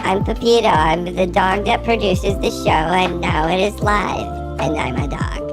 I'm Pepito. I'm the dog that produces the show, and now it is live, and I'm a dog.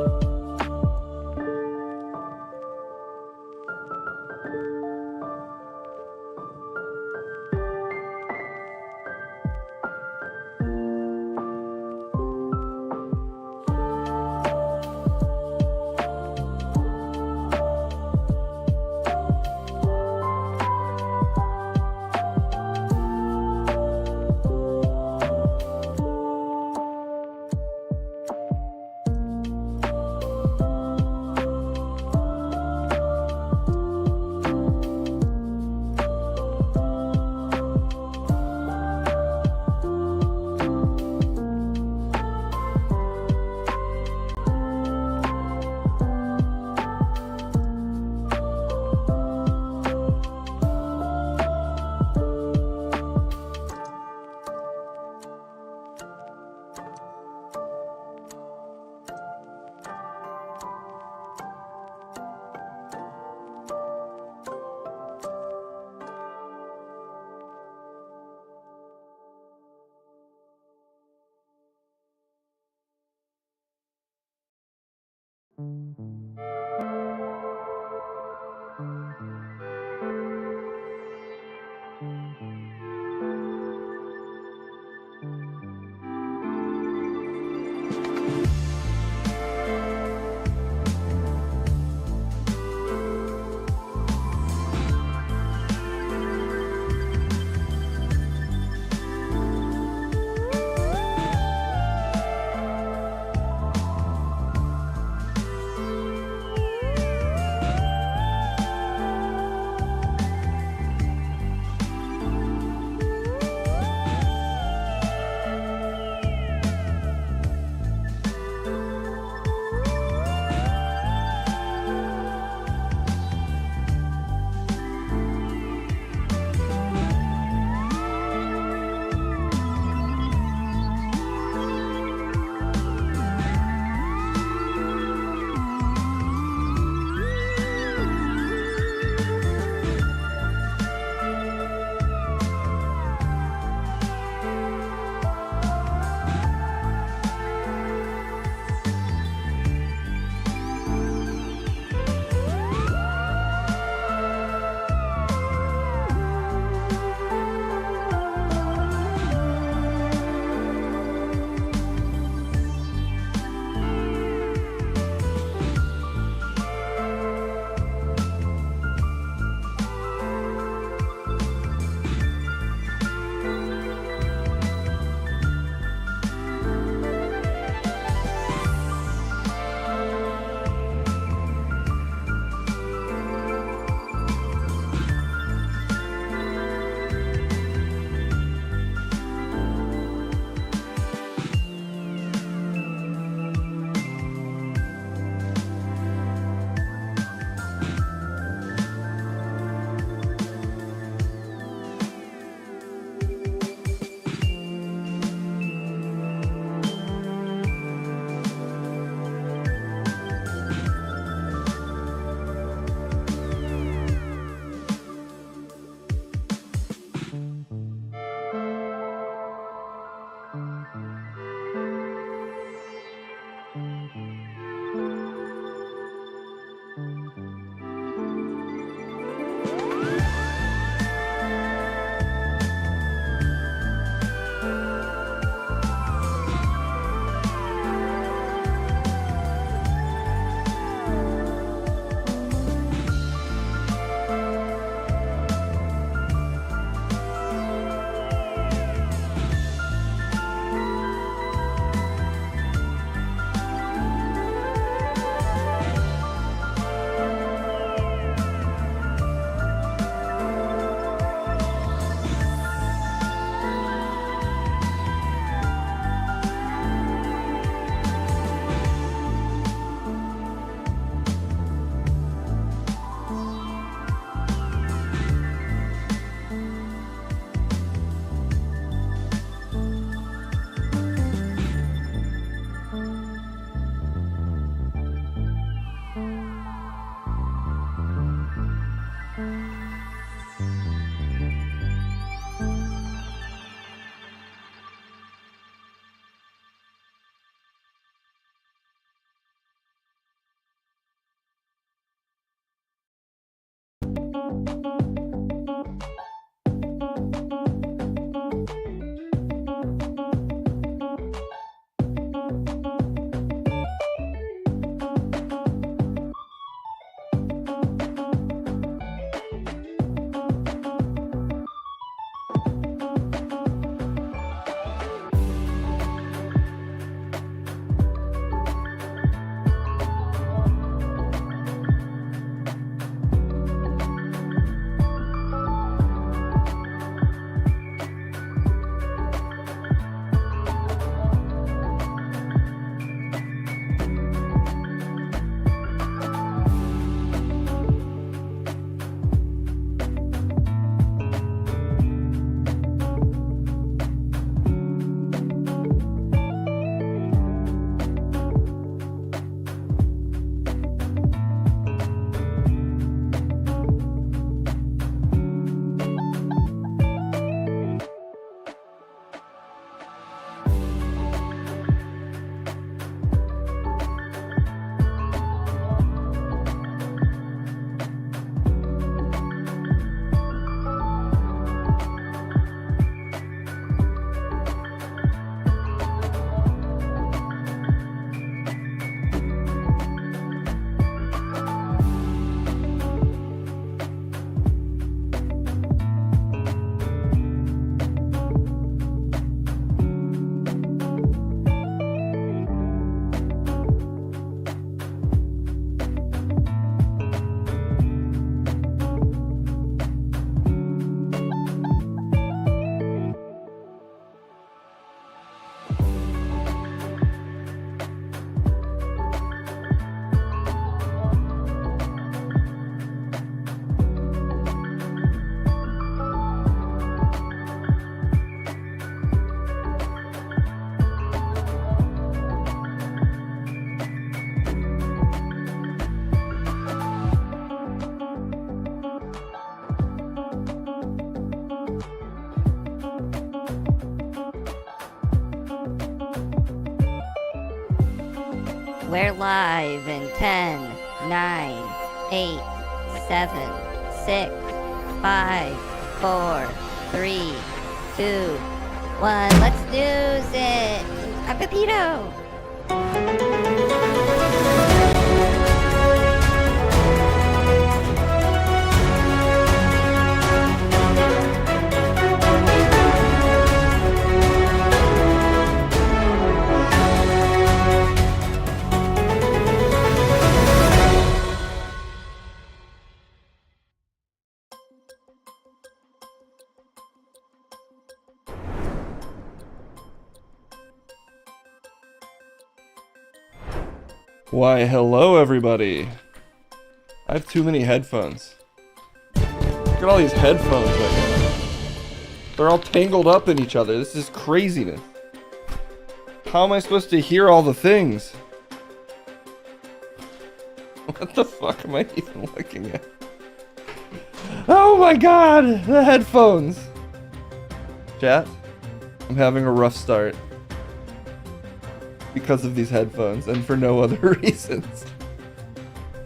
We're live in 10, 9, 8, 7, 6, 5, 4, 3, 2, 1. Let's news it. I'm Pepito. Why, hello everybody. I have too many headphones. Look at all these headphones right now. They're all tangled up in each other. This is craziness. How am I supposed to hear all the things? What the fuck am I even looking at? Oh my god, the headphones. Chat, I'm having a rough start. Because of these headphones, and for no other reasons.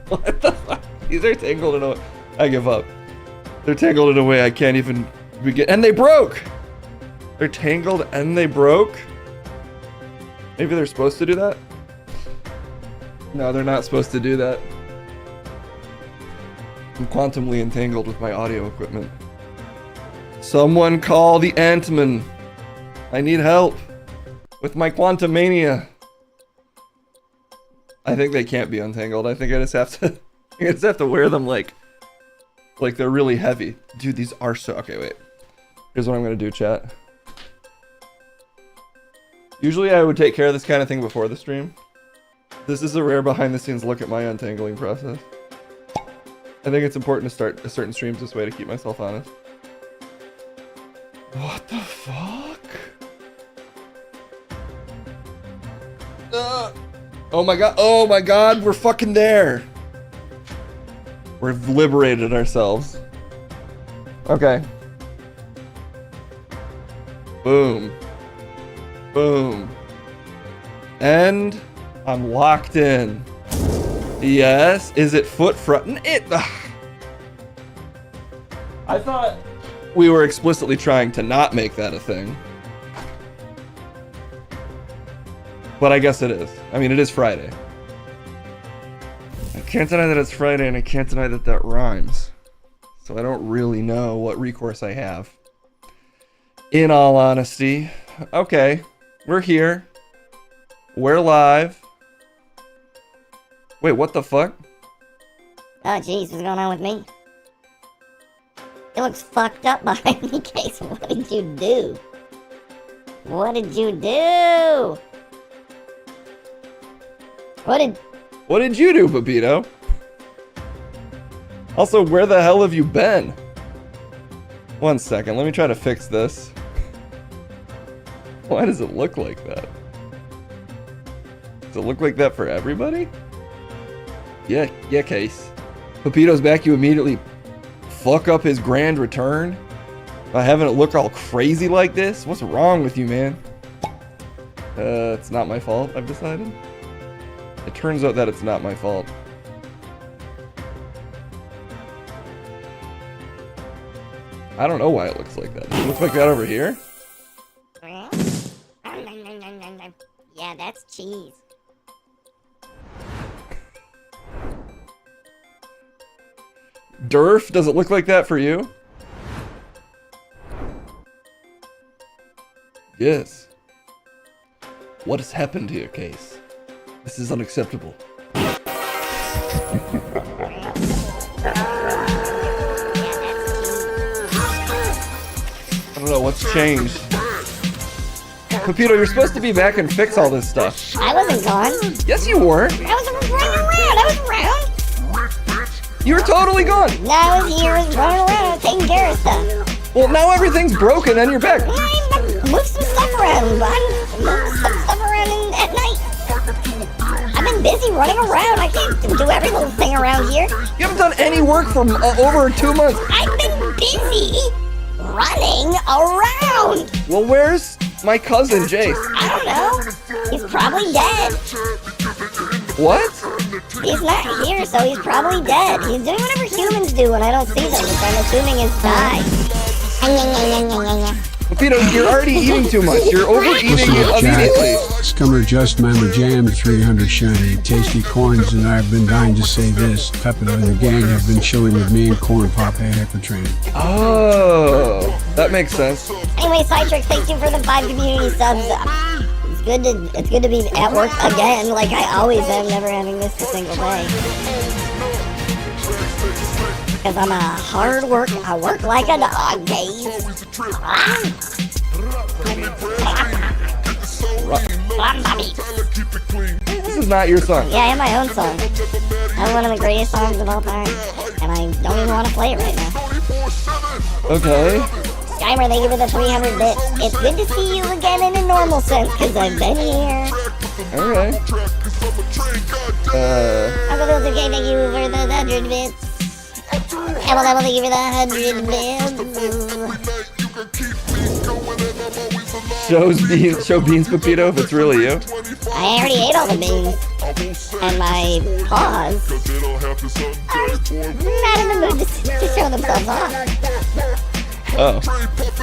What the fuck? These are tangled in a way. I give up. They're tangled in a way I can't even begin. And they broke! They're tangled and they broke? Maybe they're supposed to do that? No, they're not supposed to do that. I'm quantumly entangled with my audio equipment. Someone call the Ant-Man. I need help with my quantum mania. I think they can't be untangled. I think I just have to wear them like they're really heavy. Dude, these are so... Okay, wait. Here's what I'm gonna do, chat. Usually I would take care of this kind of thing before the stream. This is a rare behind the scenes look at my untangling process. I think it's important to start certain streams this way to keep myself honest. What the fuck? Oh my god, we're fucking there. We've liberated ourselves. Okay. Boom. Boom. And I'm locked in. Yes, is it foot front? I thought we were explicitly trying to not make that a thing. But I guess it is. I mean, it is Friday. I can't deny that it's Friday, and I can't deny that that rhymes. So I don't really know what recourse I have. In all honesty. Okay. We're here. We're live. Wait, what the fuck? Oh jeez, what's going on with me? It looks fucked up behind me, Case. What did you do? What did you do? What did you do, Pepito? Also, where the hell have you been? One second, let me try to fix this. Why does it look like that? Does it look like that for everybody? Yeah, Case. Pepito's back, you immediately fuck up his grand return by having it look all crazy like this? What's wrong with you, man? It's not my fault, I've decided. It turns out that it's not my fault. I don't know why it looks like that. Does it look like that over here? Yeah, that's cheese. Durf, does it look like that for you? Yes. What has happened here, Case? This is unacceptable. I don't know what's changed. Pepito, you're supposed to be back and fix all this stuff. I wasn't gone. Yes, you were. I was running around. I was around. You were totally gone. No, I was here, running around, taking care of stuff. Well, now everything's broken and you're back. I moved some stuff around. I moved some stuff around at night. I've been busy running around. I can't do every little thing around here. You haven't done any work for over 2 months. I've been busy running around. Well, where's my cousin, Jace? I don't know. He's probably dead. What? He's not here, so he's probably dead. He's doing whatever humans do when I don't see them, which I'm assuming is die. Pepito, you're already eating too much. You're overeating Listen it up, Jack. immediately. Scummer Just Mama Jam 300 shiny, tasty coins, and I've been dying to say this. Pepito and the gang have been chilling with me and Corn Pop at Hypertrain. Oh, that makes sense. Anyway, Citrix, thank you for the 5 community subs. It's good to be at work again, like I always am, never having missed a single day. Because I'm a hard work, I work like a dog, gaze. This is not your song. Yeah, I have my own song. That's one of the greatest songs of all time. And I don't even want to play it right now. Okay. Skymer, thank you for the 300 bits. It's good to see you again in a normal sense, because I've been here. Alright. Uncle Bill's okay, thank you for the 100 bits. Apple Devil, thank you for the 100 bits. Show beans, Pepito, if it's really you. I already ate all the beans. And my paws are not in the mood to show themselves off. Oh.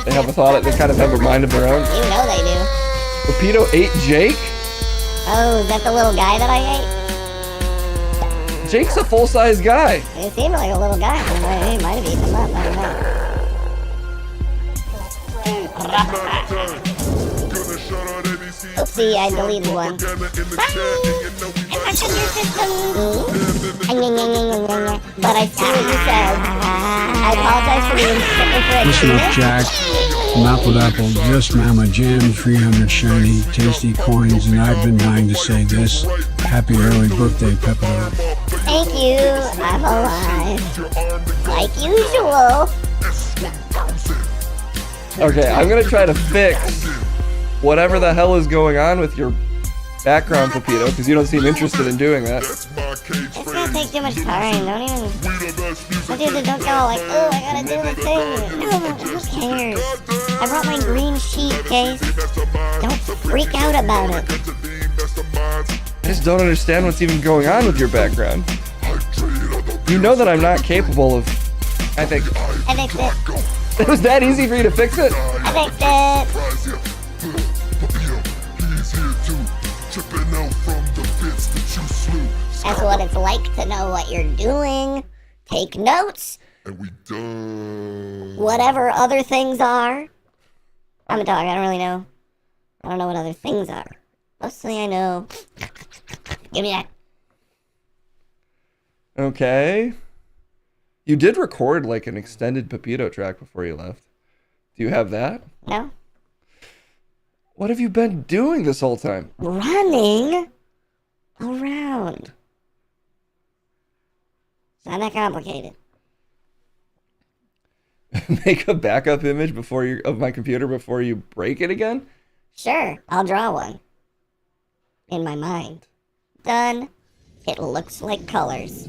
They have a thought, they kind of have a mind of their own. You know they do. Pepito ate Jake? Oh, is that the little guy that I ate? Jake's a full-size guy. He seemed like a little guy. He might have eaten him up, I don't know. Oopsie, I deleted one. Bye! I fucked up your system. But I see what you said. I apologize for the Listen up, incorrectness. Jack. From Apple to Apple, Just Mama Jam 300 shiny, tasty coins, and I've been dying to say this. Happy early birthday, Pepito. Thank you. I'm alive. Like usual. Okay, I'm gonna try to fix whatever the hell is going on with your background, Pepito, because you don't seem interested in doing that. It's gonna take too much time. Don't even. Don't go like, oh, I gotta do the thing. No, who cares? I brought my green sheet case. Don't freak out about it. I just don't understand what's even going on with your background. You know that I'm not capable of... I fixed it. It was that easy for you to fix it? I fixed it. That's what it's like to know what you're doing. Take notes. And we done. Whatever other things are. I'm a dog, I don't really know. I don't know what other things are. Mostly I know. Give me that. Okay. You did record like an extended Pepito track before you left. Do you have that? No. What have you been doing this whole time? Running around. It's not that complicated. Make a backup image of my computer before you break it again? Sure, I'll draw one. In my mind. Done. It looks like colors.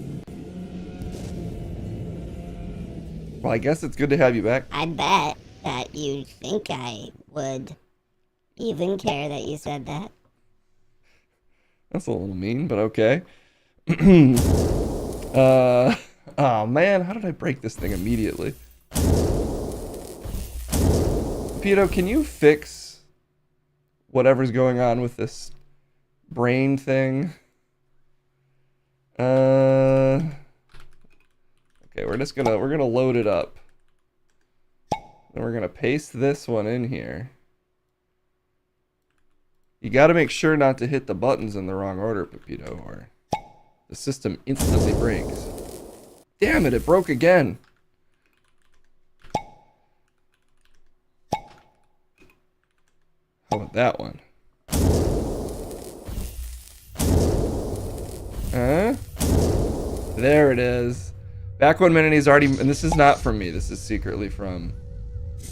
Well, I guess it's good to have you back. I bet that you think I would even care that you said that. That's a little mean, but okay. Oh man, how did I break this thing immediately? Pepito, can you fix whatever's going on with this brain thing? Okay, we're gonna load it up. Then we're gonna paste this one in here. You gotta make sure not to hit the buttons in the wrong order, Pepito, or the system instantly breaks. Damn it, it broke again. How about that one? There it is. Back 1 minute, he's already, and this is not from me, this is secretly from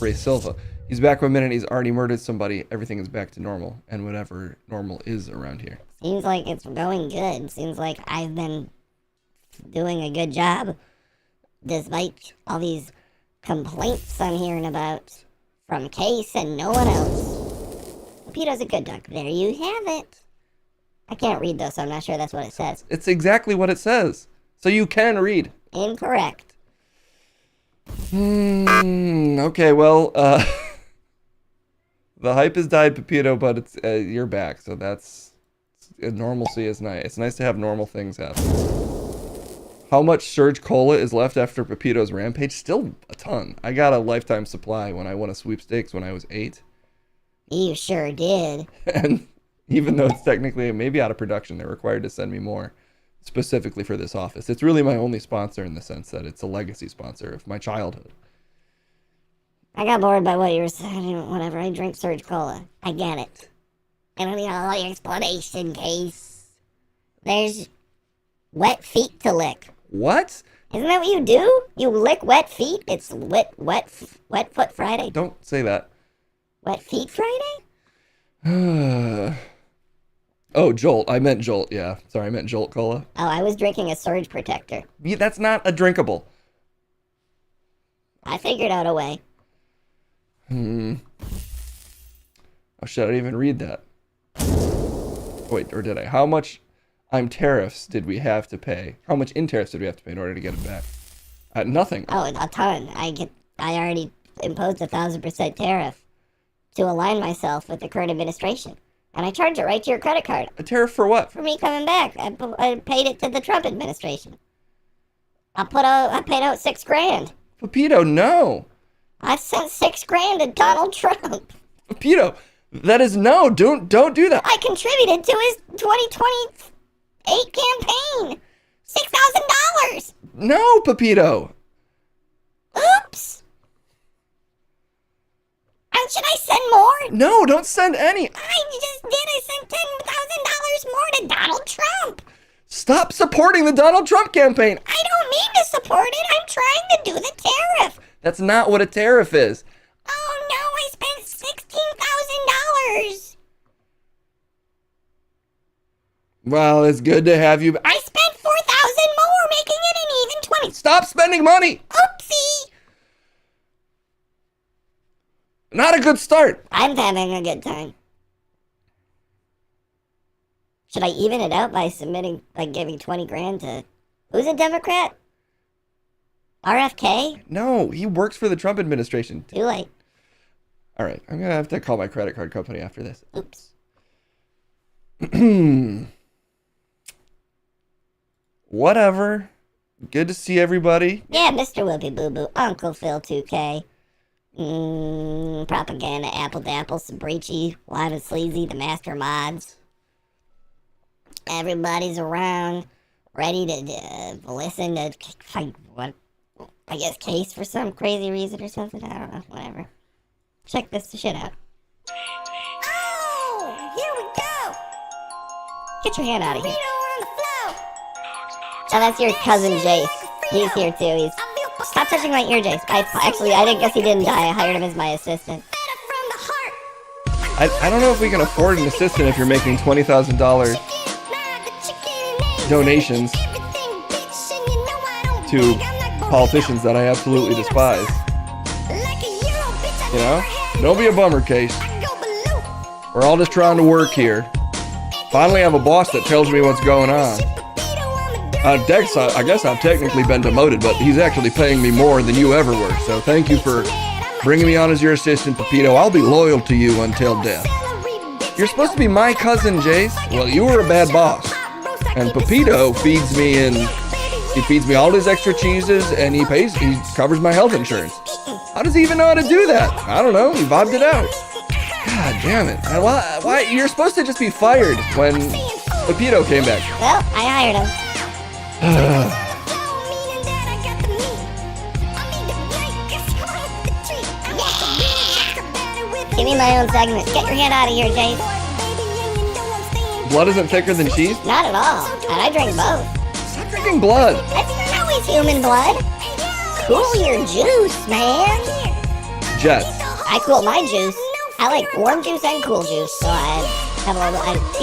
Ray Silva. He's back 1 minute, he's already murdered somebody, everything is back to normal, and whatever normal is around here. Seems like it's going good. Seems like I've been doing a good job, despite all these complaints I'm hearing about from Case and no one else. Pepito's a good dog. There you have it. I can't read though, so I'm not sure that's what it says. It's exactly what it says. So you can read. Incorrect. Okay, well, the hype has died, Pepito, but it's you're back, so that's normalcy is nice. It's nice to have normal things happen. How much Surge Cola is left after Pepito's rampage? Still a ton. I got a lifetime supply when I won a sweepstakes when I was 8. You sure did. And even though it's technically maybe out of production, they're required to send me more specifically for this office. It's really my only sponsor in the sense that it's a legacy sponsor of my childhood. I got bored by what you were saying. Whatever, I drink Surge Cola. I get it. I don't need all your explanation, Case. There's wet feet to lick. What? Isn't that what you do? You lick wet feet? It's wet foot Friday. Don't say that. Wet feet Friday? Oh, Jolt. I meant Jolt, yeah. Sorry, I meant Jolt Cola. Oh, I was drinking a Surge Protector. Yeah, that's not a drinkable. I figured out a way. Oh, shit, I didn't even read that. Wait, or did I? How much tariffs did we have to pay? How much in tariffs did we have to pay in order to get it back? Nothing. Oh, a ton. I already imposed 1,000% tariff to align myself with the current administration. And I charge it right to your credit card. A tariff for what? For me coming back. I paid it to the Trump administration. I paid out $6,000. Pepito, no. I sent $6,000 to Donald Trump. Pepito, that is no. Don't do that. I contributed to his 2028 campaign. $6,000. No, Pepito. Oops. And should I send more? No, don't send any. I just did. I sent $10,000 more to Donald Trump. Stop supporting the Donald Trump campaign. I don't mean to support it. I'm trying to do the tariff. That's not what a tariff is. Oh no, I spent $16,000. Well, it's good to have you. I spent $4,000 more, making it an even 20. Stop spending money. Oopsie. Not a good start. I'm having a good time. Should I even it out by giving $20,000 to, who's a Democrat? RFK? No, he works for the Trump administration. Too late. All right, I'm going to have to call my credit card company after this. Oops. Whatever. Good to see everybody. Yeah, Mr. Whoopi Boo Boo, Uncle Phil 2K. Propaganda, Apple Dapple, Sabrici, Live and Sleazy, the Master Mods. Everybody's around, ready to listen to, I guess, Case for some crazy reason or something. I don't know, whatever. Check this shit out. Oh, here we go. Get your hand out of here. Oh, that's your cousin Jace. He's here too. Stop touching my ear, Jace. I didn't guess he didn't die. I hired him as my assistant. I don't know if we can afford an assistant if you're making $20,000 donations to politicians that I absolutely despise. You know? Don't be a bummer, Case. We're all just trying to work here. Finally have a boss that tells me what's going on. Dex, I guess I've technically been demoted, but he's actually paying me more than you ever were. So thank you for bringing me on as your assistant, Pepito. I'll be loyal to you until death. You're supposed to be my cousin, Jace. Well, you were a bad boss. And Pepito feeds me he feeds me all his extra cheeses, and he covers my health insurance. How does he even know how to do that? I don't know. He vibed it out. God damn it. Why? You're supposed to just be fired when Pepito came back. Well, I hired him. Give me my own segment. Get your hand out of here, Jace. Blood isn't thicker than cheese? Not at all. And I drink both. Stop drinking blood. That's not always human blood. Cool your juice, man. Jets. I cool my juice. I like warm juice and cool juice, so I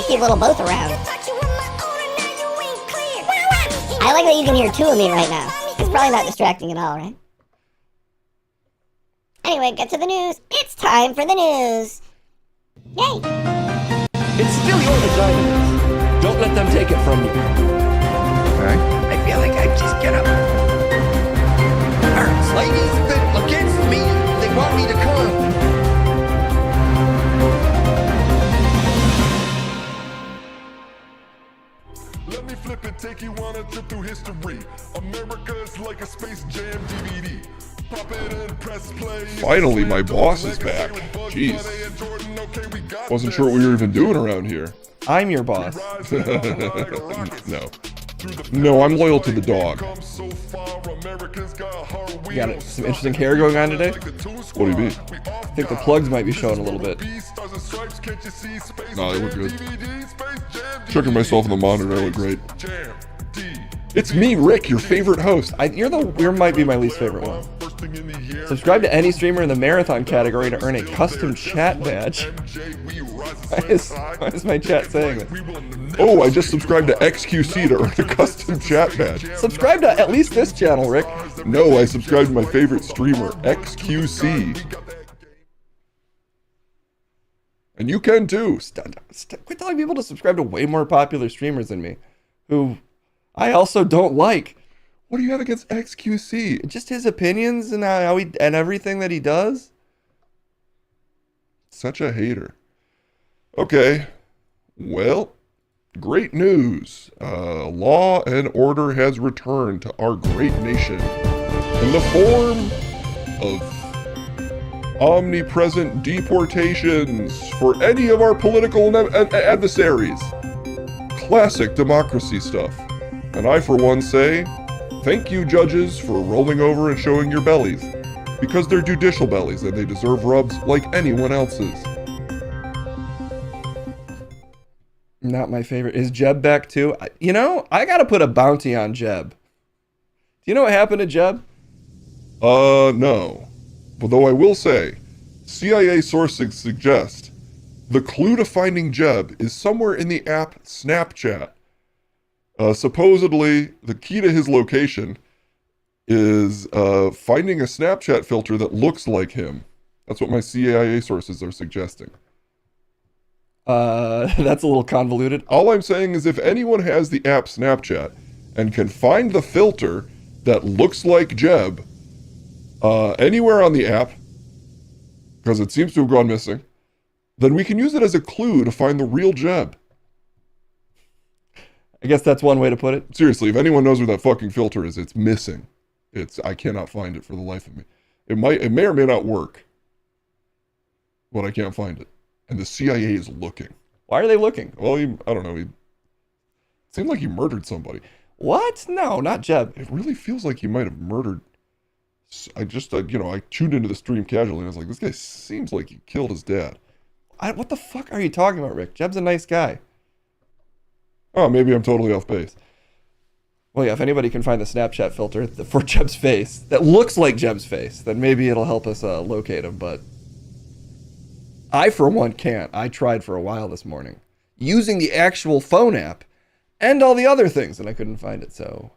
keep a little both around. I like that you can hear two of me right now. It's probably not distracting at all, right? Anyway, get to the news. It's time for the news. Yay! It's still your vagina. let them take it from you. Okay. I feel like I just get up. Hurts. Ladies that against me, they want me to come. Let me flip it, take you on a trip through history. America is like a Space Jam DVD. Pop it and press play. Finally, my boss is back. Jeez. Wasn't sure what we were even doing around here. I'm your boss. No. No, I'm loyal to the dog. You got some interesting hair going on today? What do you mean? I think the plugs might be showing a little bit. No, they look good. Checking myself in the monitor, I look great. It's me, Rick, your favorite host. You might be my least favorite one. Subscribe to any streamer in the marathon category to earn a custom chat badge. Why is my chat saying that? Oh, I just subscribed to XQC to earn a custom chat badge. Subscribe to at least this channel, Rick. No, I subscribed to my favorite streamer, XQC. And you can too. Quit telling people to subscribe to way more popular streamers than me, who I also don't like. What do you have against XQC? Just his opinions and how he and everything that he does. Such a hater. Okay. Well, great news. Law and order has returned to our great nation in the form of omnipresent deportations for any of our political adversaries. Classic democracy stuff. And I, for one, say, thank you, judges, for rolling over and showing your bellies. Because they're judicial bellies and they deserve rubs like anyone else's. Not my favorite. Is Jeb back too? I gotta put a bounty on Jeb. Do you know what happened to Jeb? No. Although I will say, CIA sources suggest the clue to finding Jeb is somewhere in the app Snapchat. Supposedly, the key to his location is finding a Snapchat filter that looks like him. That's what my CIA sources are suggesting. That's a little convoluted. All I'm saying is if anyone has the app Snapchat and can find the filter that looks like Jeb anywhere on the app, because it seems to have gone missing, then we can use it as a clue to find the real Jeb. I guess that's one way to put it. Seriously, if anyone knows where that fucking filter is, it's missing. I cannot find it for the life of me. It may or may not work, but I can't find it. And the CIA is looking. Why are they looking? Well, I don't know. It seemed like he murdered somebody. What? No, not Jeb. It really feels like he might have murdered. I tuned into the stream casually and I was like, this guy seems like he killed his dad. What the fuck are you talking about, Rick? Jeb's a nice guy. Oh, maybe I'm totally off base. Well, yeah, if anybody can find the Snapchat filter for Jeb's face that looks like Jeb's face, then maybe it'll help us locate him, but I, for one, can't. I tried for a while this morning using the actual phone app and all the other things, and I couldn't find it, so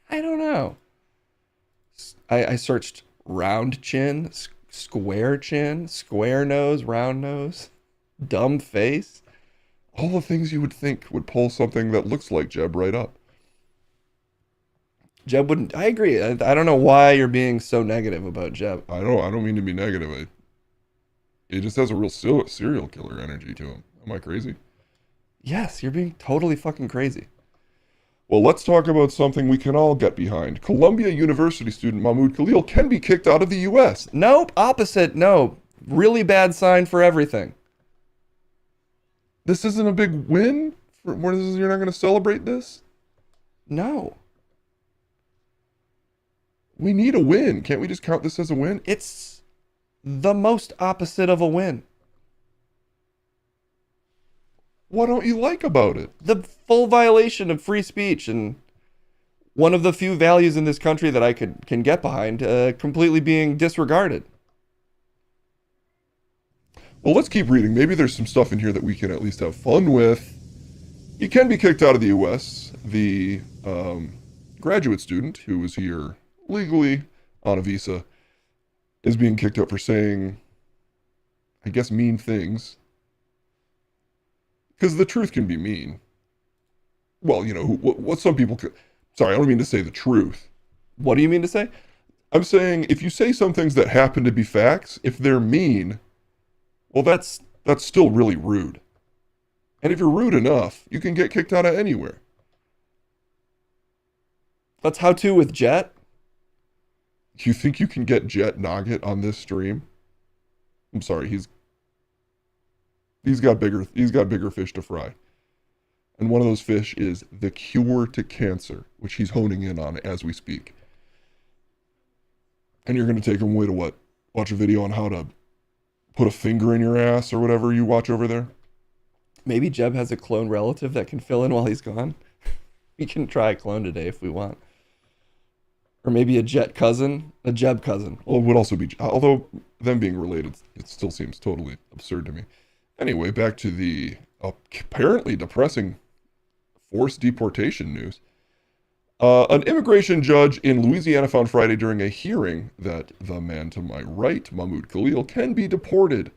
I don't know. I searched round chin, square nose, round nose, dumb face. All the things you would think would pull something that looks like Jeb right up. Jeb wouldn't. I agree. I don't know why you're being so negative about Jeb. I don't mean to be negative. He just has a real serial killer energy to him. Am I crazy? Yes, you're being totally fucking crazy. Well, let's talk about something we can all get behind. Columbia University student Mahmoud Khalil can be kicked out of the U.S. Nope, opposite. No, really bad sign for everything. This isn't a big win? You're not going to celebrate this? No. We need a win. Can't we just count this as a win? It's the most opposite of a win. What don't you like about it? The full violation of free speech and one of the few values in this country that I can get behind completely being disregarded. Well, let's keep reading. Maybe there's some stuff in here that we can at least have fun with. He can be kicked out of the U.S. The graduate student who was here legally on a visa is being kicked out for saying, I guess, mean things. Because the truth can be mean. well, what some people could. Sorry, I don't mean to say the truth. What do you mean to say? I'm saying if you say some things that happen to be facts, if they're mean, well, that's still really rude. And if you're rude enough, you can get kicked out of anywhere. That's how to with Jet. You think you can get Jet Nugget on this stream? I'm sorry, he's got bigger fish to fry. And one of those fish is the cure to cancer, which he's honing in on as we speak. And you're going to take him away to what? Watch a video on how to put a finger in your ass or whatever you watch over there? Maybe Jeb has a clone relative that can fill in while he's gone. We can try a clone today if we want. Or maybe a Jet cousin, a Jeb cousin. Well, it would also be, although them being related, it still seems totally absurd to me. Anyway, back to the apparently depressing forced deportation news. An immigration judge in Louisiana found Friday during a hearing that the man to my right, Mahmoud Khalil, can be deported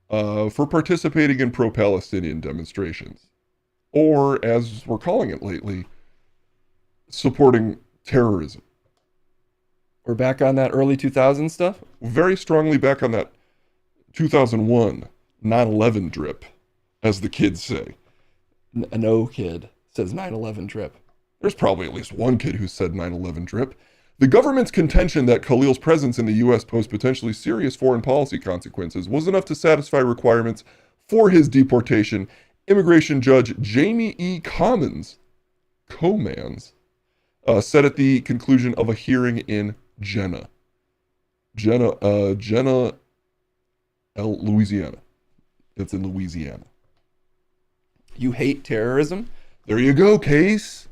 for participating in pro-Palestinian demonstrations. Or, as we're calling it lately, supporting terrorism. We're back on that early 2000s stuff? Very strongly back on that 2001 9/11 drip, as the kids say. No kid says 9/11 drip. There's probably at least one kid who said 9/11 drip. The government's contention that Khalil's presence in the U.S. posed potentially serious foreign policy consequences was enough to satisfy requirements for his deportation. Immigration Judge Jamie E. Comans said at the conclusion of a hearing in Louisiana. It's in Louisiana. You hate terrorism? There you go, Case.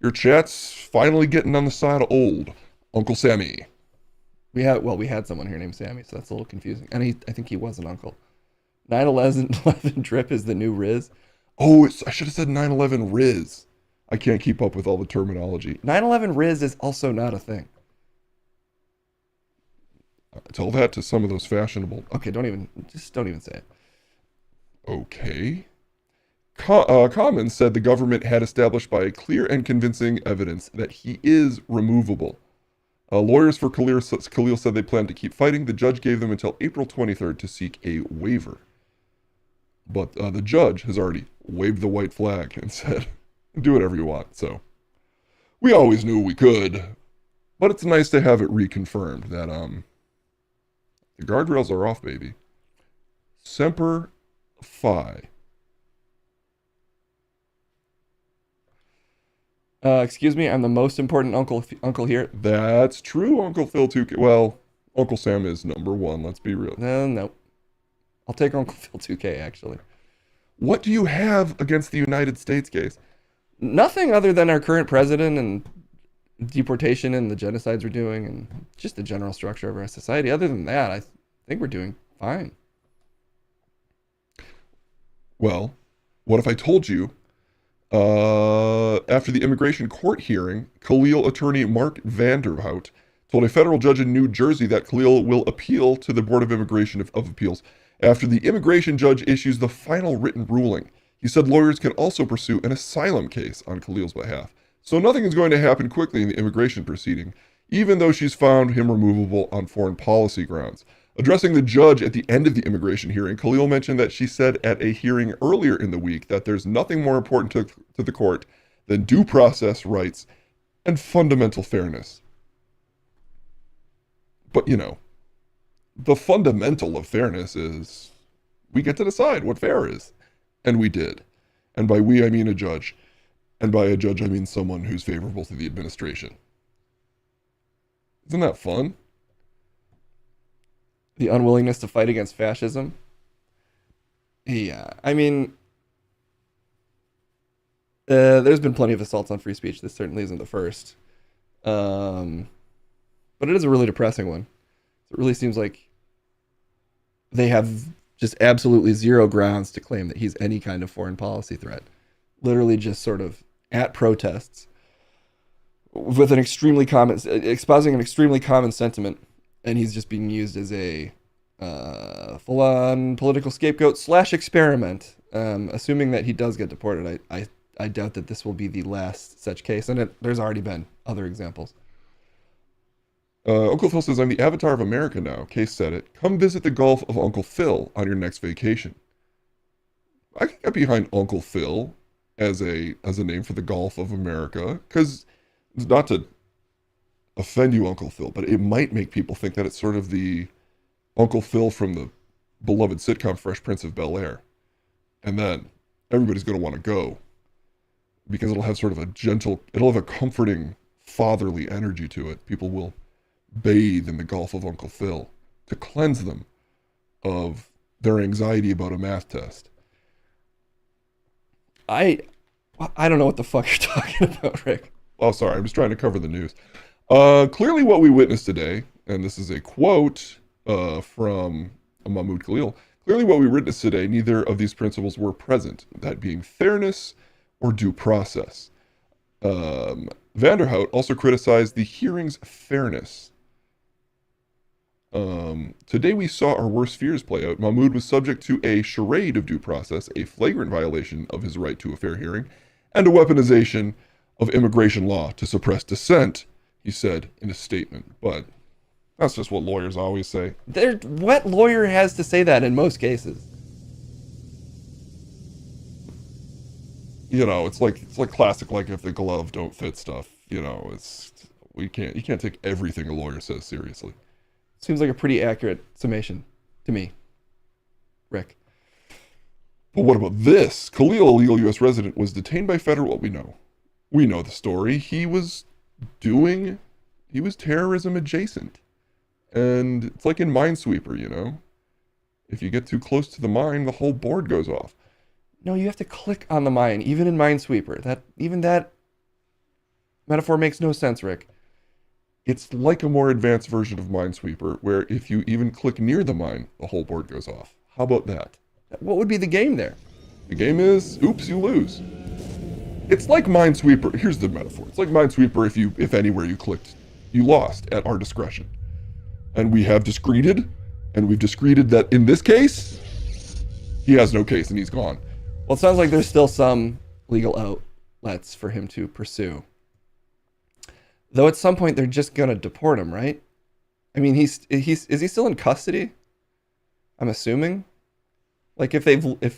Your chat's finally getting on the side of old Uncle Sammy. We had someone here named Sammy, so that's a little confusing. And I think he was an uncle. 9/11 drip is the new Riz. Oh, I should have said 9/11 Riz. I can't keep up with all the terminology. 9/11 Riz is also not a thing. Tell that to some of those fashionable. Okay, don't even say it. Okay. Commons said the government had established by clear and convincing evidence that he is removable. Lawyers for Khalil said they plan to keep fighting. The judge gave them until April 23rd to seek a waiver. But the judge has already waved the white flag and said, do whatever you want. So we always knew we could, but it's nice to have it reconfirmed that the guardrails are off, baby. Semper Fi. Excuse me, I'm the most important uncle here. That's true, Uncle Phil 2K. Well, Uncle Sam is number one, let's be real. No. I'll take Uncle Phil 2K, actually. What do you have against the United States, Case? Nothing other than our current president and deportation and the genocides we're doing and just the general structure of our society. Other than that, I think we're doing fine. Well, what if I told you after the immigration court hearing, Khalil attorney Mark Vanderhout told a federal judge in New Jersey that Khalil will appeal to the Board of Immigration of Appeals after the immigration judge issues the final written ruling. He said lawyers can also pursue an asylum case on Khalil's behalf. So nothing is going to happen quickly in the immigration proceeding, even though she's found him removable on foreign policy grounds. Addressing the judge at the end of the immigration hearing, Khalil mentioned that she said at a hearing earlier in the week that there's nothing more important to the court than due process rights and fundamental fairness. But, the fundamental of fairness is we get to decide what fair is. And we did. And by we, I mean a judge. And by a judge, I mean someone who's favorable to the administration. Isn't that fun? The unwillingness to fight against fascism. Yeah, I mean, there's been plenty of assaults on free speech. This certainly isn't the first. But it is a really depressing one. It really seems like they have just absolutely zero grounds to claim that he's any kind of foreign policy threat. Literally just sort of at protests with espousing an extremely common sentiment. And he's just being used as a full-on political scapegoat / experiment. Assuming that he does get deported, I I doubt that this will be the last such case, and there's already been other examples. Uncle Phil says, I'm the avatar of America now. Case said it. Come visit the Gulf of Uncle Phil on your next vacation. I can get behind Uncle Phil as a name for the Gulf of America, because it's not to offend you, Uncle Phil, but it might make people think that it's sort of the Uncle Phil from the beloved sitcom Fresh Prince of Bel-Air. And then everybody's going to want to go because it'll have sort of it'll have a comforting, fatherly energy to it. People will bathe in the Gulf of Uncle Phil to cleanse them of their anxiety about a math test. I don't know what the fuck you're talking about, Rick. Oh, sorry. I'm just trying to cover the news. Clearly what we witnessed today, and this is a quote from Mahmoud Khalil, clearly what we witnessed today, neither of these principles were present, that being fairness or due process. Vanderhout also criticized the hearing's fairness. Today we saw our worst fears play out. Mahmoud was subject to a charade of due process, a flagrant violation of his right to a fair hearing, and a weaponization of immigration law to suppress dissent, he said in a statement. But that's just what lawyers always say. What lawyer has to say that in most cases? You know, it's like classic, like if the glove don't fit stuff. You know, you can't take everything a lawyer says seriously. Seems like a pretty accurate summation to me, Rick. But what about this? Khalil, a legal U.S. resident, was detained by federal... We know the story. He was terrorism adjacent. And it's like in Minesweeper, you know? If you get too close to the mine, the whole board goes off. No, you have to click on the mine, even in Minesweeper. Even that metaphor makes no sense, Rick. It's like a more advanced version of Minesweeper, where if you even click near the mine, the whole board goes off. How about that? What would be the game there? The game is, oops, you lose. It's like Minesweeper. Here's the metaphor. It's like Minesweeper if anywhere you clicked, you lost at our discretion. And we have discreted, and we've discreted that in this case, he has no case and he's gone. Well, it sounds like there's still some legal outlets for him to pursue. Though at some point they're just gonna deport him, right? I mean, is he still in custody? I'm assuming. Like if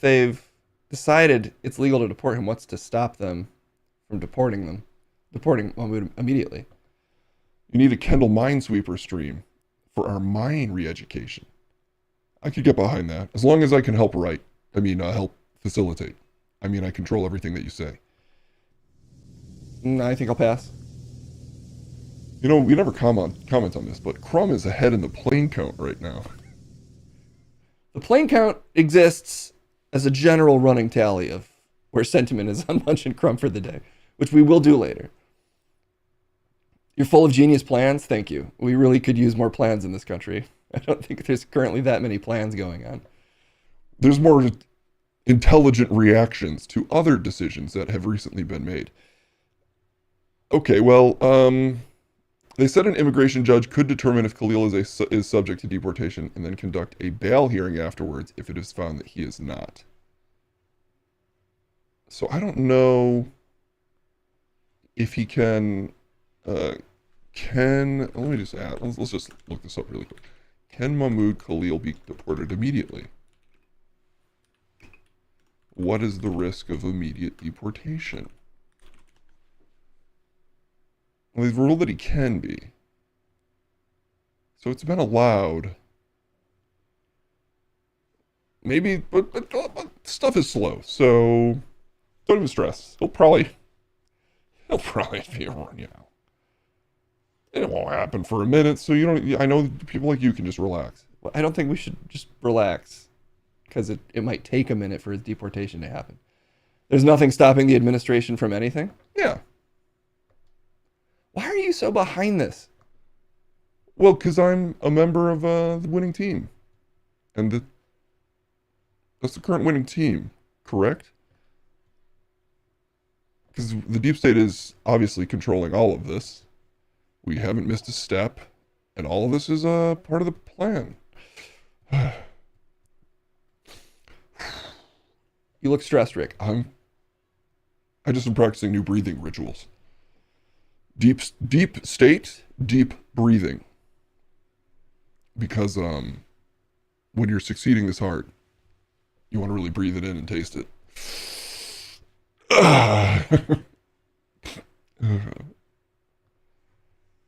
they've decided it's legal to deport him, what's to stop them from deporting Mahmoud immediately? You need a Kendall Minesweeper stream for our mine re-education. I could get behind that as long as I can help help facilitate. I control everything that you say. I think I'll pass. You know, we never comment on this, but Crumb is ahead in the plane count right now. The plane count exists as a general running tally of where sentiment is on Munch and Crumb for the day, which we will do later. You're full of genius plans? Thank you. We really could use more plans in this country. I don't think there's currently that many plans going on. There's more intelligent reactions to other decisions that have recently been made. Okay, well, they said an immigration judge could determine if Khalil is subject to deportation and then conduct a bail hearing afterwards if it is found that he is not. So I don't know if he can, let me just add, let's just look this up really quick. Can Mahmoud Khalil be deported immediately? What is the risk of immediate deportation? Well, they've ruled that he can be. So it's been allowed. Maybe, but stuff is slow, so don't even stress. He'll probably be around, you know. It won't happen for a minute, so I know people like you can just relax. Well, I don't think we should just relax, because it might take a minute for his deportation to happen. There's nothing stopping the administration from anything? Yeah. Why are you so behind this? Well, because I'm a member of the winning team. And that's the current winning team, correct? Because the deep state is obviously controlling all of this. We haven't missed a step. And all of this is part of the plan. You look stressed, Rick. I'm I just am practicing new breathing rituals. Deep state, deep breathing. Because when you're succeeding this hard, you want to really breathe it in and taste it.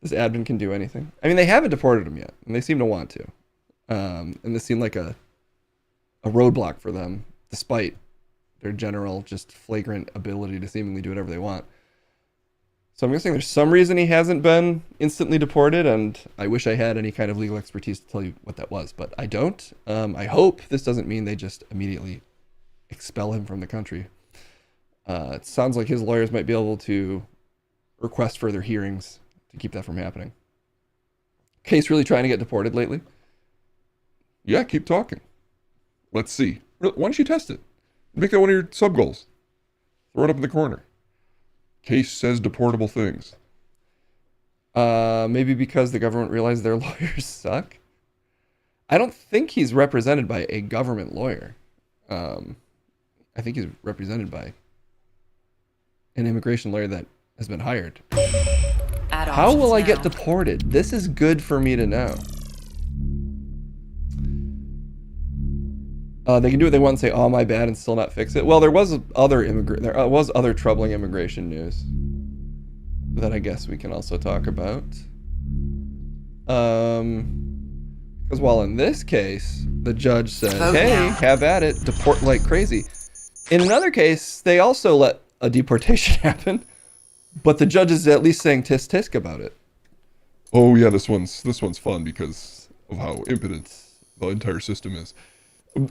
This admin can do anything. I mean, they haven't deported him yet, and they seem to want to. And this seemed like a roadblock for them, despite their general just flagrant ability to seemingly do whatever they want. So I'm guessing there's some reason he hasn't been instantly deported, and I wish I had any kind of legal expertise to tell you what that was, but I don't. I hope this doesn't mean they just immediately expel him from the country. It sounds like his lawyers might be able to request further hearings to keep that from happening. Case really trying to get deported lately? Yeah, keep talking. Let's see. Why don't you test it? Make that one of your sub goals. Throw it up in the corner. Case says deportable things. Maybe because the government realized their lawyers suck? I don't think he's represented by a government lawyer. I think he's represented by an immigration lawyer that has been hired. How will I get deported? This is good for me to know. They can do what they want and say, "Oh, my bad," and still not fix it. Well, there was other troubling immigration news that I guess we can also talk about. Because while in this case, the judge said, "Hey, have at it, deport like crazy." In another case, they also let a deportation happen, but the judge is at least saying tisk tisk about it. Oh yeah, this one's fun because of how impotent the entire system is.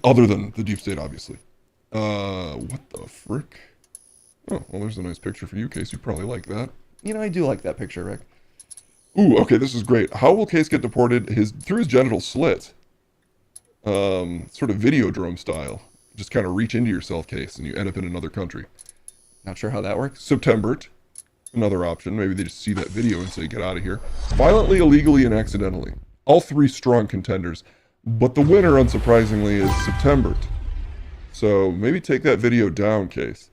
Other than the deep state, obviously. What the frick? Oh, well, there's a nice picture for you, Case. You probably like that. You know, I do like that picture, Rick. Ooh, okay, this is great. How will Case get deported? Through his genital slit. Sort of Videodrome style. Just kind of reach into yourself, Case, and you end up in another country. Not sure how that works. September, another option. Maybe they just see that video and say, get out of here. Violently, illegally, and accidentally. All three strong contenders. But the winner, unsurprisingly, is September. So maybe take that video down, Case.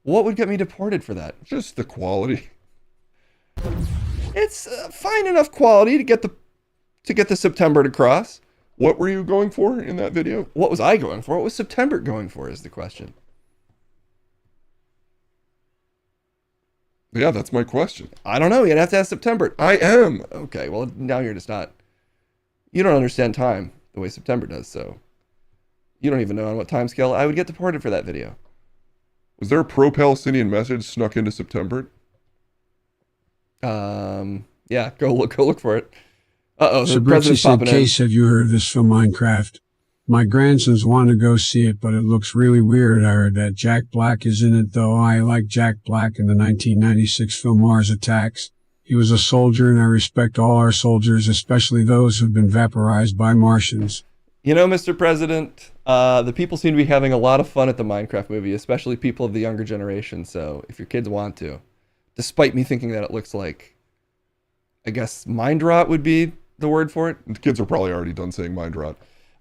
What would get me deported for that? Just the quality. It's fine enough quality to get the September to cross. What were you going for in that video? What was I going for? What was September going for is the question. Yeah, that's my question. I don't know. You'd have to ask September. I am. Okay, well, now you're just not. You don't understand time the way September does, so you don't even know on what time scale I would get deported for that video. Was there a pro-Palestinian message snuck into September? Yeah, go look for it. Uh-oh, the Sabrizi president's said, popping in. Case, have you heard of this film Minecraft? My grandsons want to go see it, but it looks really weird. I heard that Jack Black is in it, though. I like Jack Black in the 1996 film Mars Attacks. He was a soldier, and I respect all our soldiers, especially those who've been vaporized by Martians. You know, Mr. President, the people seem to be having a lot of fun at the Minecraft movie, especially people of the younger generation, so if your kids want to. Despite me thinking that it looks like, I guess, mind rot would be the word for it. The kids are probably already done saying mind rot.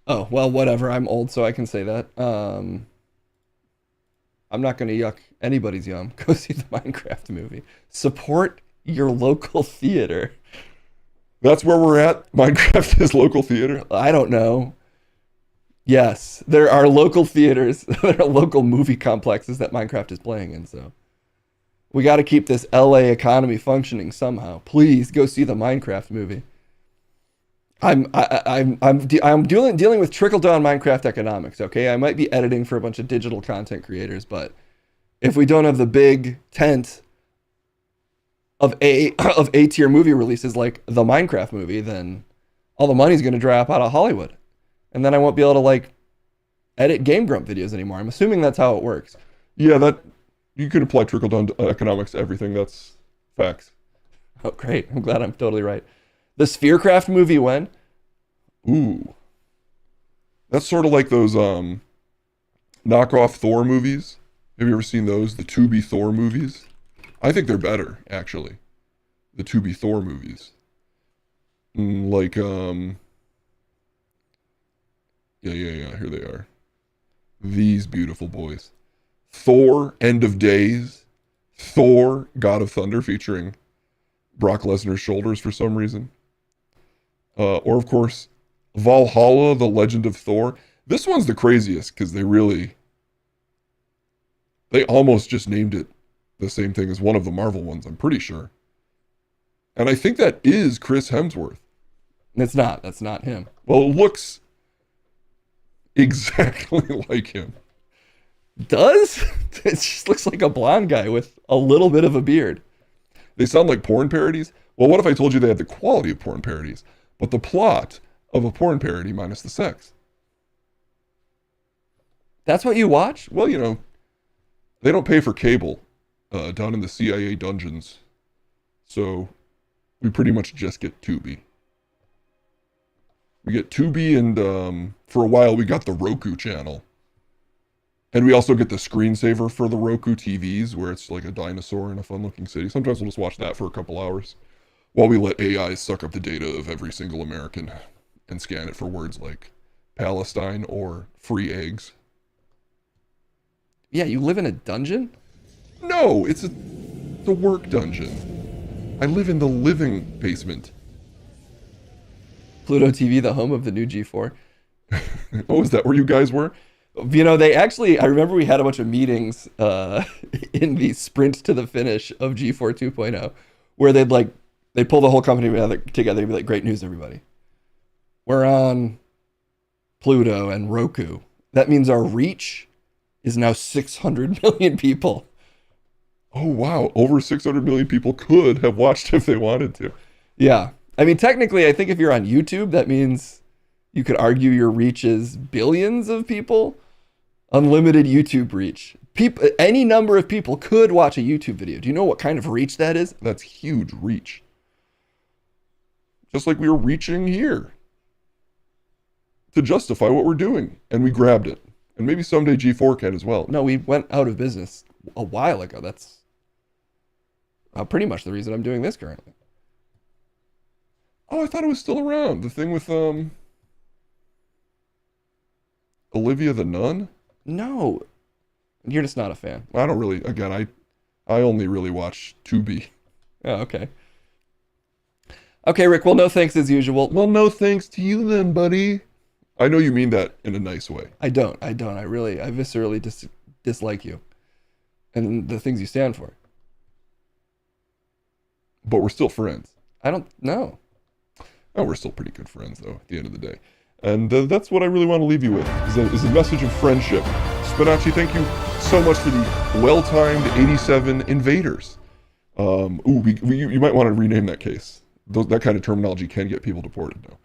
Oh, well, whatever. I'm old, so I can say that. I'm not going to yuck anybody's yum. Go see the Minecraft movie. Support your local theater. That's where we're at? Minecraft is local theater? I don't know. Yes, there are local theaters. There are local movie complexes that Minecraft is playing in, so we got to keep this LA economy functioning somehow. Please go see the Minecraft movie. I'm dealing with trickle down Minecraft economics. Okay, I might be editing for a bunch of digital content creators, but if we don't have the big tent of A tier movie releases like the Minecraft movie, then all the money's going to dry up out of Hollywood, and then I won't be able to like edit Game Grump videos anymore. I'm assuming that's how it works. Yeah, that you could apply trickle down economics to everything. That's facts. Oh, great! I'm glad I'm totally right. The Spherecraft movie when? Ooh. That's sort of like those knockoff Thor movies. Have you ever seen those? The Tubi Thor movies? I think they're better, actually. The Tubi Thor movies. Like, yeah, here they are. These beautiful boys. Thor, End of Days. Thor, God of Thunder, featuring Brock Lesnar's shoulders for some reason. Or, of course, Valhalla, The Legend of Thor. This one's the craziest because they almost just named it the same thing as one of the Marvel ones, I'm pretty sure. And I think that is Chris Hemsworth. It's not. That's not him. Well, it looks exactly like him. Does? It just looks like a blonde guy with a little bit of a beard. They sound like porn parodies. Well, what if I told you they had the quality of porn parodies, but the plot of a porn parody minus the sex? That's what you watch? Well, you know, they don't pay for cable down in the CIA dungeons. So we pretty much just get Tubi. We get Tubi, and for a while we got the Roku channel. And we also get the screensaver for the Roku TVs, where it's like a dinosaur in a fun-looking city. Sometimes we'll just watch that for a couple hours while we let AI suck up the data of every single American and scan it for words like Palestine or free eggs. Yeah, you live in a dungeon? No, it's the work dungeon. I live in the living basement. Pluto TV, the home of the new G4. Oh, is that where you guys were? You know, they actually, I remember we had a bunch of meetings in the sprint to the finish of G4 2.0, where they'd pull the whole company together and be like, great news, everybody. We're on Pluto and Roku. That means our reach is now 600 million people. Oh, wow. Over 600 million people could have watched if they wanted to. Yeah. I mean, technically, I think if you're on YouTube, that means you could argue your reach is billions of people. Unlimited YouTube reach. Any number of people could watch a YouTube video. Do you know what kind of reach that is? That's huge reach. Just like we were reaching here to justify what we're doing. And we grabbed it. And maybe someday G4 can as well. No, we went out of business a while ago. That's pretty much the reason I'm doing this currently. Oh, I thought it was still around. The thing with Olivia the Nun? No, you're just not a fan. I don't really, again, I only really watch Tubi. Oh, okay. Okay, Rick, well, no thanks as usual. Well, no thanks to you then, buddy. I know you mean that in a nice way. I don't. I viscerally dislike you and the things you stand for. But we're still friends. I don't know. Oh, we're still pretty good friends, though, at the end of the day. And that's what I really want to leave you with, is a message of friendship. Spinacci, thank you so much for the well-timed 87 invaders. You might want to rename that case. That kind of terminology can get people deported now.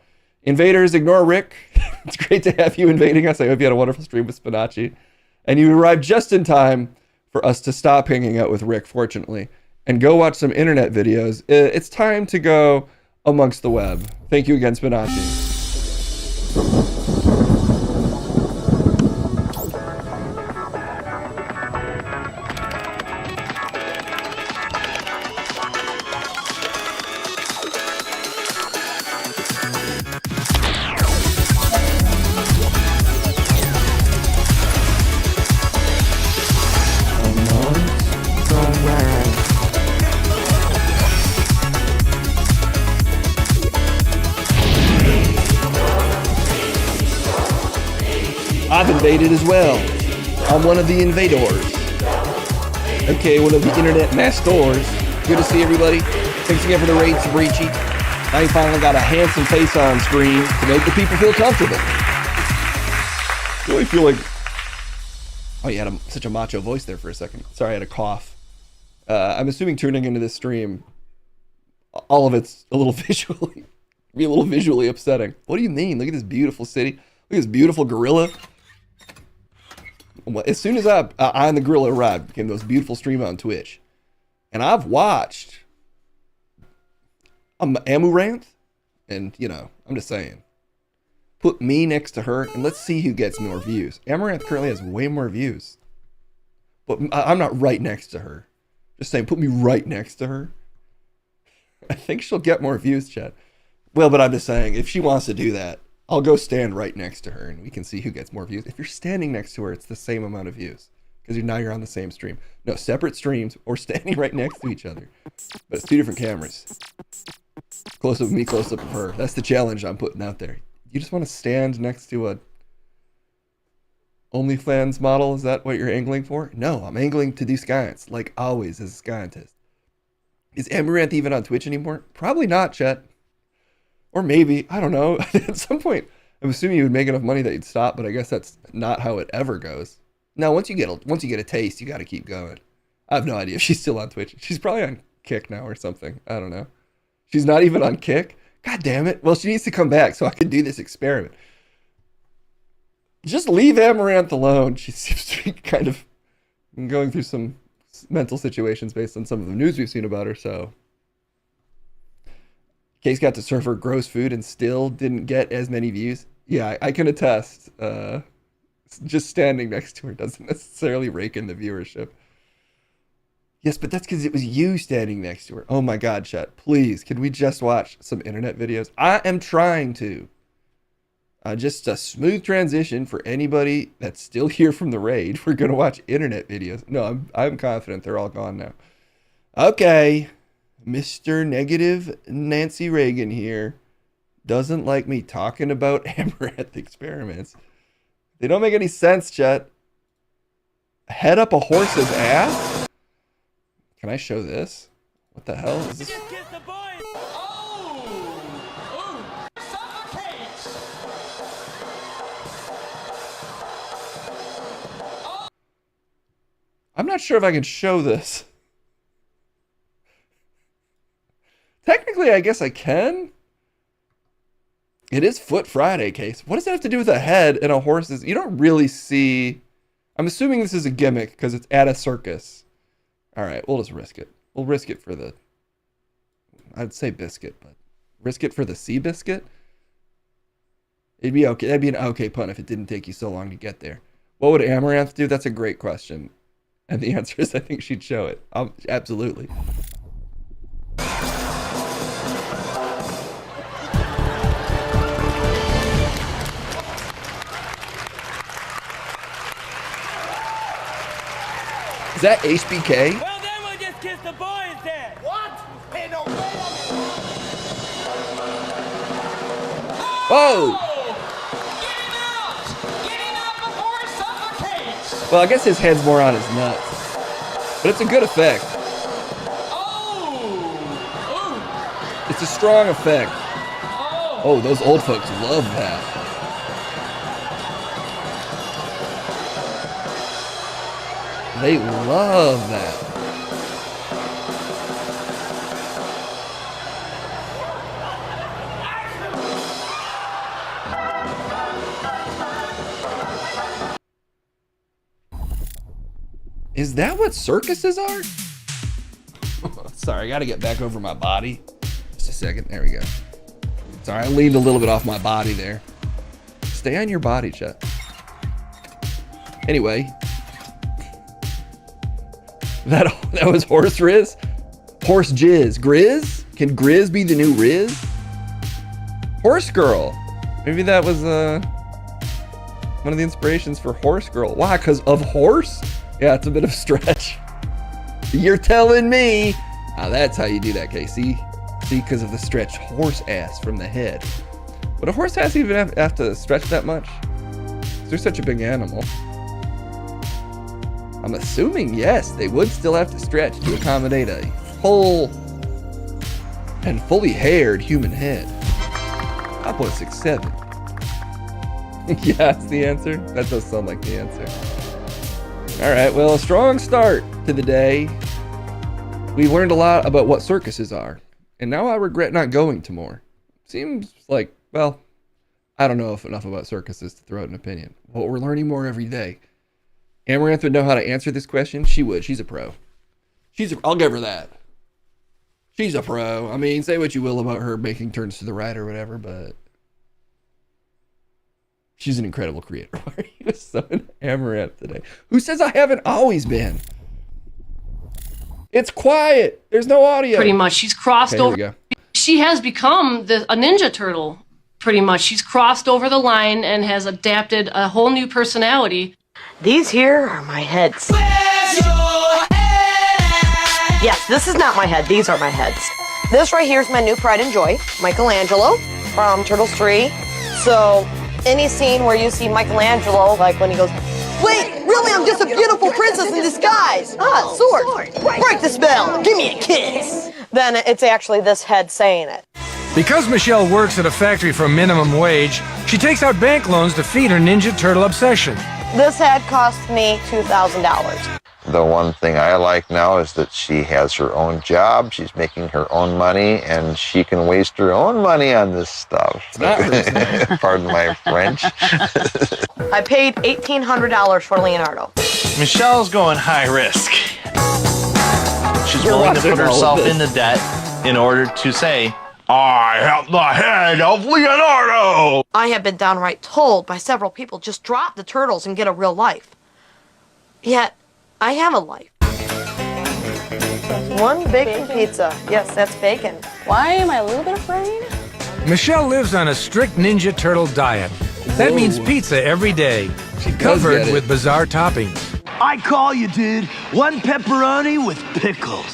Invaders, ignore Rick. It's great to have you invading us. I hope you had a wonderful stream with Spinacci. And you arrived just in time for us to stop hanging out with Rick, fortunately, and go watch some internet videos. It's time to go amongst the web. Thank you again, Spinacci. I've invaded as well. I'm one of the invadors. Okay, one of the internet masters. Good to see everybody. Thanks again for the raid, Sabrici. Now you finally got a handsome face on screen to make the people feel comfortable. I really feel like... Oh, you had such a macho voice there for a second. Sorry, I had a cough. I'm assuming tuning into this stream, all of it's a little visually upsetting. What do you mean? Look at this beautiful city. Look at this beautiful gorilla. As soon as I and the gorilla arrived, became the most beautiful stream on Twitch. And I've watched Amaranth, and, you know, I'm just saying. Put me next to her, and let's see who gets more views. Amaranth currently has way more views. But I'm not right next to her. Just saying, put me right next to her. I think she'll get more views, Chad. Well, but I'm just saying, if she wants to do that, I'll go stand right next to her and we can see who gets more views. If you're standing next to her, it's the same amount of views. because now you're on the same stream. No, separate streams or standing right next to each other. But it's 2 different cameras. Close up of me, close up of her. That's the challenge I'm putting out there. You just want to stand next to a OnlyFans model? Is that what you're angling for? No, I'm angling to do science, like always as a scientist. Is Amaranth even on Twitch anymore? Probably not, Chet. Or maybe, I don't know. At some point, I'm assuming you would make enough money that you'd stop, but I guess that's not how it ever goes. No, once you get a taste, you got to keep going. I have no idea if she's still on Twitch. She's probably on Kick now or something. I don't know. She's not even on Kick? God damn it. Well, she needs to come back so I can do this experiment. Just leave Amaranth alone. She seems to be kind of going through some mental situations based on some of the news we've seen about her, so. Case got to serve her gross food and still didn't get as many views. Yeah, I can attest. Just standing next to her doesn't necessarily rake in the viewership. Yes, but that's because it was you standing next to her. Oh my God, chat. Please, can we just watch some internet videos? I am trying to. Just a smooth transition for anybody that's still here from the raid. We're going to watch internet videos. No, I'm confident they're all gone now. Okay. Mr. Negative Nancy Reagan here doesn't like me talking about Amaranth experiments. They don't make any sense, chat. Head up a horse's ass? Can I show this? What the hell is this? I'm not sure if I can show this. Technically, I guess I can. It is Foot Friday, Case. What does that have to do with a head and a horse's? You don't really see. I'm assuming this is a gimmick because it's at a circus. All right, we'll just risk it. We'll risk it for the, I'd say biscuit, but risk it for the sea biscuit. It'd be okay. That'd be an okay pun if it didn't take you so long to get there. What would Amaranth do? That's a great question. And the answer is I think she'd show it. Absolutely. Is that HBK? Well, then we'll just kiss the boys then. What? Hey, no, Whoa! Well, I guess his head's more on his nuts. But it's a good effect. It's a strong effect. Oh, those old folks love that. They love that. Is that what circuses are? Sorry, I gotta get back over my body. Just a second, there we go. Sorry, I leaned a little bit off my body there. Stay on your body, Chet. Anyway. That was horse Riz? Horse Jizz. Grizz? Can Grizz be the new Riz? Horse Girl. Maybe that was one of the inspirations for Horse Girl. Why? Because of horse? Yeah, it's a bit of a stretch. You're telling me. Ah, that's how you do that, Casey. See, because of the stretched horse ass from the head. Would a horse ass even have to stretch that much? They're such a big animal. I'm assuming, yes, they would still have to stretch to accommodate a full and fully haired human head. 5.67. Yeah, that's the answer. That does sound like the answer. All right, well, a strong start to the day. We learned a lot about what circuses are, and now I regret not going to more. Seems like, well, I don't know if enough about circuses to throw out an opinion. Well, we're learning more every day. Amaranth would know how to answer this question. She would. She's a pro. I'll give her that. She's a pro. I mean, say what you will about her making turns to the right or whatever, but she's an incredible creator. Why are you so Amaranth today? Who says I haven't always been? It's quiet. There's no audio. Pretty much. She's crossed Okay, over. here we go. She has become a Ninja Turtle, pretty much. She's crossed over the line and has adapted a whole new personality. These here are my heads. Yes, this is not my head. These are my heads. This right here is my new pride and joy, Michelangelo from Turtles 3. So any scene where you see Michelangelo, like when he goes, wait, really, I'm just a beautiful princess in disguise. Sword. Break the spell. Give me a kiss. Then it's actually this head saying it. Because Michelle works at a factory for minimum wage, she takes out bank loans to feed her Ninja Turtle obsession. This head cost me $2,000. The one thing I like now is that she has her own job, she's making her own money, and she can waste her own money on this stuff. Pardon my French. I paid $1,800 for Leonardo. Michelle's going high risk. She's willing to put herself into debt in order to say, I have the head of Leonardo! I have been downright told by several people, just drop the turtles and get a real life. Yet, I have a life. One bacon pizza. Yes, that's bacon. Why am I a little bit afraid? Michelle lives on a strict Ninja Turtle diet. That means pizza every day, covered with bizarre toppings. I call you, dude. One pepperoni with pickles.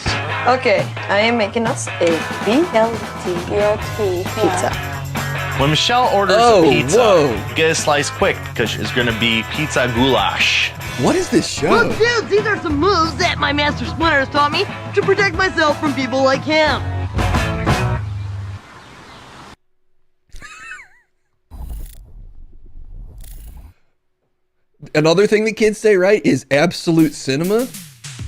Okay, I am making us a BLT pizza. When Michelle orders a pizza, get a slice quick because it's going to be pizza goulash. What is this show? Look, dude, these are some moves that my master Splinter has taught me to protect myself from people like him. Another thing that kids say, right, is absolute cinema.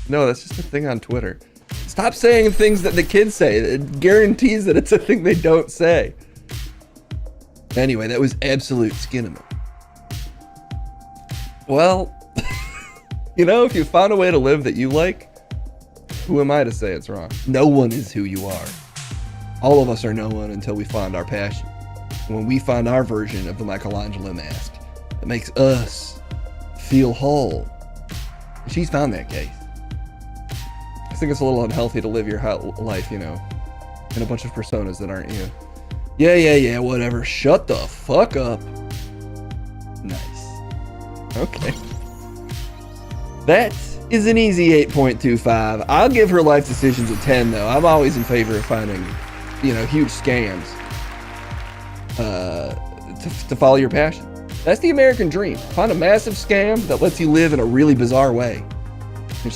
No, that's just a thing on Twitter. Stop saying things that the kids say. It guarantees that it's a thing they don't say. Anyway, that was absolute skinema. Well, you know, if you found a way to live that you like, who am I to say it's wrong? No one is who you are. All of us are no one until we find our passion. When we find our version of the Michelangelo mask that makes us feel whole. She's found that case. I think it's a little unhealthy to live your life, you know, in a bunch of personas that aren't you. Yeah, whatever. Shut the fuck up. Nice. Okay. That is an easy 8.25. I'll give her life decisions a 10, though. I'm always in favor of finding, you know, huge scams to follow your passion. That's the American dream. Find a massive scam that lets you live in a really bizarre way. And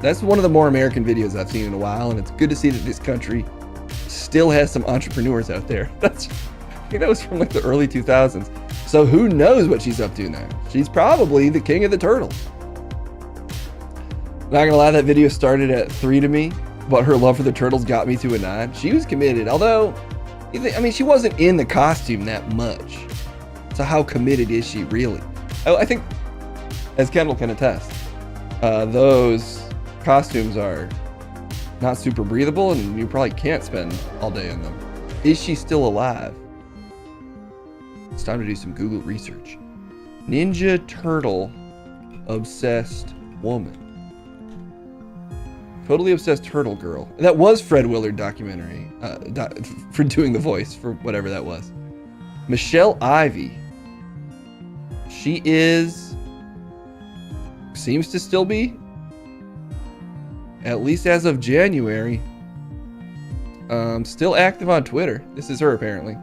that's one of the more American videos I've seen in a while, and it's good to see that this country still has some entrepreneurs out there. I think that was from like the early 2000s. So who knows what she's up to now? She's probably the king of the turtles. Not gonna lie, that video started at 3 to me, but her love for the turtles got me to a 9. She was committed, although, I mean, she wasn't in the costume that much. So how committed is she really? I think, as Kendall can attest, those costumes are not super breathable, and you probably can't spend all day in them. Is she still alive? It's time to do some Google research. Ninja Turtle obsessed woman. Totally obsessed turtle girl. That was Fred Willard documentary for doing the voice for whatever that was. Michelle Ivy. She seems to still be, at least as of January, still active on Twitter. This is her, apparently.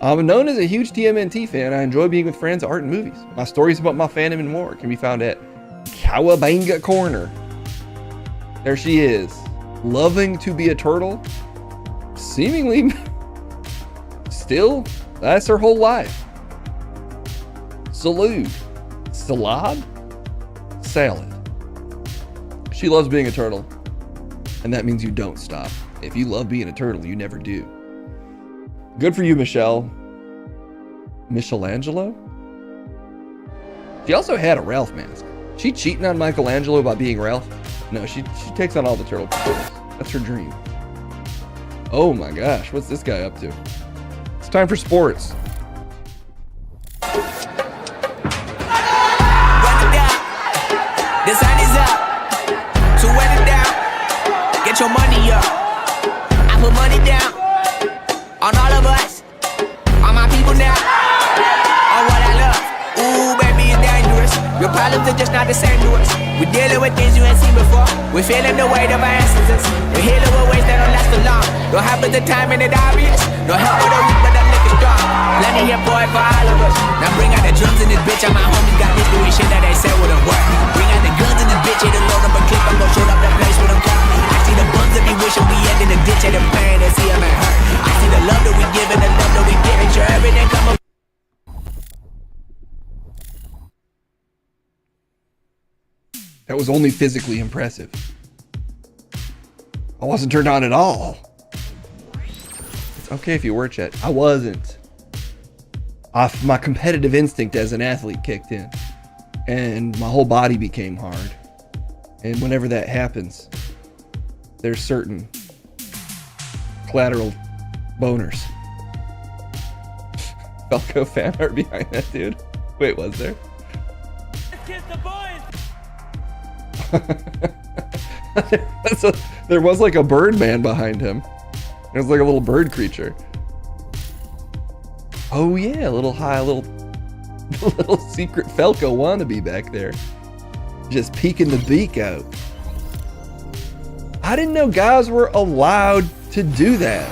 I'm known as a huge TMNT fan. I enjoy being with friends, art, and movies. My stories about my fandom and more can be found at Cowabunga Corner. There she is, loving to be a turtle. Seemingly, still, that's her whole life. Salud. Salad? Salad. She loves being a turtle, and that means you don't stop. If you love being a turtle, you never do. Good for you, Michelle. Michelangelo? She also had a Ralph mask. She cheating on Michelangelo by being Ralph? No, she takes on all the turtle personas. That's her dream. Oh my gosh, what's this guy up to? It's time for sports. The sun is up, so wet it down. Get your money up. I put money down on all of us, on my people now, on what I love. Ooh, baby, it's dangerous. Your problems are just not the same to us. We're dealing with things you ain't seen before. We're feeling the weight of our ancestors. We're healing with ways that don't last too long. No help at the time and it obvious. No help for the weak, but I'm looking strong. Plenty here for it for all of us. Now bring out the drums in this bitch. All my homies got this doing shit that they said wouldn't work. Bring out the guns in this bitch. Hit a load up a clip. I'm gon' shoot up the place with them cut. I see the bums that be wishing we end in the ditch of the pain and see them at hurt. I see the love that we give and the love that we give. And sure everything come up. That was only physically impressive. I wasn't turned on at all. It's okay if you were, Chet. I wasn't. My competitive instinct as an athlete kicked in. And my whole body became hard. And whenever that happens, there's certain collateral boners. Falco fan art behind that dude. Wait, was there? Kiss the boys. There was like a bird man behind him. It was like a little bird creature. Oh yeah, a little little secret Falco wannabe back there. Just peeking the beak out. I didn't know guys were allowed to do that.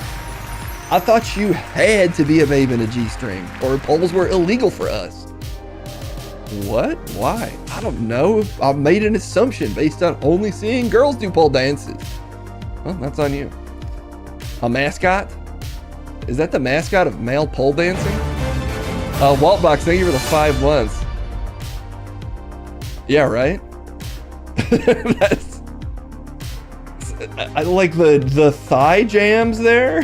I thought you had to be a babe in a G-string, or poles were illegal for us. What? Why? I don't know. I made an assumption based on only seeing girls do pole dances. Well, that's on you. A mascot? Is that the mascot of male pole dancing? Waltbox, thank you for the 5 months. Yeah, right? That's... I like the thigh jams there.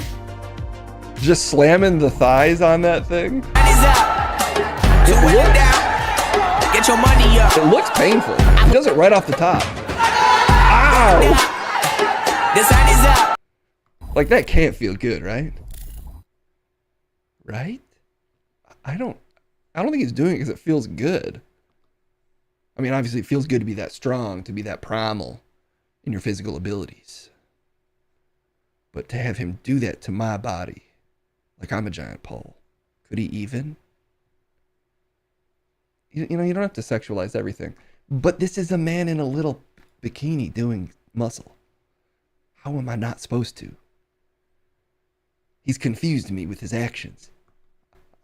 Just slamming the thighs on that thing. Get your money up. It looks painful. He does it right off the top. Ow! The sun is up. Like that can't feel good, right? Right? I don't think he's doing it because it feels good. I mean, obviously it feels good to be that strong, to be that primal in your physical abilities. But to have him do that to my body, like I'm a giant pole, could he even? You know, you don't have to sexualize everything. But this is a man in a little bikini doing muscle. How am I not supposed to? He's confused me with his actions.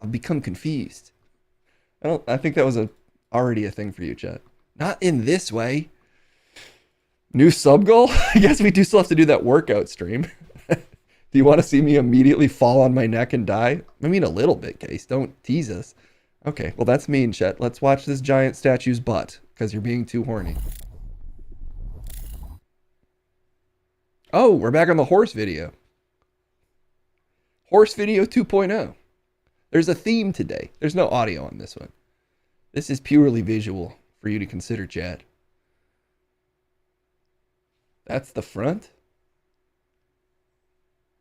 I've become confused. I think that was already a thing for you, Chet. Not in this way. New sub goal? I guess we do still have to do that workout stream. Do you want to see me immediately fall on my neck and die? I mean, a little bit, Case. Don't tease us. Okay, well that's mean, Chet. Let's watch this giant statue's butt, because you're being too horny. Oh, we're back on the horse video. Horse video 2.0. There's a theme today. There's no audio on this one. This is purely visual for you to consider, Chat. That's the front?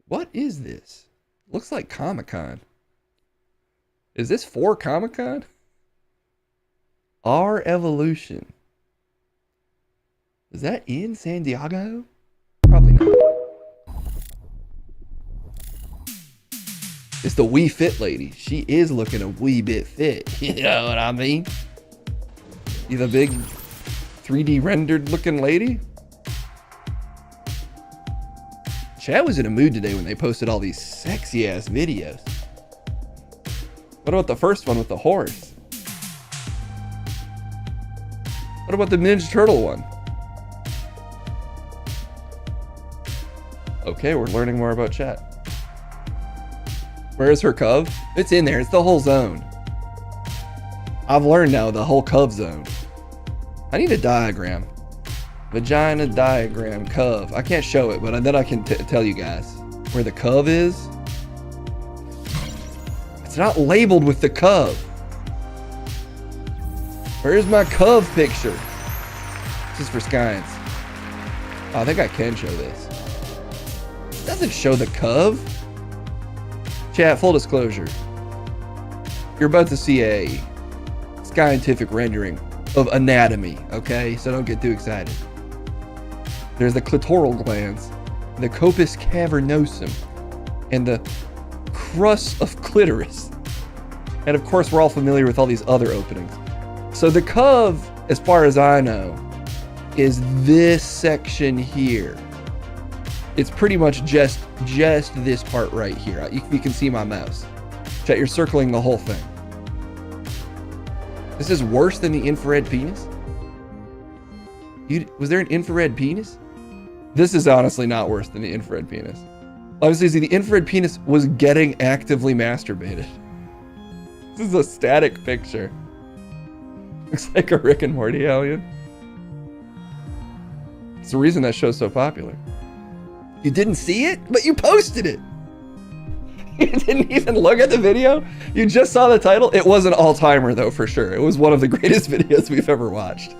What is this? Looks like Comic-Con. Is this for Comic-Con? Our Evolution. Is that in San Diego? Probably not. It's the Wii Fit lady. She is looking a wee bit fit. You know what I mean? You the big 3D rendered looking lady? Chad was in a mood today when they posted all these sexy ass videos. What about the first one with the horse? What about the Ninja Turtle one? Okay, we're learning more about Chat. Where is her cove? It's in there. It's the whole zone. I've learned now the whole cove zone. I need a diagram. Vagina diagram, cove. I can't show it, but then I can tell you guys where the cove is. It's not labeled with the cove. Where's my cove picture? This is for Skynes. Oh, I think I can show this. It doesn't show the cove. Chat, full disclosure. You're about to see a scientific rendering of anatomy, okay? So don't get too excited. There's the clitoral glands, the corpus cavernosum, and the crus of clitoris. And of course, we're all familiar with all these other openings. So the cove as far as I know, is this section here. It's pretty much just this part right here. You can see my mouse. Chat, you're circling the whole thing. This is worse than the infrared penis? Was there an infrared penis? This is honestly not worse than the infrared penis. Obviously, the infrared penis was getting actively masturbated. This is a static picture. Looks like a Rick and Morty alien. It's the reason that show's so popular. You didn't see it, but you posted it. You didn't even look at the video. You just saw the title. It was an all-timer though, for sure. It was one of the greatest videos we've ever watched,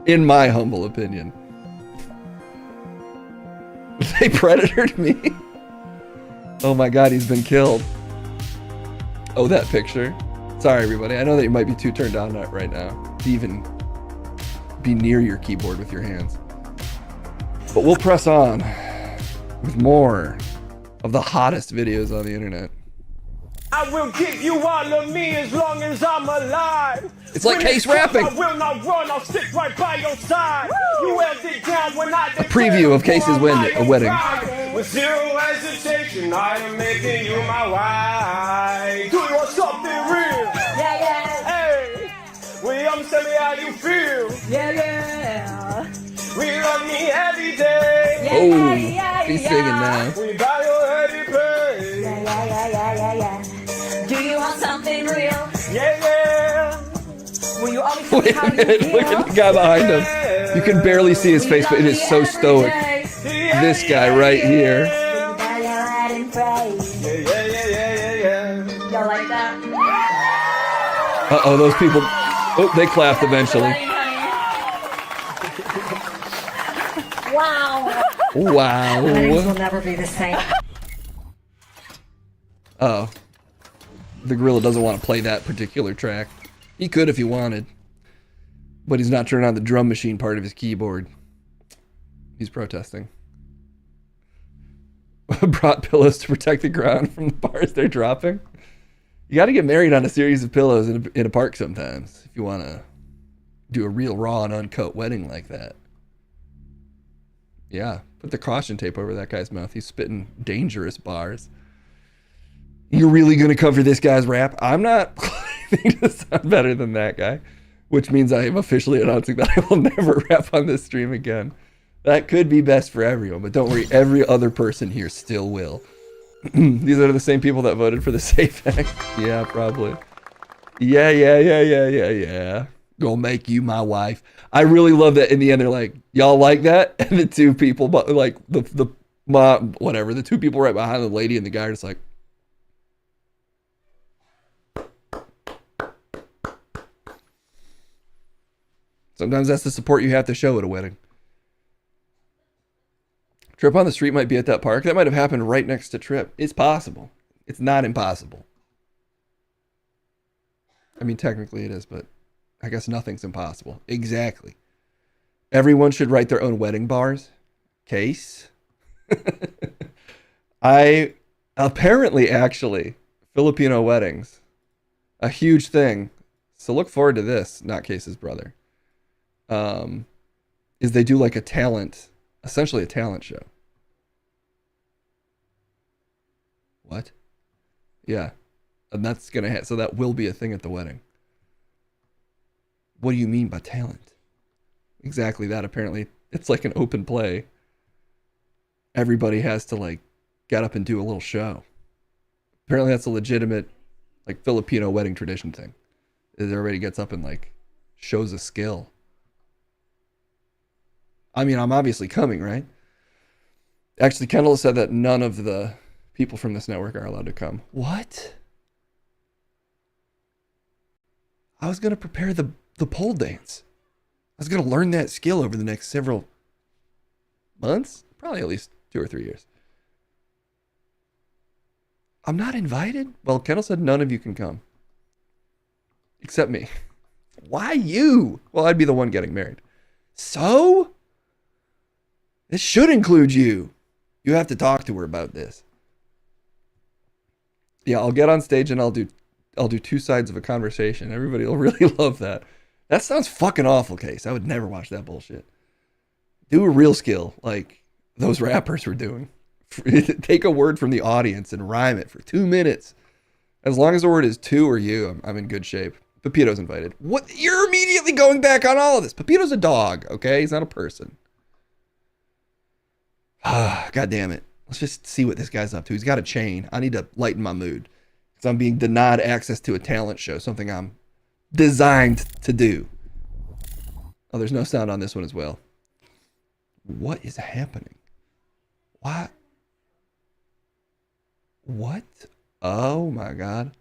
in my humble opinion. They predatored me. Oh my God, he's been killed. Oh, that picture. Sorry, everybody. I know that you might be too turned on right now to even be near your keyboard with your hands. But we'll press on with more of the hottest videos on the internet. I will give you all of me as long as I'm alive. It's like Case rapping. I will not run, I'll stick right by your side. You held it down when I A preview of Case's wedding. With zero hesitation, I am making you my wife. Do you want something real? Yeah, yeah. Hey, will you tell me how you feel? Yeah, yeah. We love me every day. Oh, he's singing now. We buy your heavy pay. Yeah, yeah, yeah, yeah, yeah, yeah. Do you want something real? Yeah, yeah. Will you always Wait a minute, look at the guy behind him. You can barely see his face, but it is so stoic. This guy right here. Y'all like that? Uh-oh, those people. Oh, they clapped eventually. Wow. Wow. Weddings will never be the same. Oh. The gorilla doesn't want to play that particular track. He could if he wanted. But he's not turning on the drum machine part of his keyboard. He's protesting. Brought pillows to protect the ground from the bars they're dropping. You got to get married on a series of pillows in a park sometimes if you want to do a real raw and uncut wedding like that. Yeah, put the caution tape over that guy's mouth. He's spitting dangerous bars. You're really going to cover this guy's rap? I'm not claiming to sound better than that guy, which means I am officially announcing that I will never rap on this stream again. That could be best for everyone, but don't worry, every other person here still will. These are the same people that voted for the SAFE Act. Yeah, probably. Yeah. Gonna make you my wife. I really love that in the end they're like, y'all like that? And the two people, but like the two people right behind the lady and the guy are just like, sometimes that's the support you have to show at a wedding. Trip on the street might be at that park. That might have happened right next to Trip. It's possible. It's not impossible. I mean, technically it is, but I guess nothing's impossible. Exactly. Everyone should write their own wedding bars. Case. Actually, Filipino weddings, a huge thing. So look forward to this, not Case's brother. Is they do like essentially a talent show. What? Yeah. And that's gonna so that will be a thing at the wedding. What do you mean by talent? Exactly that. Apparently it's like an open play. Everybody has to like get up and do a little show. Apparently that's a legitimate like Filipino wedding tradition thing. Is everybody gets up and like shows a skill. I mean, I'm obviously coming, right? Actually, Kendall said that none of the people from this network are allowed to come. What? I was going to prepare the pole dance. I was going to learn that skill over the next several months. Probably at least 2 or 3 years. I'm not invited? Well, Kendall said none of you can come. Except me. Why you? Well, I'd be the one getting married. So? This should include you. You have to talk to her about this. Yeah, I'll get on stage and I'll do 2 sides of a conversation. Everybody will really love that. That sounds fucking awful, Case. I would never watch that bullshit. Do a real skill like those rappers were doing. Take a word from the audience and rhyme it for 2 minutes. As long as the word is to or you, I'm in good shape. Pepito's invited. What? You're immediately going back on all of this. Pepito's a dog, okay? He's not a person. God damn it. Let's just see what this guy's up to. He's got a chain. I need to lighten my mood. Because I'm being denied access to a talent show. Something I'm designed to do. Oh, there's no sound on this one as well. What is happening? What? What? Oh my god.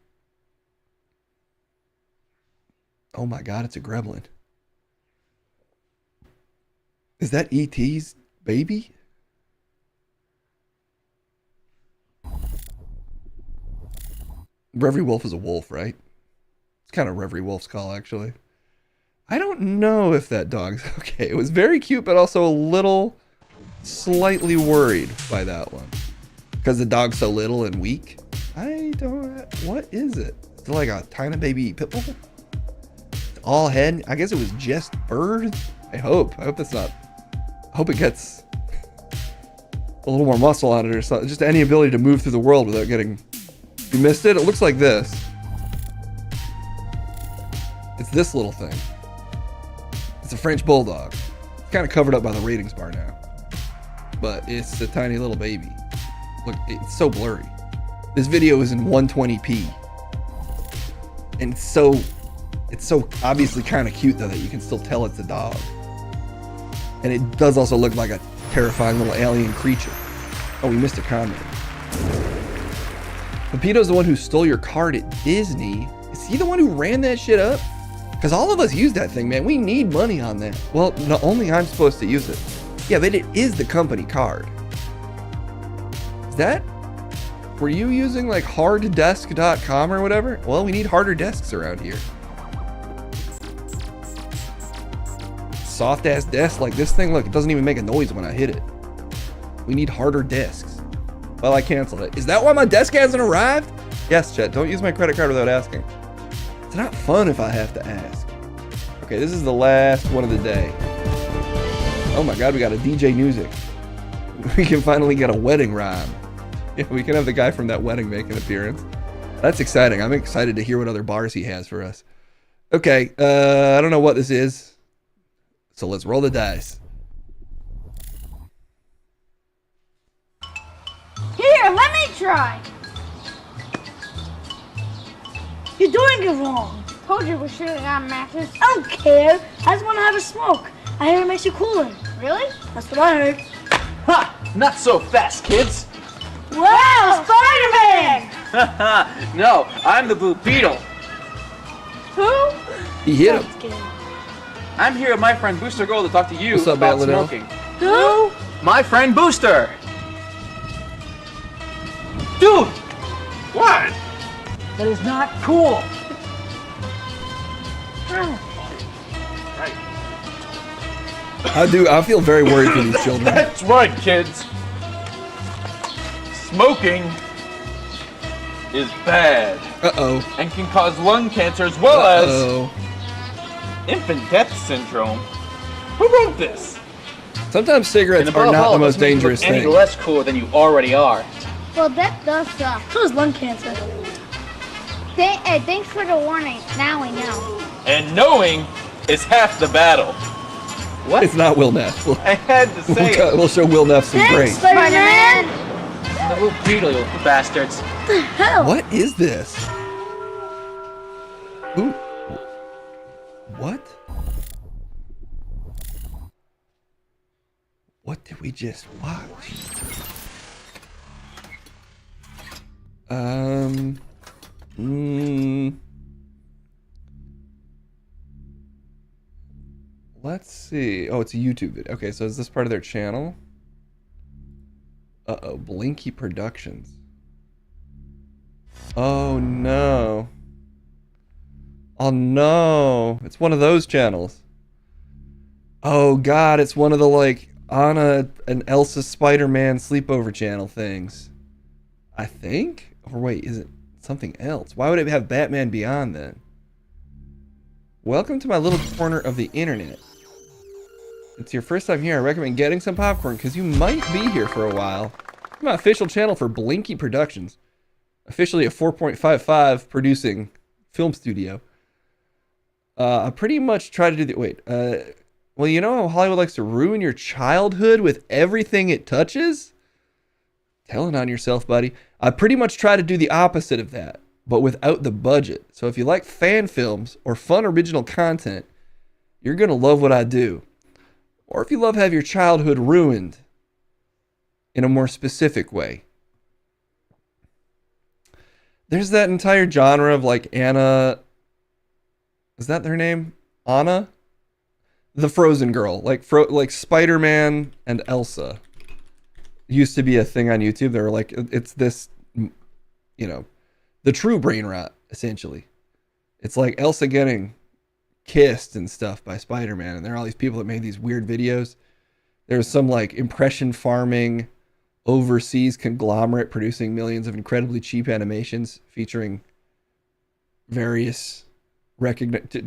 Oh my god, it's a gremlin. Is that E.T.'s baby? Reverie Wolf is a wolf, right? It's kind of Reverie Wolf's call, actually. I don't know if that dog's okay. It was very cute, but also a little slightly worried by that one. Because the dog's so little and weak. I don't... What is it? Is it like a tiny baby pit bull? All head? I guess it was just bird? I hope. I hope that's not... I hope it gets a little more muscle on it or something. Just any ability to move through the world without getting... You missed it? It looks like this. It's this little thing. It's a French bulldog. It's kind of covered up by the ratings bar now. But it's a tiny little baby. Look, it's so blurry. This video is in 120p. And it's so obviously kind of cute though that you can still tell it's a dog. And it does also look like a terrifying little alien creature. Oh, we missed a comment. Pepito's the one who stole your card at Disney. Is he the one who ran that shit up? Because all of us use that thing, man. We need money on that. Well, no, only I'm supposed to use it. Yeah, but it is the company card. Is that... Were you using like harddesk.com or whatever? Well, we need harder desks around here. Soft ass desk like this thing. Look, it doesn't even make a noise when I hit it. We need harder desks. Well, I canceled it. Is that why my desk hasn't arrived? Yes, Chet. Don't use my credit card without asking. It's not fun if I have to ask. Okay, this is the last one of the day. Oh my god, we got a DJ music. We can finally get a wedding rhyme. Yeah, we can have the guy from that wedding make an appearance. That's exciting. I'm excited to hear what other bars he has for us. Okay, I don't know what this is. So let's roll the dice. Here, let me try. You're doing it wrong. Told you we should have got matches. I don't care. I just want to have a smoke. I hear it makes you cooler. Really? That's what I heard. Ha! Not so fast, kids. Wow, Spider-Man! No, I'm the Blue Beetle. Who? He hit him. I'm here with my friend Booster Gold to talk to you What's up, about Liddell? smoking. Who? My friend Booster. Dude! What? That is not cool. I feel very worried for these children. That's right, kids. Smoking is bad. Uh-oh. And can cause lung cancer as well Uh-oh. as infant death syndrome. Who wrote this? Sometimes cigarettes And are above not all, the it most doesn't make you dangerous look any thing. less cool than you already are. Well, that does suck. So is lung cancer. Thanks for the warning. Now we know. And knowing is half the battle. What? It's not Will Neff. I had to say it. We'll show Will Neff some grace. Spider-Man! The Blue Beetle, you bastards. What the hell? What is this? Who? What? What did we just watch? Let's see. Oh, it's a YouTube video. Okay, so is this part of their channel? Uh-oh, Blinky Productions. Oh no. Oh no. It's one of those channels. Oh god, it's one of the like Anna and Elsa Spider-Man sleepover channel things. I think? Or wait, is it something else? Why would it have Batman Beyond then? Welcome to my little corner of the internet. It's your first time here. I recommend getting some popcorn because you might be here for a while. I'm my official channel for Blinky Productions. Officially a 4.55 producing film studio. I pretty much try to do the... Wait. Well, you know how Hollywood likes to ruin your childhood with everything it touches? Telling on yourself, buddy. I pretty much try to do the opposite of that, but without the budget. So if you like fan films or fun original content, you're going to love what I do. Or if you love have your childhood ruined in a more specific way. There's that entire genre of like Anna... Is that their name? Anna? The Frozen girl. Like Spider-Man and Elsa. Used to be a thing on YouTube. They were like, it's this, you know, the true brain rot, essentially. It's like Elsa getting kissed and stuff by Spider-Man, and there are all these people that made these weird videos. There's some like impression farming overseas conglomerate producing millions of incredibly cheap animations featuring various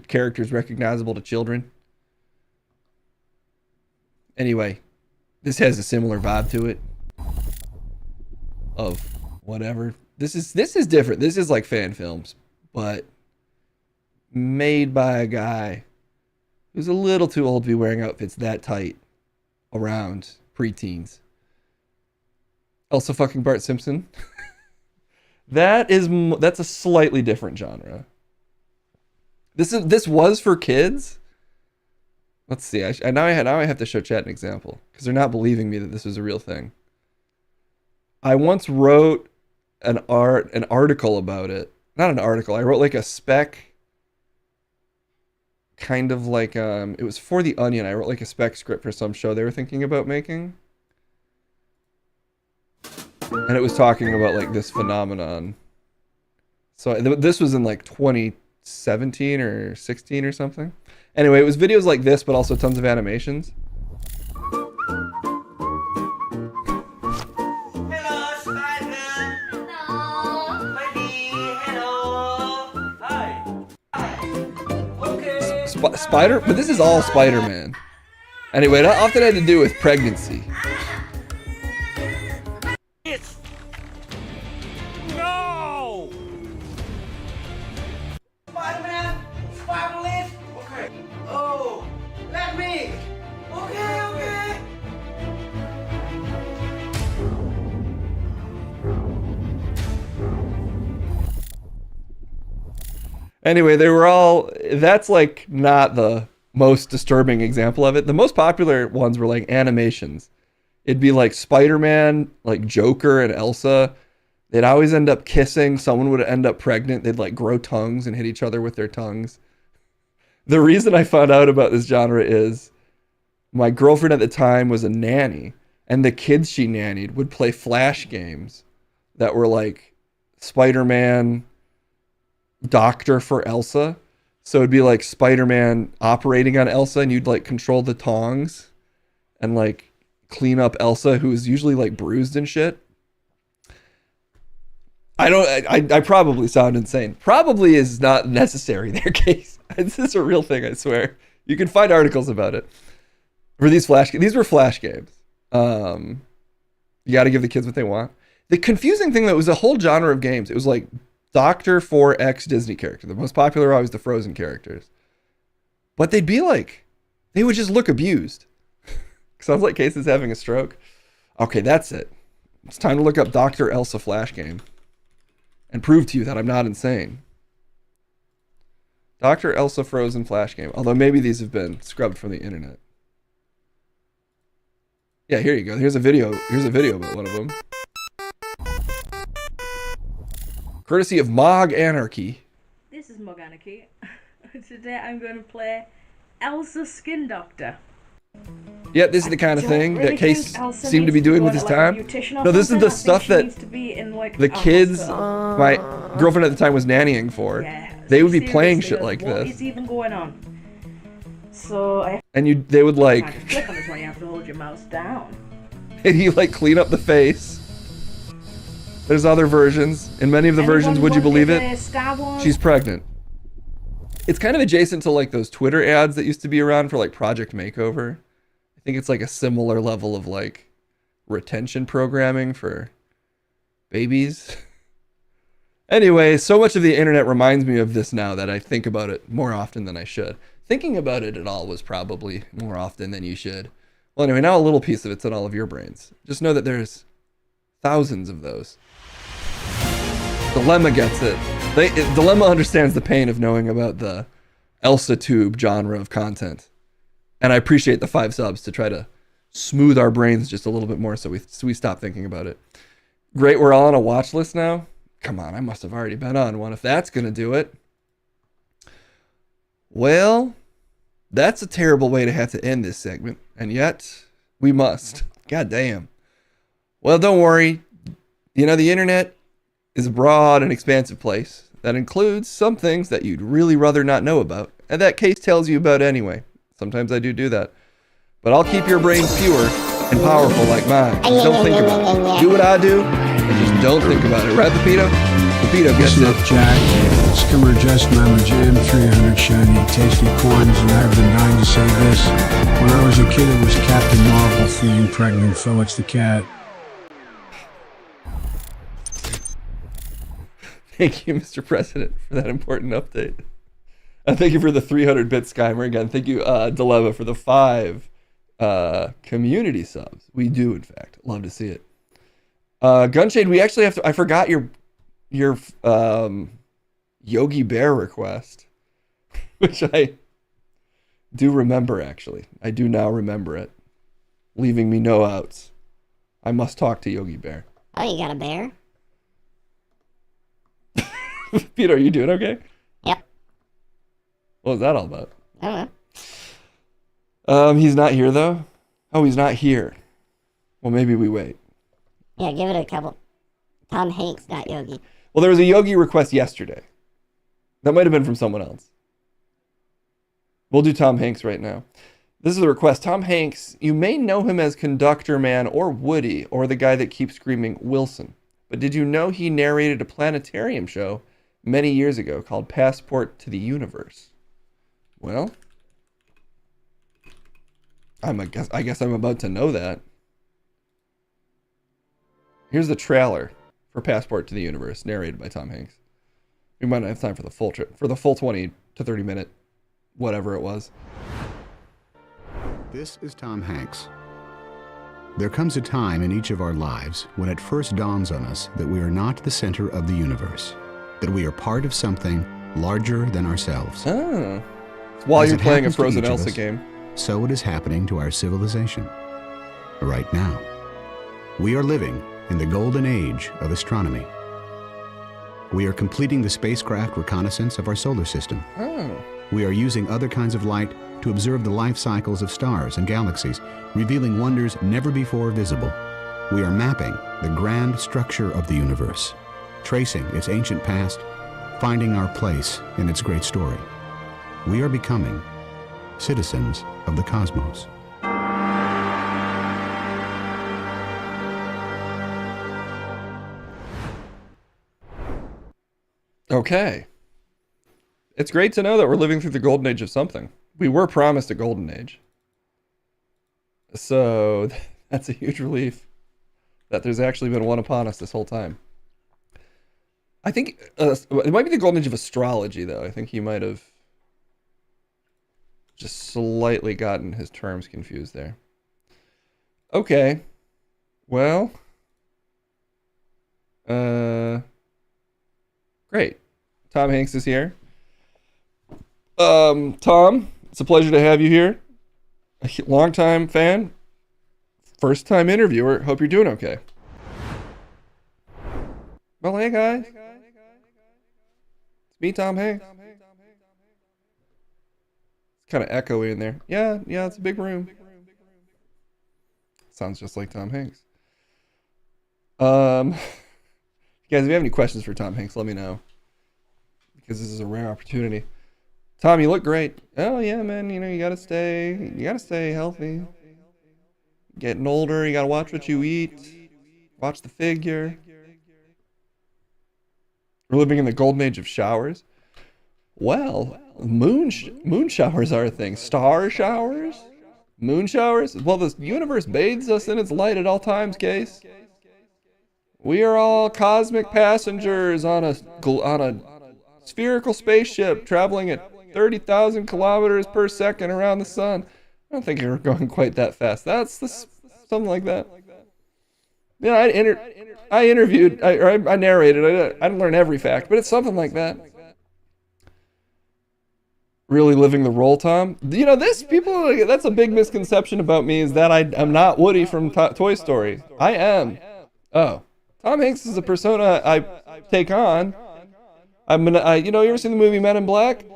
characters recognizable to children. Anyway, this has a similar vibe to it. Of whatever. This is different. This is like fan films, but made by a guy who's a little too old to be wearing outfits that tight around preteens. Also fucking Bart Simpson. That's a slightly different genre. This was for kids. Let's see. Now I have to show chat an example because they're not believing me that this was a real thing. I once wrote an article about it. Not an article. I wrote like a spec, kind of like it was for The Onion. I wrote like a spec script for some show they were thinking about making, and it was talking about like this phenomenon. So this was in like 2017 or 16 or something. Anyway, it was videos like this, but also tons of animations. Spider, but this is all Spider-Man. Anyway, it often had to do with pregnancy. No! Spider-Man, Spider-Man. Okay. Oh, let me. Okay. Anyway, they were all... That's like not the most disturbing example of it. The most popular ones were like animations. It'd be like Spider-Man, like Joker and Elsa. They'd always end up kissing. Someone would end up pregnant. They'd like grow tongues and hit each other with their tongues. The reason I found out about this genre is my girlfriend at the time was a nanny, and the kids she nannied would play flash games that were like Spider-Man... doctor for Elsa. So it'd be like Spider-Man operating on Elsa, and you'd like control the tongs and like clean up Elsa, who is usually like bruised and shit. I probably sound insane. Probably is not necessary in their case. This is a real thing, I swear. You can find articles about it. For these these were flash games. You got to give the kids what they want. The confusing thing that was a whole genre of games. It was like Doctor for X Disney character. The most popular are always the Frozen characters. But they'd be like, they would just look abused. Sounds like Casey's having a stroke. Okay, that's it. It's time to look up Dr. Elsa Flash Game and prove to you that I'm not insane. Dr. Elsa Frozen Flash Game. Although maybe these have been scrubbed from the internet. Yeah, here you go. Here's a video. Here's a video about one of them. Courtesy of Mog Anarchy. This is Mog Anarchy. Today I'm going to play Elsa Skin Doctor. Yeah, this is the kind of thing that Case seemed to be doing with his time. No, this is the stuff that the kids my girlfriend at the time was nannying for. They would be playing shit like this. What is even going on? So and they would like click on this one, you have to hold your mouse down. And you like clean up the face. There's other versions. In many of the versions, would you believe it? She's pregnant. It's kind of adjacent to like those Twitter ads that used to be around for like Project Makeover. I think it's like a similar level of like retention programming for babies. Anyway, so much of the internet reminds me of this now that I think about it more often than I should. Thinking about it at all was probably more often than you should. Well, anyway, now a little piece of it's in all of your brains. Just know that there's thousands of those. Dilemma gets it. Dilemma understands the pain of knowing about the Elsa Tube genre of content. And I appreciate the 5 subs to try to smooth our brains just a little bit more so we stop thinking about it. Great, we're all on a watch list now. Come on, I must have already been on one if that's going to do it. Well, that's a terrible way to have to end this segment. And yet, we must. God damn. Well, don't worry. You know, the internet is a broad and expansive place that includes some things that you'd really rather not know about. And that case tells you about anyway. Sometimes I do that. But I'll keep your brains pure and powerful like mine. Just don't think about it. Do what I do, and just don't think about it. Right, Pepito? Pepito gets Listen it. up, Jack. Skimmer Just Mama Jam 300 shiny tasty coins, and I've been dying to say this. When I was a kid, it was Captain Marvel feeding pregnant Felix the cat. Thank you, Mr. President, for that important update. Thank you for the 300-bit Skymer again. Thank you, Dilemma, for the 5 community subs. We do, in fact. Love to see it. Gunshade, we actually have to... I forgot your Yogi Bear request, which I do remember, actually. I do now remember it, leaving me no outs. I must talk to Yogi Bear. Oh, you got a bear? Peter, are you doing okay? Yep. What was that all about? I don't know. He's not here, though? Oh, he's not here. Well, maybe we wait. Yeah, give it a couple. Tom Hanks, not Yogi. Well, there was a Yogi request yesterday. That might have been from someone else. We'll do Tom Hanks right now. This is a request. Tom Hanks, you may know him as Conductor Man or Woody or the guy that keeps screaming Wilson. But did you know he narrated a planetarium show many years ago called Passport to the Universe? Well, I guess I'm about to know that. Here's the trailer for Passport to the Universe, narrated by Tom Hanks. We might not have time for the full trip, for the full 20 to 30 minute, whatever it was. This is Tom Hanks. There comes a time in each of our lives when it first dawns on us that we are not the center of the universe, that we are part of something larger than ourselves. Oh. While you're playing a Frozen Elsa game. So it is happening to our civilization. Right now. We are living in the golden age of astronomy. We are completing the spacecraft reconnaissance of our solar system. Oh. We are using other kinds of light to observe the life cycles of stars and galaxies, revealing wonders never before visible. We are mapping the grand structure of the universe, tracing its ancient past, finding our place in its great story. We are becoming citizens of the cosmos. Okay. It's great to know that we're living through the golden age of something. We were promised a golden age. So that's a huge relief that there's actually been one upon us this whole time. I think it might be the golden age of astrology, though. I think he might have just slightly gotten his terms confused there. Okay. Well. Great. Tom Hanks is here. Tom, it's a pleasure to have you here. A long-time fan, first-time interviewer. Hope you're doing okay. Well, hey guys. It's me, Tom Hanks. It's kind of echoey in there. Yeah, it's a big room. Sounds just like Tom Hanks. Guys, if you have any questions for Tom Hanks, let me know. Because this is a rare opportunity. Tom, you look great. Oh yeah, man. You know, you gotta stay healthy. Getting older, you gotta watch what you eat. Watch the figure. We're living in the golden age of showers. Well, Moon showers are a thing. Star showers? Moon showers? Well, the universe bathes us in its light at all times, Case. We are all cosmic passengers on a spherical spaceship traveling at 30,000 kilometers per second around the sun. I don't think you're going quite that fast. That's something like that. Yeah, I interviewed, I narrated. I didn't learn every fact, but it's something like that. Really living the role, Tom. You know, that's a big misconception about me, is that I'm not Woody from Toy Story. I am. Oh. Tom Hanks is a persona I take on. You ever seen the movie Men in Black?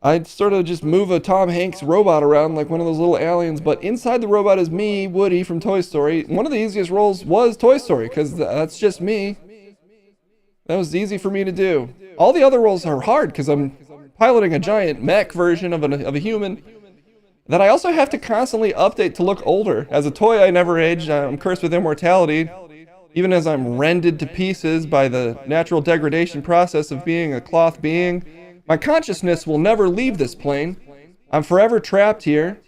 I'd sort of just move a Tom Hanks robot around like one of those little aliens, but inside the robot is me, Woody from Toy Story. One of the easiest roles was Toy Story, because that's just me. That was easy for me to do. All the other roles are hard, because I'm piloting a giant mech version of a human that I also have to constantly update to look older. As a toy, I never age. I'm cursed with immortality. Even as I'm rended to pieces by the natural degradation process of being a cloth being, my consciousness will never leave this plane. I'm forever trapped here.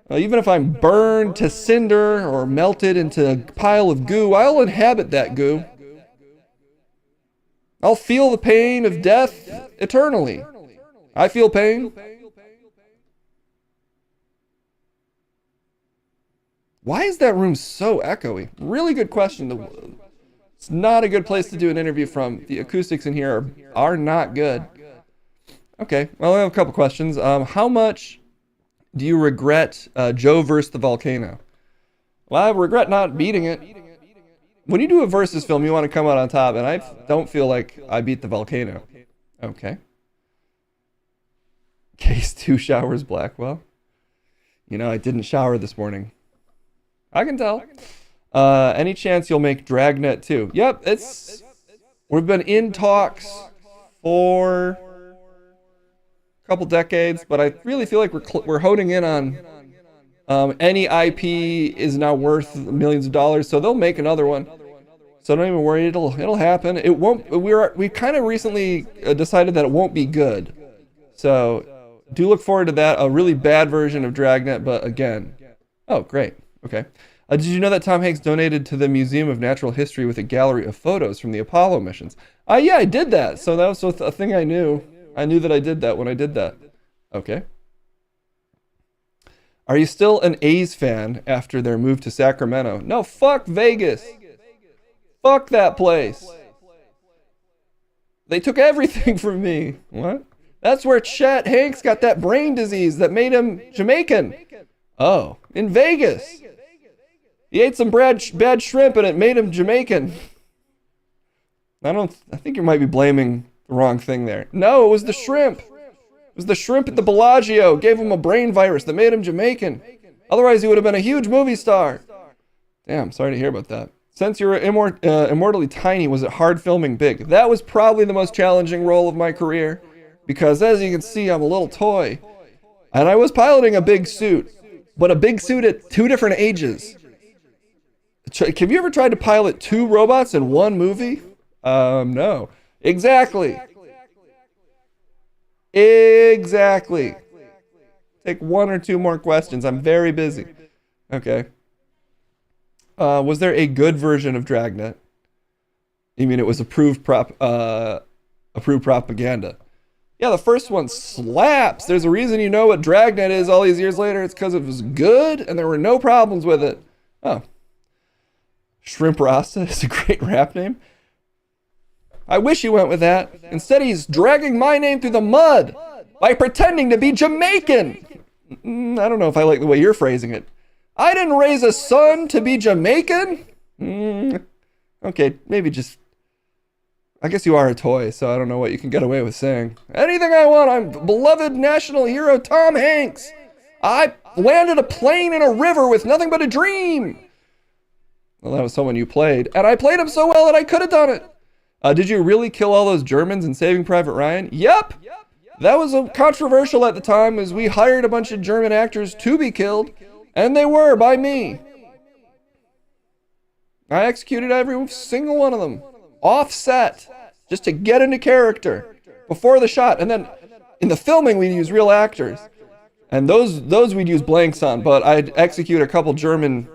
Even if I'm burned to cinder or melted into a pile of goo, I'll inhabit that goo. I'll feel the pain of death eternally. I feel pain. Why is that room so echoey? Really good question. It's not a good place to do an interview from. The acoustics in here are not good. Okay, well, I have a couple questions. How much do you regret Joe versus the volcano? Well, I regret not beating it. When you do a versus film, you want to come out on top, and I don't feel like I beat the volcano. Okay. Case 2 showers Blackwell. You know, I didn't shower this morning. I can tell. Any chance you'll make Dragnet 2? Yep, we've been in talks for a couple decades, but I really feel like we're honing in on any IP is now worth millions of dollars, so they'll make another one. So don't even worry, it'll happen. It won't. We kind of recently decided that it won't be good, so do look forward to that. A really bad version of Dragnet, but again, oh great. Okay. Did you know that Tom Hanks donated to the Museum of Natural History with a gallery of photos from the Apollo missions? Yeah, I did that. So that was a thing I knew. I knew that I did that when I did that. Okay. Are you still an A's fan after their move to Sacramento? No, fuck Vegas. Fuck that place. They took everything from me. What? That's where Chet Hanks got that brain disease that made him Jamaican. Oh, in Vegas. He ate some bad shrimp and it made him Jamaican. I think you might be blaming the wrong thing there. No, it was the shrimp. It was the shrimp at the Bellagio. Gave him a brain virus that made him Jamaican. Otherwise, he would have been a huge movie star. Damn, sorry to hear about that. Since you were immortally tiny, was it hard filming big? That was probably the most challenging role of my career. Because as you can see, I'm a little toy. And I was piloting a big suit. But a big suit at 2 different ages. Have you ever tried to pilot 2 robots in one movie? No. Exactly. Exactly. Take 1 or 2 more questions. I'm very busy. Okay. Was there a good version of Dragnet? You mean it was approved propaganda? Yeah, the first one slaps. There's a reason you know what Dragnet is all these years later. It's because it was good and there were no problems with it. Oh. Shrimp Rasta is a great rap name. I wish he went with that. Instead, he's dragging my name through the mud by pretending to be Jamaican. I don't know if I like the way you're phrasing it. I didn't raise a son to be Jamaican? Okay, maybe just... I guess you are a toy, so I don't know what you can get away with saying. Anything I want, I'm beloved national hero Tom Hanks. I landed a plane in a river with nothing but a dream. Well, that was someone you played, and I played him so well that I could have done it. Did you really kill all those Germans in Saving Private Ryan? Yep. That was controversial at the time, as we hired a bunch of German actors to be killed, and they were by me. I executed every single one of them, offset, just to get into character before the shot, and then In the filming, we'd use real actors. And those we'd use blanks on, but I'd execute a couple German,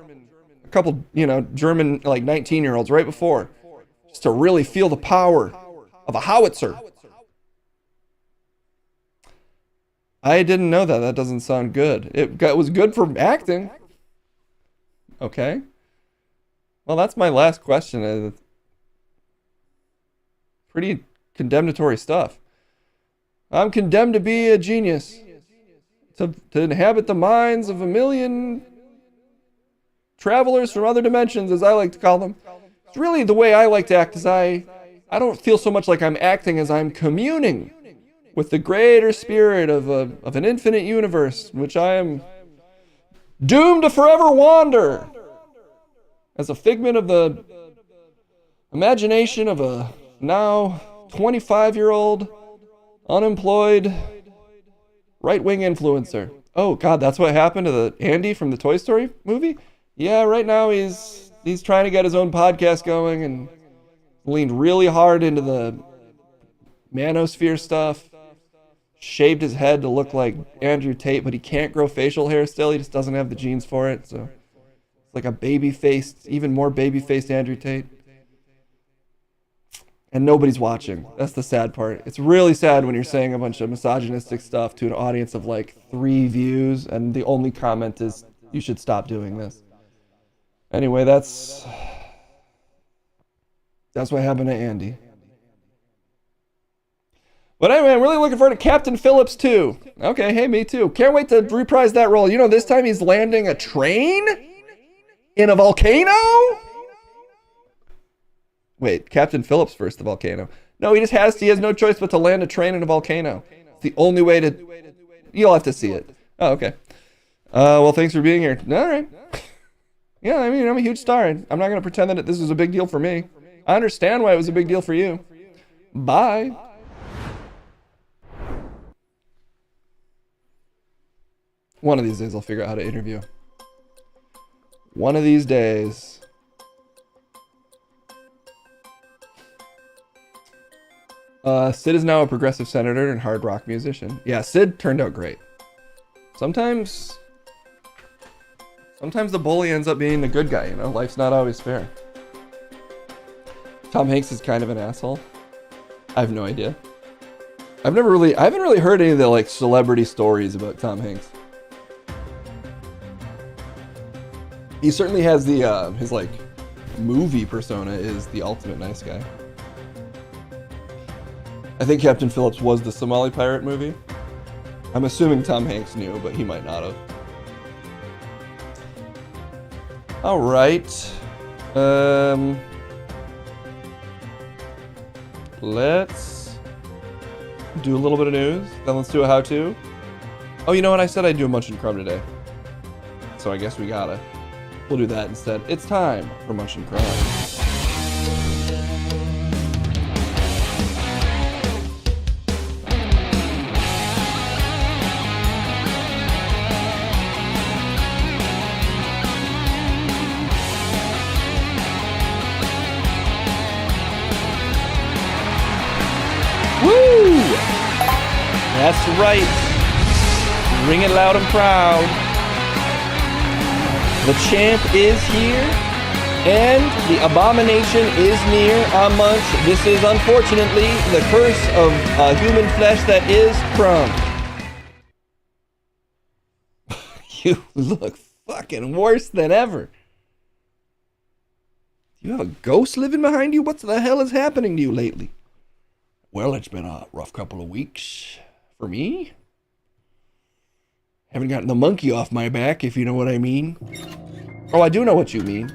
like 19-year-olds right before, just to really feel the power of a howitzer. I didn't know that. That doesn't sound good. It was good for acting. Okay. Well, that's my last question. Pretty condemnatory stuff. I'm condemned to be a genius. To inhabit the minds of a million travelers from other dimensions, as I like to call them. It's really the way I like to act, is I don't feel so much like I'm acting as I'm communing with the greater spirit of an infinite universe, in which I am doomed to forever wander as a figment of the imagination of a now 25-year-old unemployed right-wing influencer. Oh God, that's what happened to the Andy from the Toy Story movie? Yeah, right now he's trying to get his own podcast going and leaned really hard into the manosphere stuff. Shaved his head to look like Andrew Tate, but he can't grow facial hair still. He just doesn't have the genes for it. So it's like a baby-faced, even more baby-faced Andrew Tate. And nobody's watching. That's the sad part. It's really sad when you're saying a bunch of misogynistic stuff to an audience of like 3 views, and the only comment is, you should stop doing this. Anyway, that's what happened to Andy. But anyway, I'm really looking forward to Captain Phillips 2. Okay, hey, me too. Can't wait to reprise that role. You know, this time he's landing a train in a volcano? Wait, Captain Phillips first, the volcano. No, he has no choice but to land a train in a volcano. It's the only way to... You'll have to see it. Oh, okay. Well, thanks for being here. All right. Yeah, I mean, I'm a huge star. I'm not going to pretend that this was a big deal for me. I understand why it was a big deal for you. Bye. One of these days I'll figure out how to interview. One of these days. Sid is now a progressive senator and hard rock musician. Yeah, Sid turned out great. Sometimes the bully ends up being the good guy, you know? Life's not always fair. Tom Hanks is kind of an asshole. I have no idea. I haven't really heard any of the like celebrity stories about Tom Hanks. He certainly has the his like movie persona is the ultimate nice guy. I think Captain Phillips was the Somali pirate movie. I'm assuming Tom Hanks knew, but he might not have. All right. Let's do a little bit of news. Then let's do a how-to. Oh, you know what? I said I'd do a Munch and Crumb today. So I guess we'll do that instead. It's time for Munch and Crumb. That's right. Ring it loud and proud. The champ is here, and the abomination is near on Munch. This is unfortunately the curse of human flesh that is Crumb. You look fucking worse than ever. You have a ghost living behind you? What the hell is happening to you lately? Well, it's been a rough couple of weeks. For me? Haven't gotten the monkey off my back, if you know what I mean. Oh, I do know what you mean.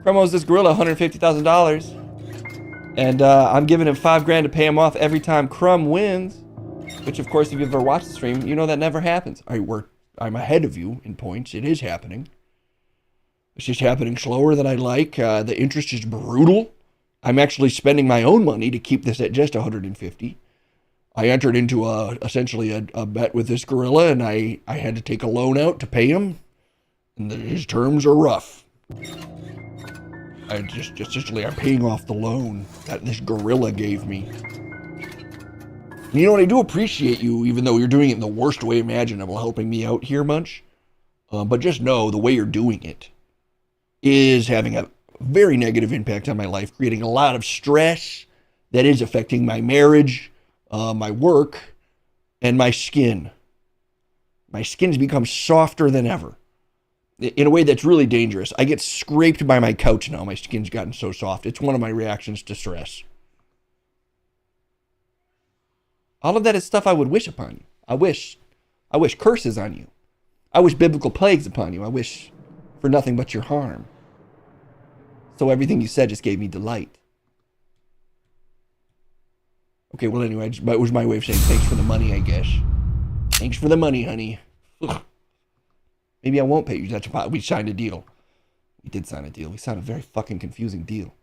Crumb owes this gorilla $150,000. And I'm giving him $5,000 to pay him off every time Crumb wins. Which, of course, if you've ever watched the stream, you know that never happens. I'm ahead of you in points. It is happening. It's just happening slower than I'd like. The interest is brutal. I'm actually spending my own money to keep this at just $150. I entered into essentially a bet with this gorilla, and I had to take a loan out to pay him, and his terms are rough. Essentially I'm paying off the loan that this gorilla gave me. You know what? I do appreciate you, even though you're doing it in the worst way imaginable, helping me out here, Munch. But just know the way you're doing it is having a very negative impact on my life, creating a lot of stress that is affecting my marriage, my work, and my skin. My skin's become softer than ever in a way that's really dangerous. I get scraped by my couch now. My skin's gotten so soft. It's one of my reactions to stress. All of that is stuff I would wish upon you. I wish curses on you. I wish biblical plagues upon you. I wish for nothing but your harm. So everything you said just gave me delight. Okay, well anyway, it was my way of saying thanks for the money, I guess. Thanks for the money, honey. Ugh. Maybe I won't pay you. That's why we signed a deal. We did sign a deal. We signed a very fucking confusing deal.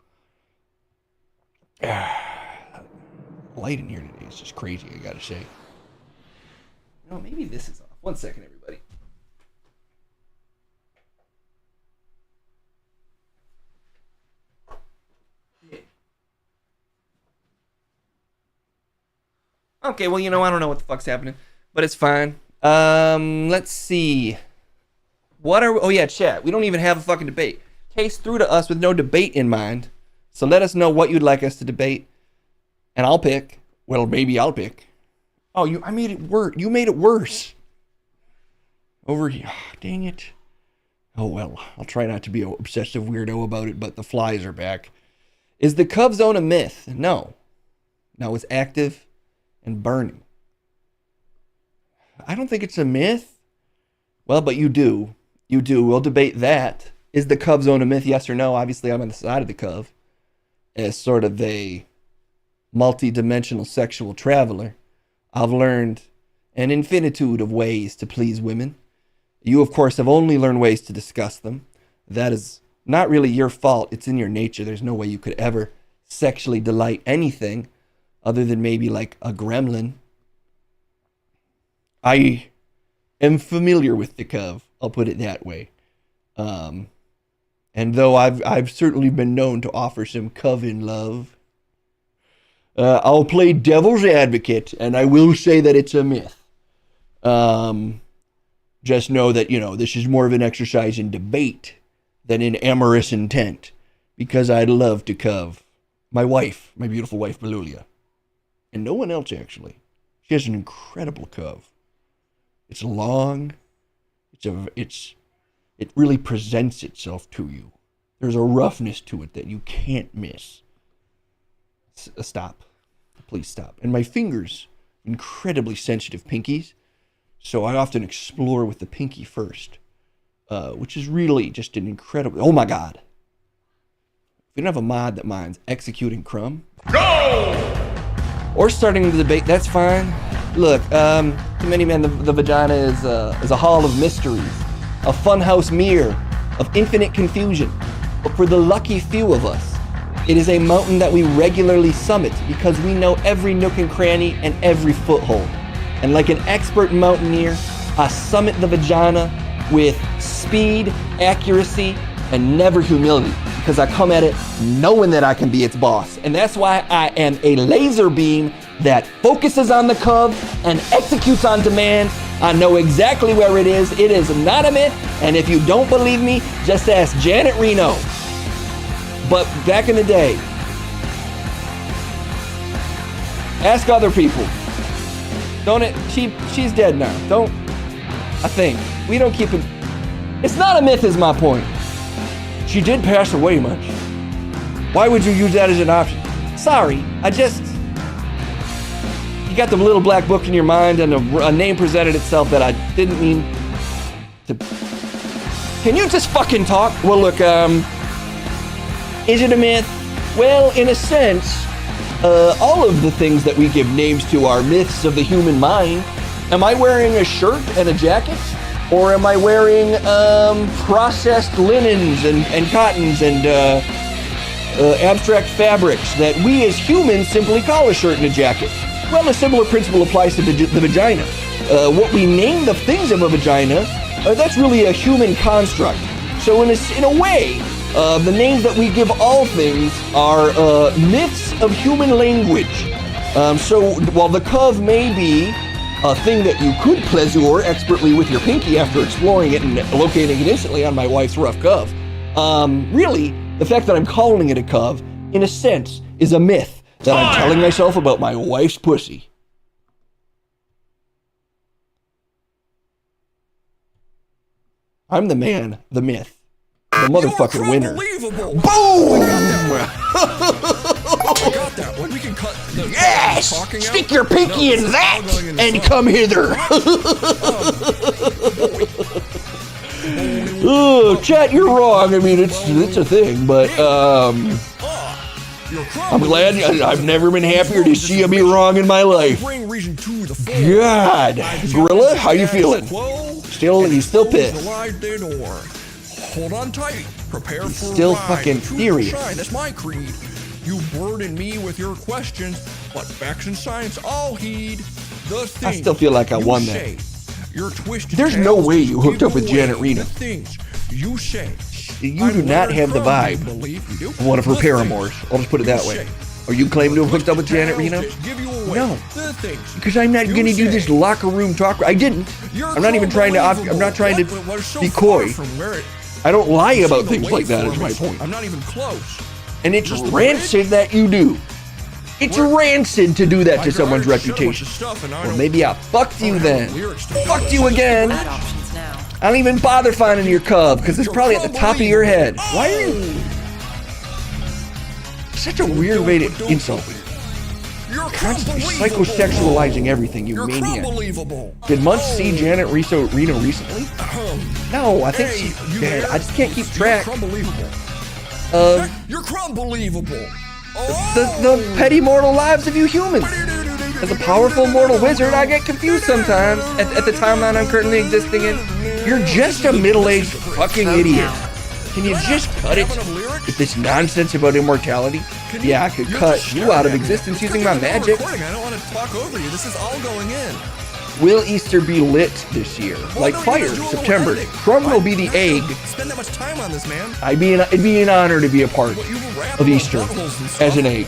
Light in here today is just crazy, I gotta say. No, maybe this is off. 1 second, everybody. Okay, well, you know, I don't know what the fuck's happening, but it's fine. Let's see. Oh yeah, chat. We don't even have a fucking debate. Case through to us with no debate in mind. So let us know what you'd like us to debate. And I'll pick. Well, maybe I'll pick. Oh, I made it worse. You made it worse. Over here. Oh, dang it. Oh, well. I'll try not to be an obsessive weirdo about it, but the flies are back. Is the Cove Zone a myth? No. No, it's active and burning. I don't think it's a myth. Well, but you do. You do. We'll debate that. Is the Cove Zone a myth? Yes or no? Obviously, I'm on the side of the Cove as sort of a multi-dimensional sexual traveler. I've learned an infinitude of ways to please women. You, of course, have only learned ways to discuss them. That is not really your fault. It's in your nature. There's no way you could ever sexually delight anything other than maybe like a gremlin. I am familiar with the Cove. I'll put it that way. And though I've certainly been known to offer some Coven love, I'll play devil's advocate, and I will say that it's a myth. Just know that, you know, this is more of an exercise in debate than in amorous intent, because I'd love to cove my wife, my beautiful wife, Belulia. And no one else, actually. She has an incredible cove. It's long. It really presents itself to you. There's a roughness to it that you can't miss. Stop. Please stop. And my fingers, incredibly sensitive pinkies, so I often explore with the pinky first, which is really just an incredible... Oh my God. If we don't have a mod that minds executing Crumb... Go! Or starting the debate, that's fine. Look, to many men, the vagina is a hall of mysteries, a funhouse mirror of infinite confusion. But for the lucky few of us, it is a mountain that we regularly summit because we know every nook and cranny and every foothold. And like an expert mountaineer, I summit the vagina with speed, accuracy, and never humility, because I come at it knowing that I can be its boss. And that's why I am a laser beam that focuses on the cove and executes on demand. I know exactly where it is. It is not a myth. And if you don't believe me, just ask Janet Reno. But back in the day, ask other people. Don't it? She's dead now. Don't. I think we don't keep it. It's not a myth, is my point. She did pass away, Munch. Why would you use that as an option? Sorry, you got the little black book in your mind, and a name presented itself that I didn't mean to. Can you just fucking talk? Well, look, is it a myth? Well, in a sense, all of the things that we give names to are myths of the human mind. Am I wearing a shirt and a jacket? Or am I wearing processed linens and cottons and abstract fabrics that we as humans simply call a shirt and a jacket? Well, a similar principle applies to the vagina. What we name the things of a vagina, that's really a human construct. So in a way, the names that we give all things are myths of human language. So while the cove may be a thing that you could pleasure expertly with your pinky after exploring it and locating it instantly on my wife's rough cove, really, the fact that I'm calling it a cove, in a sense, is a myth that I'm telling myself about my wife's pussy. I'm the man, the myth, the motherfucking winner. Boom! Got that one. We can cut the Yes! talking Stick out. your pinky in that and come hither. Oh, chat, you're wrong. I mean, it's a thing, but I'm glad. I've never been happier to see you be wrong in my life. God, Gorilla, how you feeling? He's still pissed. Hold on tight. Prepare for still ride. fucking furious. That's my creed. You burden me with your questions, but facts and science I'll heed. The things I still feel like I won that. say, your twisted There's no tales way you hooked give up with away Janet Reno. the things you say. You do not have the vibe of one of her paramours. I'll just put it that way. Are you claiming to have hooked up with Janet Reno? No, because I'm not going to do this locker room talk. I didn't. I'm not even trying to. I'm not trying to be coy. I don't lie about things like that. Is my point. I'm not even close. And it's rancid that you do. It's rancid to do that to someone's reputation. Well, maybe I fucked you then. Fucked you again. I don't even bother finding your cub because it's probably at the top of your head. Why are you? Such a weird way to insult me. Constantly psychosexualizing everything, you maniac. Did Munch see Janet Reno recently? No, I think she's dead. I just can't keep track. You're unbelievable. The petty mortal lives of you humans. As a powerful mortal wizard, I get confused sometimes at the timeline I'm currently existing in. You're just a middle-aged fucking idiot. Can you just cut it with this nonsense about immortality? Yeah, I could cut you out of existence using my magic. I don't want to talk over you. This is all going in. Will Easter be lit this year? Like fire, September. Crumb will be the egg. Spend that much time on this, man. It'd be an honor to be a part of Easter as an egg.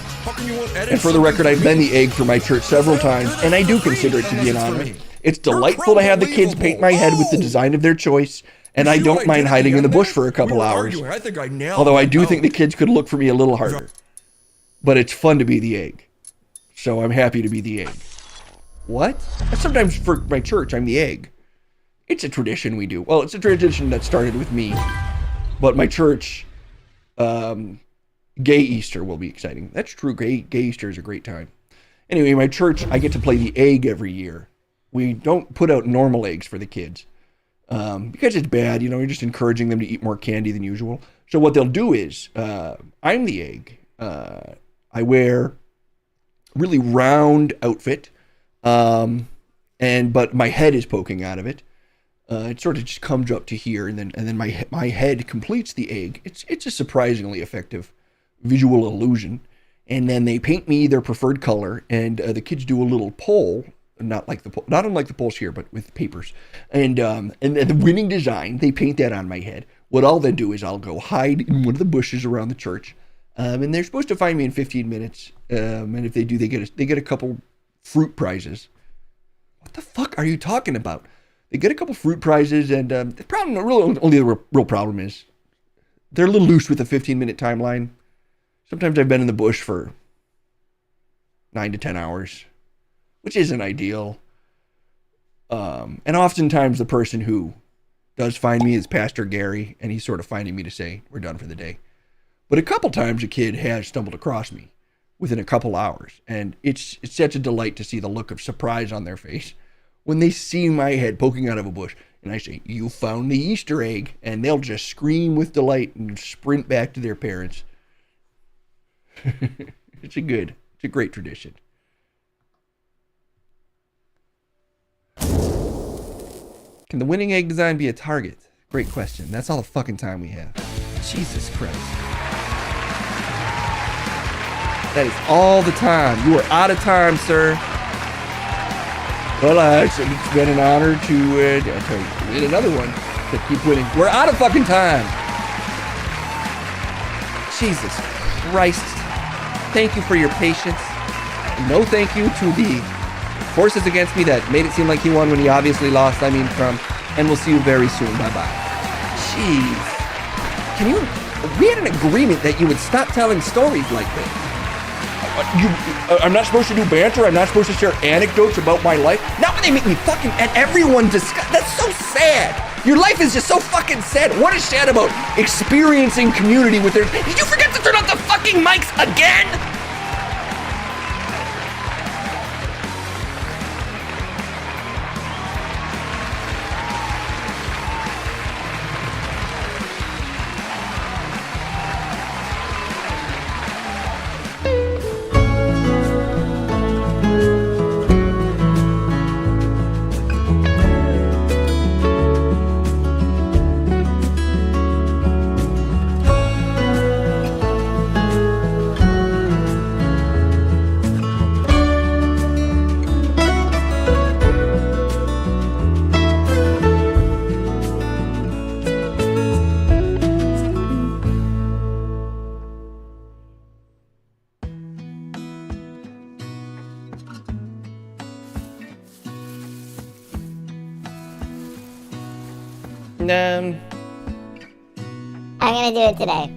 And for the record, I've been the egg for my church several times, and I do consider it to be an honor. It's delightful to have the kids paint my head with the design of their choice, and I don't mind hiding in the bush for a couple hours. Although I do think the kids could look for me a little harder. But it's fun to be the egg. So I'm happy to be the egg. What? Sometimes for my church, I'm the egg. It's a tradition we do. Well, it's a tradition that started with me. But my church, gay Easter will be exciting. That's true. Gay Easter is a great time. Anyway, my church, I get to play the egg every year. We don't put out normal eggs for the kids. Because it's bad, you're just encouraging them to eat more candy than usual. So what they'll do is, I'm the egg. I wear a really round outfit. But my head is poking out of it. It sort of just comes up to here, and then my head completes the egg. It's a surprisingly effective visual illusion. And then they paint me their preferred color, and the kids do a little poll, not unlike the polls here, but with papers. And the winning design, they paint that on my head. What I'll then do is I'll go hide in one of the bushes around the church, and they're supposed to find me in 15 minutes. And if they do, they get a couple fruit prizes. What the fuck are you talking about? They get a couple fruit prizes, and the problem, only the real problem is they're a little loose with a 15-minute timeline. Sometimes I've been in the bush for 9 to 10 hours, which isn't ideal. And oftentimes the person who does find me is Pastor Gary, and he's sort of finding me to say, we're done for the day. But a couple times a kid has stumbled across me within a couple hours, and it's such a delight to see the look of surprise on their face when they see my head poking out of a bush, and I say, you found the Easter egg, and they'll just scream with delight and sprint back to their parents. It's a great tradition. Can the winning egg design be a target? Great question. That's all the fucking time we have. Jesus Christ. That is all the time. You are out of time, sir. Well, it's been an honor to win another one. To keep winning. We're out of fucking time. Jesus Christ. Thank you for your patience. no thank you to the forces against me that made it seem like he won when he obviously lost. I mean Trump. And we'll see you very soon. Bye-bye. Jeez. We had an agreement that you would stop telling stories like this. I'm not supposed to do banter. I'm not supposed to share anecdotes about my life. Now when they make me fucking, and everyone discuss, that's so sad. Your life is just so fucking sad. What is sad about experiencing community with their, did you forget to turn off the fucking mics again? I'm gonna do it today,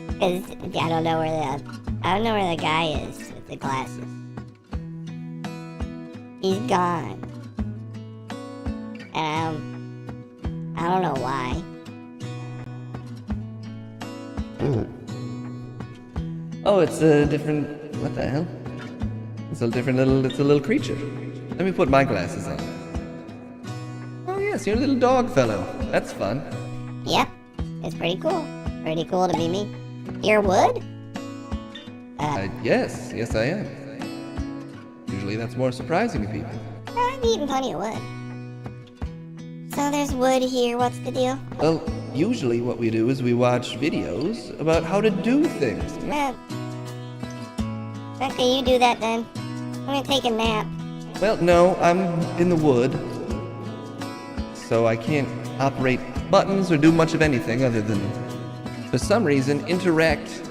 because I don't know where the guy is with the glasses. He's gone. And I don't know why. Oh, it's a different, what the hell? It's a little creature. Let me put my glasses on. Oh yes, you're a little dog fellow. That's fun. Yep, it's pretty cool. Pretty cool to be me. You're wood? Yes, I am. Usually that's more surprising to people. I've eaten plenty of wood. So there's wood here, what's the deal? Well, usually what we do is we watch videos about how to do things. Okay, you do that then. I'm gonna take a nap. Well, no, I'm in the wood. So I can't operate buttons or do much of anything other than, for some reason, interact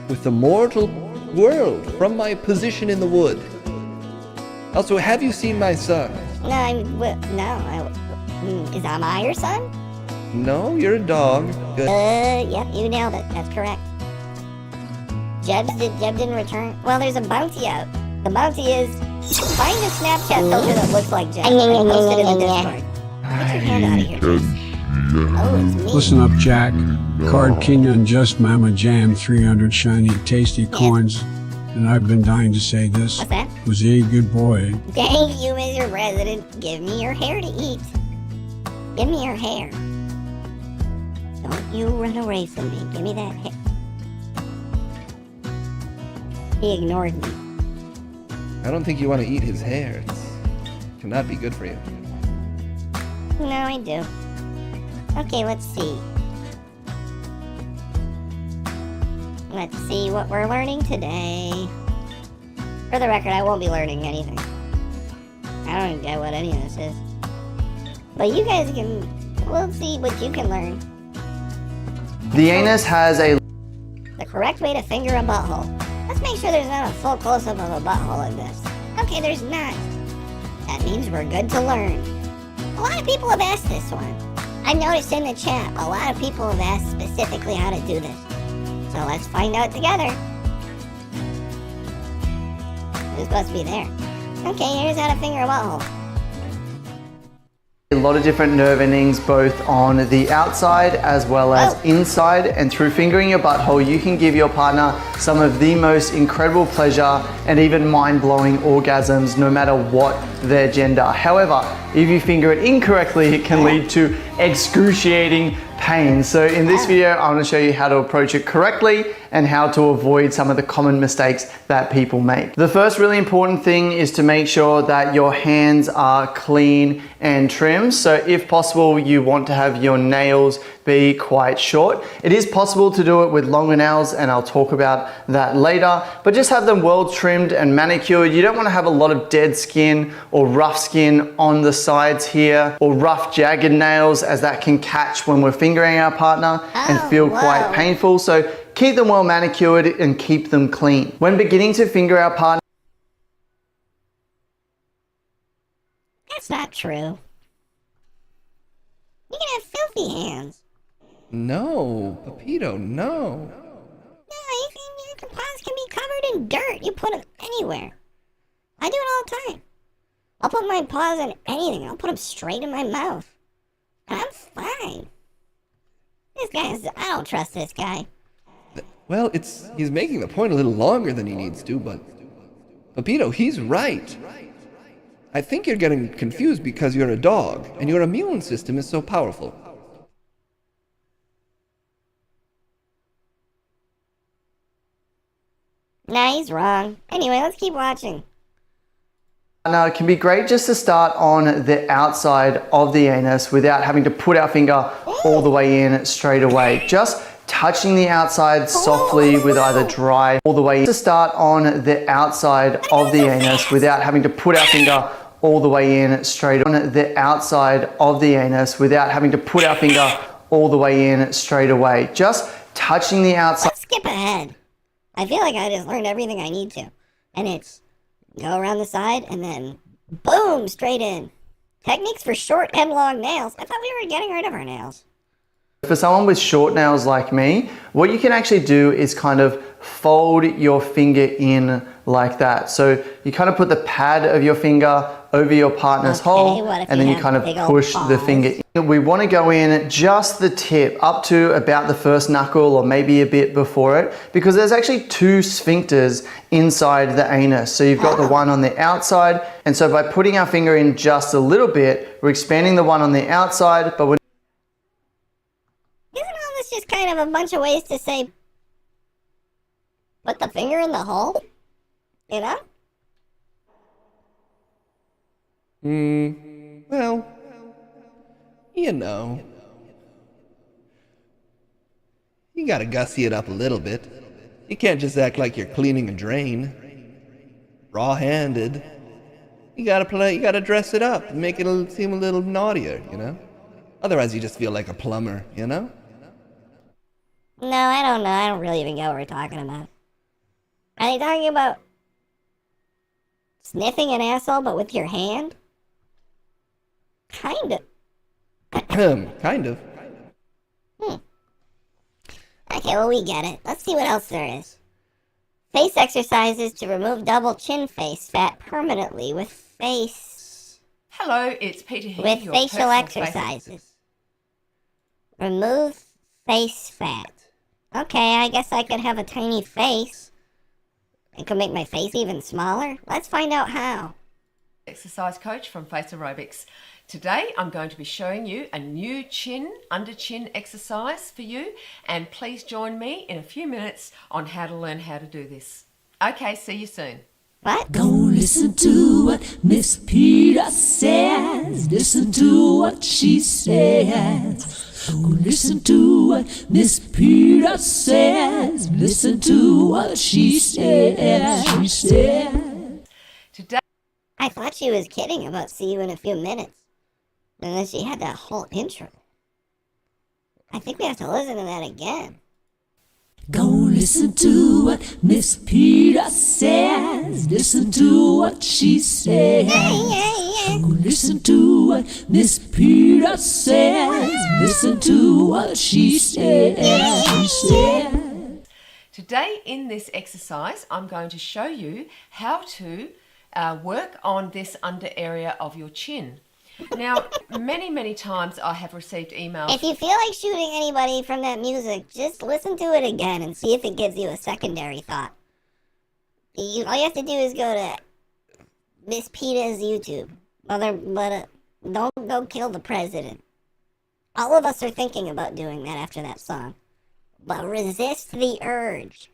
with the mortal world from my position in the wood. Also, have you seen my son? Am I your son? No, you're a dog. Good. Yep, you nailed it. That's correct. Jeb didn't return. Well, there's a bounty out. The bounty is find a Snapchat filter that looks like Jeb and post it in the Discord. Get your hand out of here, please. Oh, it's me. Listen up, Jack. Card King Unjust Mama Jam 300 shiny tasty coins. And I've been dying to say this. What's that? Was a good boy. Thank you, Mr. President. Give me your hair to eat. Give me your hair. Don't you run away from me. Give me that hair. He ignored me. I don't think you want to eat his hair. It cannot be good for you. No, I do. Okay, let's see. Let's see what we're learning today. For the record, I won't be learning anything. I don't even get what any of this is. But you guys we'll see what you can learn. The anus has a... The correct way to finger a butthole. Let's make sure there's not a full close-up of a butthole in this. Okay, there's not. That means we're good to learn. A lot of people have asked this one. I noticed in the chat, a lot of people have asked specifically how to do this. So let's find out together. Who's supposed to be there? Okay, here's how to finger a butthole. A lot of different nerve endings both on the outside as well as inside, and through fingering your butthole you can give your partner some of the most incredible pleasure and even mind-blowing orgasms no matter what their gender. However, if you finger it incorrectly it can lead to excruciating pain. So in this video I want to show you how to approach it correctly and how to avoid some of the common mistakes that people make. The first really important thing is to make sure that your hands are clean and trimmed. So if possible you want to have your nails be quite short. It is possible to do it with longer nails and I'll talk about that later, but just have them well trimmed and manicured. You don't want to have a lot of dead skin or rough skin on the sides here, or rough jagged nails, as that can catch when we're fingering our partner and feel quite painful. So keep them well manicured and keep them clean. When beginning to finger our partner, That's not true. You can have filthy hands. No, Pepito, no. No, your paws can be covered in dirt. You put them anywhere. I do it all the time. I'll put my paws in anything. I'll put them straight in my mouth. And I'm fine. I don't trust this guy. Well, he's making the point a little longer than he needs to, but Pepito, he's right. I think you're getting confused because you're a dog, and your immune system is so powerful. Nah, he's wrong. Anyway, let's keep watching. Now, it can be great just to start on the outside of the anus without having to put our finger all the way in straight away. Just touching the outside softly with either dry all the way in. To start on the outside of the anus without having to put our finger all the way in straight on the outside of the anus without having to put our finger all the way in straight away. Just touching the outside. Let's skip ahead. I feel like I just learned everything I need to. And it's go around the side and then boom, straight in. Techniques for short and long nails. I thought we were getting rid of our nails. For someone with short nails like me, what you can actually do is kind of fold your finger in like that. So you kind of put the pad of your finger over your partner's hole, and then you kind of push the finger in. We want to go in just the tip up to about the first knuckle or maybe a bit before it, because there's actually two sphincters inside the anus. So you've got the one on the outside, and so by putting our finger in just a little bit, we're expanding the one on the outside, but we're It's just kind of a bunch of ways to say, put the finger in the hole, you know? Well, you know. You gotta gussy it up a little bit. You can't just act like you're cleaning a drain. Raw-handed. You gotta dress it up and make it seem a little naughtier, you know? Otherwise you just feel like a plumber, you know? No, I don't know. I don't really even get what we're talking about. Are they talking about sniffing an asshole but with your hand? Kind of. Kind of. Okay, well, we get it. Let's see what else there is. Face exercises to remove double chin face fat permanently with face... Hello, it's Peter here. With your facial personal exercises. Remove face fat. Okay, I guess I could have a tiny face. It could make my face even smaller. Let's find out how. Exercise coach from Face Aerobics. Today I'm going to be showing you a new under chin exercise for you, and please join me in a few minutes on how to learn how to do this. Okay, see you soon. What? Don't listen to what Miss Peter says. Listen to what she says. Don't listen to what Miss Peter says. Listen to what she says. She said. Today, I thought she was kidding about see you in a few minutes. And then she had that whole intro. I think we have to listen to that again. Don't listen to what Miss Peter says. Listen to what she says. Don't listen to what Miss Peter says. Listen to what she says. She said. Today in this exercise, I'm going to show you how to work on this under area of your chin. Now, many times I have received emails. If you feel like shooting anybody from that music, just listen to it again and see if it gives you a secondary thought. All you have to do is go to Miss Peta's YouTube. Don't go kill the president. All of us are thinking about doing that after that song. But resist the urge.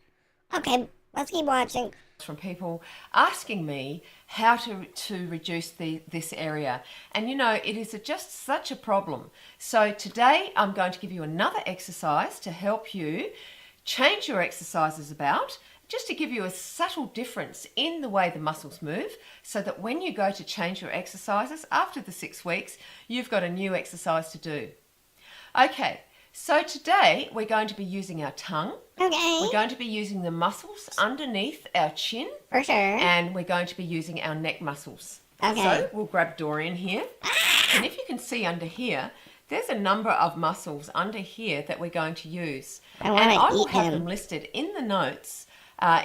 Okay, let's keep watching. From people asking me how to reduce this area, and you know, it is just such a problem. So today I'm going to give you another exercise to help you change your exercises about, just to give you a subtle difference in the way the muscles move, so that when you go to change your exercises after the 6 weeks, you've got a new exercise to do. Okay, so today we're going to be using our tongue. Okay. We're going to be using the muscles underneath our chin. For sure. And we're going to be using our neck muscles. Okay. So we'll grab Dorian here. And if you can see under here, there's a number of muscles under here that we're going to use. I want to will eat have him. them listed in the notes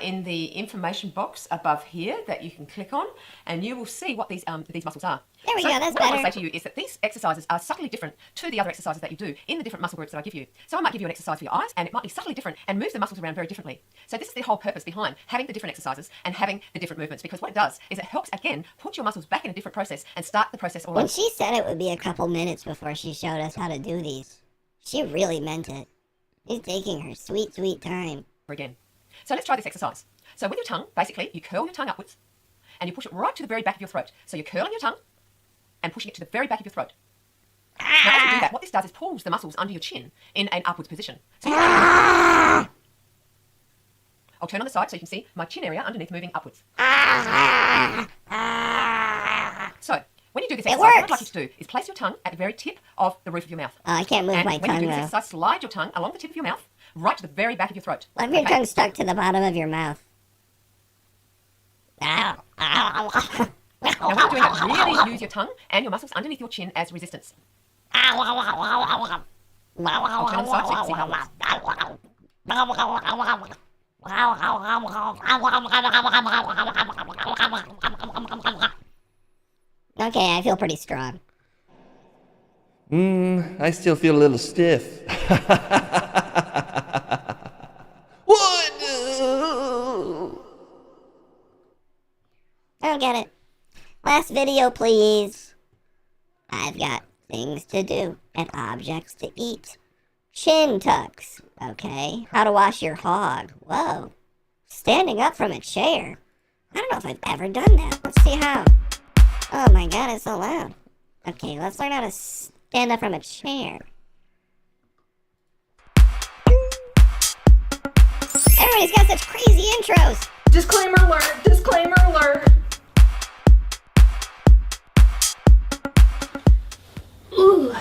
in the information box above here that you can click on, and you will see what these muscles are. There we go, that's what I better. want to say to you is that these exercises are subtly different to the other exercises that you do in the different muscle groups that I give you. So I might give you an exercise for your eyes, and it might be subtly different and moves the muscles around very differently. So this is the whole purpose behind having the different exercises and having the different movements, because what it does is it helps, again, put your muscles back in a different process and start the process all over. When she said it would be a couple minutes before she showed us how to do these, she really meant it. She's taking her sweet, sweet time. Again. So let's try this exercise. So with your tongue, basically, you curl your tongue upwards and you push it right to the very back of your throat. So you're curling your tongue and pushing it to the very back of your throat. Now, as you do that, what this does is pulls the muscles under your chin in an upwards position. So I'll turn on the side so you can see my chin area underneath moving upwards. So when you do this exercise, what I'd like you to do is place your tongue at the very tip of the roof of your mouth. I can't move my when tongue you do this though. exercise, slide your tongue along the tip of your mouth, right to the very back of your throat. Let your tongue stuck to the bottom of your mouth. Ow. Now when you're doing that, really use your tongue and your muscles underneath your chin as resistance. I'll turn on the side so you can see how it works. Okay, I feel pretty strong. I still feel a little stiff. I don't get it. Last video, please. I've got things to do and objects to eat. Chin tucks. Okay. How to wash your hog. Whoa. Standing up from a chair. I don't know if I've ever done that. Let's see how. Oh my god, it's so loud. Okay, let's learn how to stand up from a chair. Everybody's got such crazy intros. Disclaimer alert, disclaimer alert. Ooh.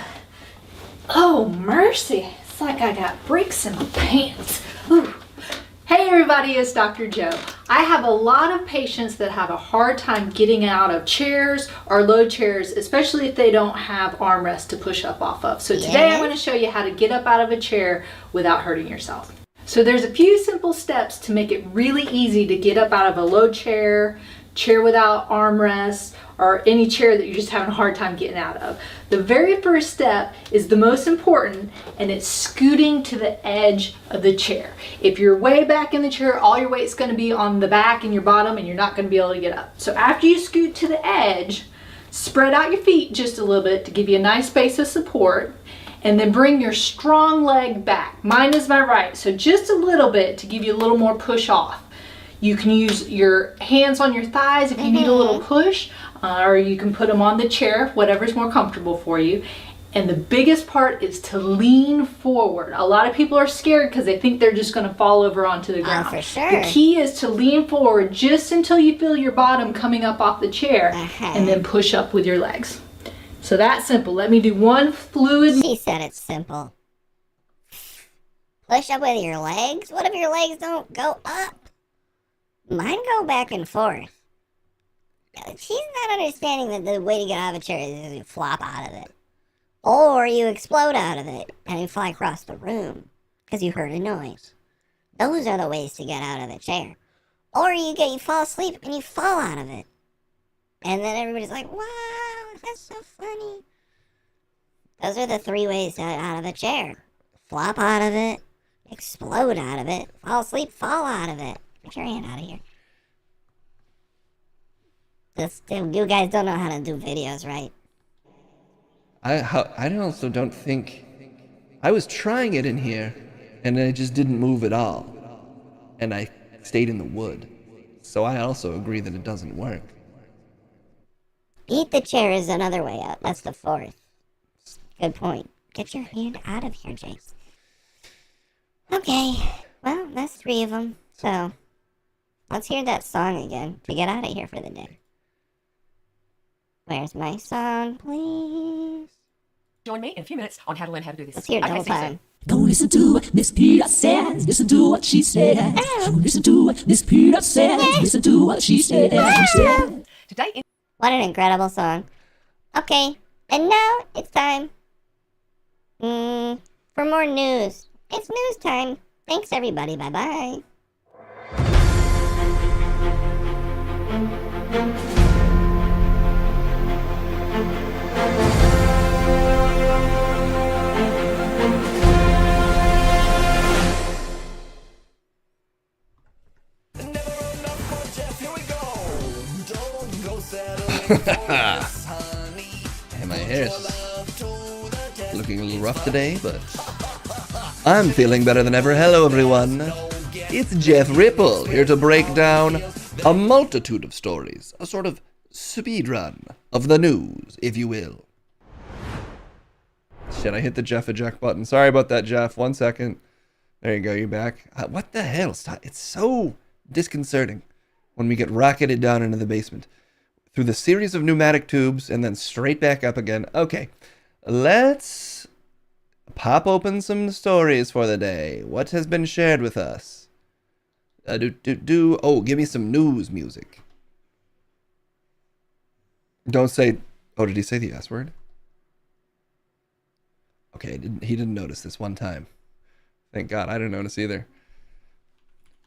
Oh, mercy. It's like I got bricks in my pants. Ooh. Hey everybody, it's Dr. Joe. I have a lot of patients that have a hard time getting out of chairs or low chairs, especially if they don't have armrests to push up off of. So today I'm going to show you how to get up out of a chair without hurting yourself. So there's a few simple steps to make it really easy to get up out of a low chair, chair without armrests, or any chair that you're just having a hard time getting out of. The very first step is the most important, and it's scooting to the edge of the chair. If you're way back in the chair, all your weight's going to be on the back and your bottom, and you're not going to be able to get up. So after you scoot to the edge, spread out your feet just a little bit to give you a nice base of support, and then bring your strong leg back. Mine is my right, so just a little bit to give you a little more push off. You can use your hands on your thighs if you need a little push, or you can put them on the chair, whatever's more comfortable for you. And the biggest part is to lean forward. A lot of people are scared because they think they're just going to fall over onto the ground. For sure. The key is to lean forward just until you feel your bottom coming up off the chair, and then push up with your legs. So that's simple. Let me do one fluid. She said it's simple. Push up with your legs? What if your legs don't go up? Mine go back and forth. She's not understanding that the way to get out of a chair is you flop out of it. Or you explode out of it and you fly across the room because you heard a noise. Those are the ways to get out of the chair. Or you fall asleep and you fall out of it. And then everybody's like, wow, that's so funny. Those are the 3 ways to get out of a chair. Flop out of it, explode out of it, fall asleep, fall out of it. Get your hand out of here. You guys don't know how to do videos, right? I also don't think... I was trying it in here, and I just didn't move at all. And I stayed in the wood. So I also agree that it doesn't work. Eat the chair is another way out. That's the 4th. Good point. Get your hand out of here, Jace. Okay. Well, that's 3 of them. So, let's hear that song again to get out of here for the day. Where's my song, please? Join me in a few minutes on how to learn how to do this. Let's hear it the whole time. Go listen to what Miss Peter says. Listen to what she says. Go listen to what Miss Peter says. Listen to what she says. Today in What an incredible song. Okay, and now it's time for more news. It's news time. Thanks, everybody. Bye-bye. And my hair's looking a little rough today, but I'm feeling better than ever. Hello, everyone. It's Jeff Ripple, here to break down a multitude of stories, a sort of speed run of the news, if you will. Shit, I hit the Jeff eject button. Sorry about that, Jeff. 1 second. There you go, you're back. What the hell? It's so disconcerting when we get rocketed down into the basement through the series of pneumatic tubes and then straight back up again. Okay, let's pop open some stories for the day. What has been shared with us? Oh, give me some news music. Don't say, oh, did he say the S word? Okay, he didn't notice this one time. Thank God, I didn't notice either.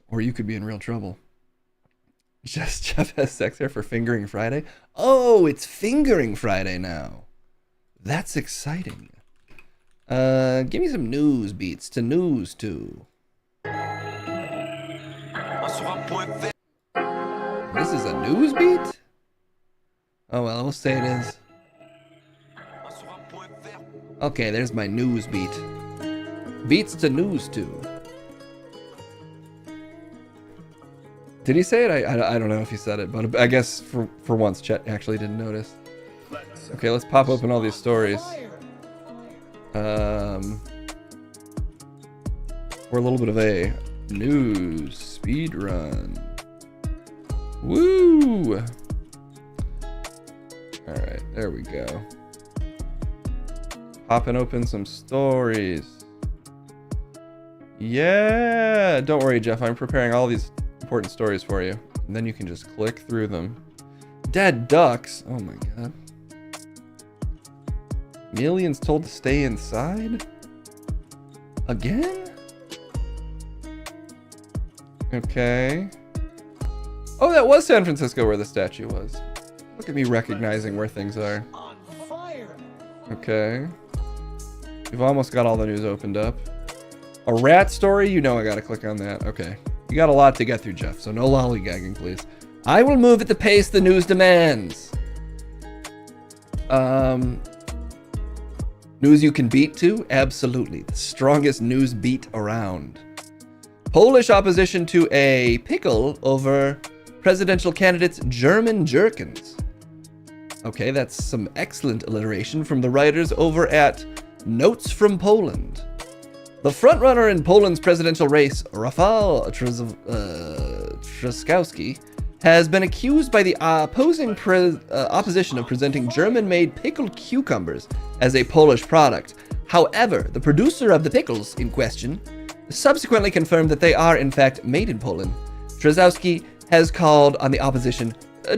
Or you could be in real trouble. Jeff has sex hair for Fingering Friday? Oh, it's Fingering Friday now. That's exciting. Give me some news beats to news to. This is a news beat? Oh well, we'll say it is. Okay, there's my news beat. Beats to news to. Did he say it? I don't know if he said it, but I guess for once Chet actually didn't notice. Okay, let's pop open all these stories. We're a little bit of a news speed run. Woo! Alright, there we go. Popping open some stories. Yeah! Don't worry, Jeff, I'm preparing all these important stories for you. And then you can just click through them. Dead ducks? Oh my god. Millions told to stay inside? Again? Okay. Oh, that was San Francisco where the statue was. Look at me recognizing where things are. Okay. We've almost got all the news opened up. A rat story? You know I gotta click on that. Okay. You got a lot to get through, Jeff, so no lollygagging, please. I will move at the pace the news demands. News you can beat to? Absolutely. The strongest news beat around. Polish opposition to a pickle over presidential candidate's German jerkins. Okay, that's some excellent alliteration from the writers over at Notes from Poland. The frontrunner in Poland's presidential race, Rafał Trzaskowski, has been accused by the opposing opposition of presenting German-made pickled cucumbers as a Polish product. However, the producer of the pickles in question subsequently confirmed that they are in fact made in Poland. Trzaskowski has called on the opposition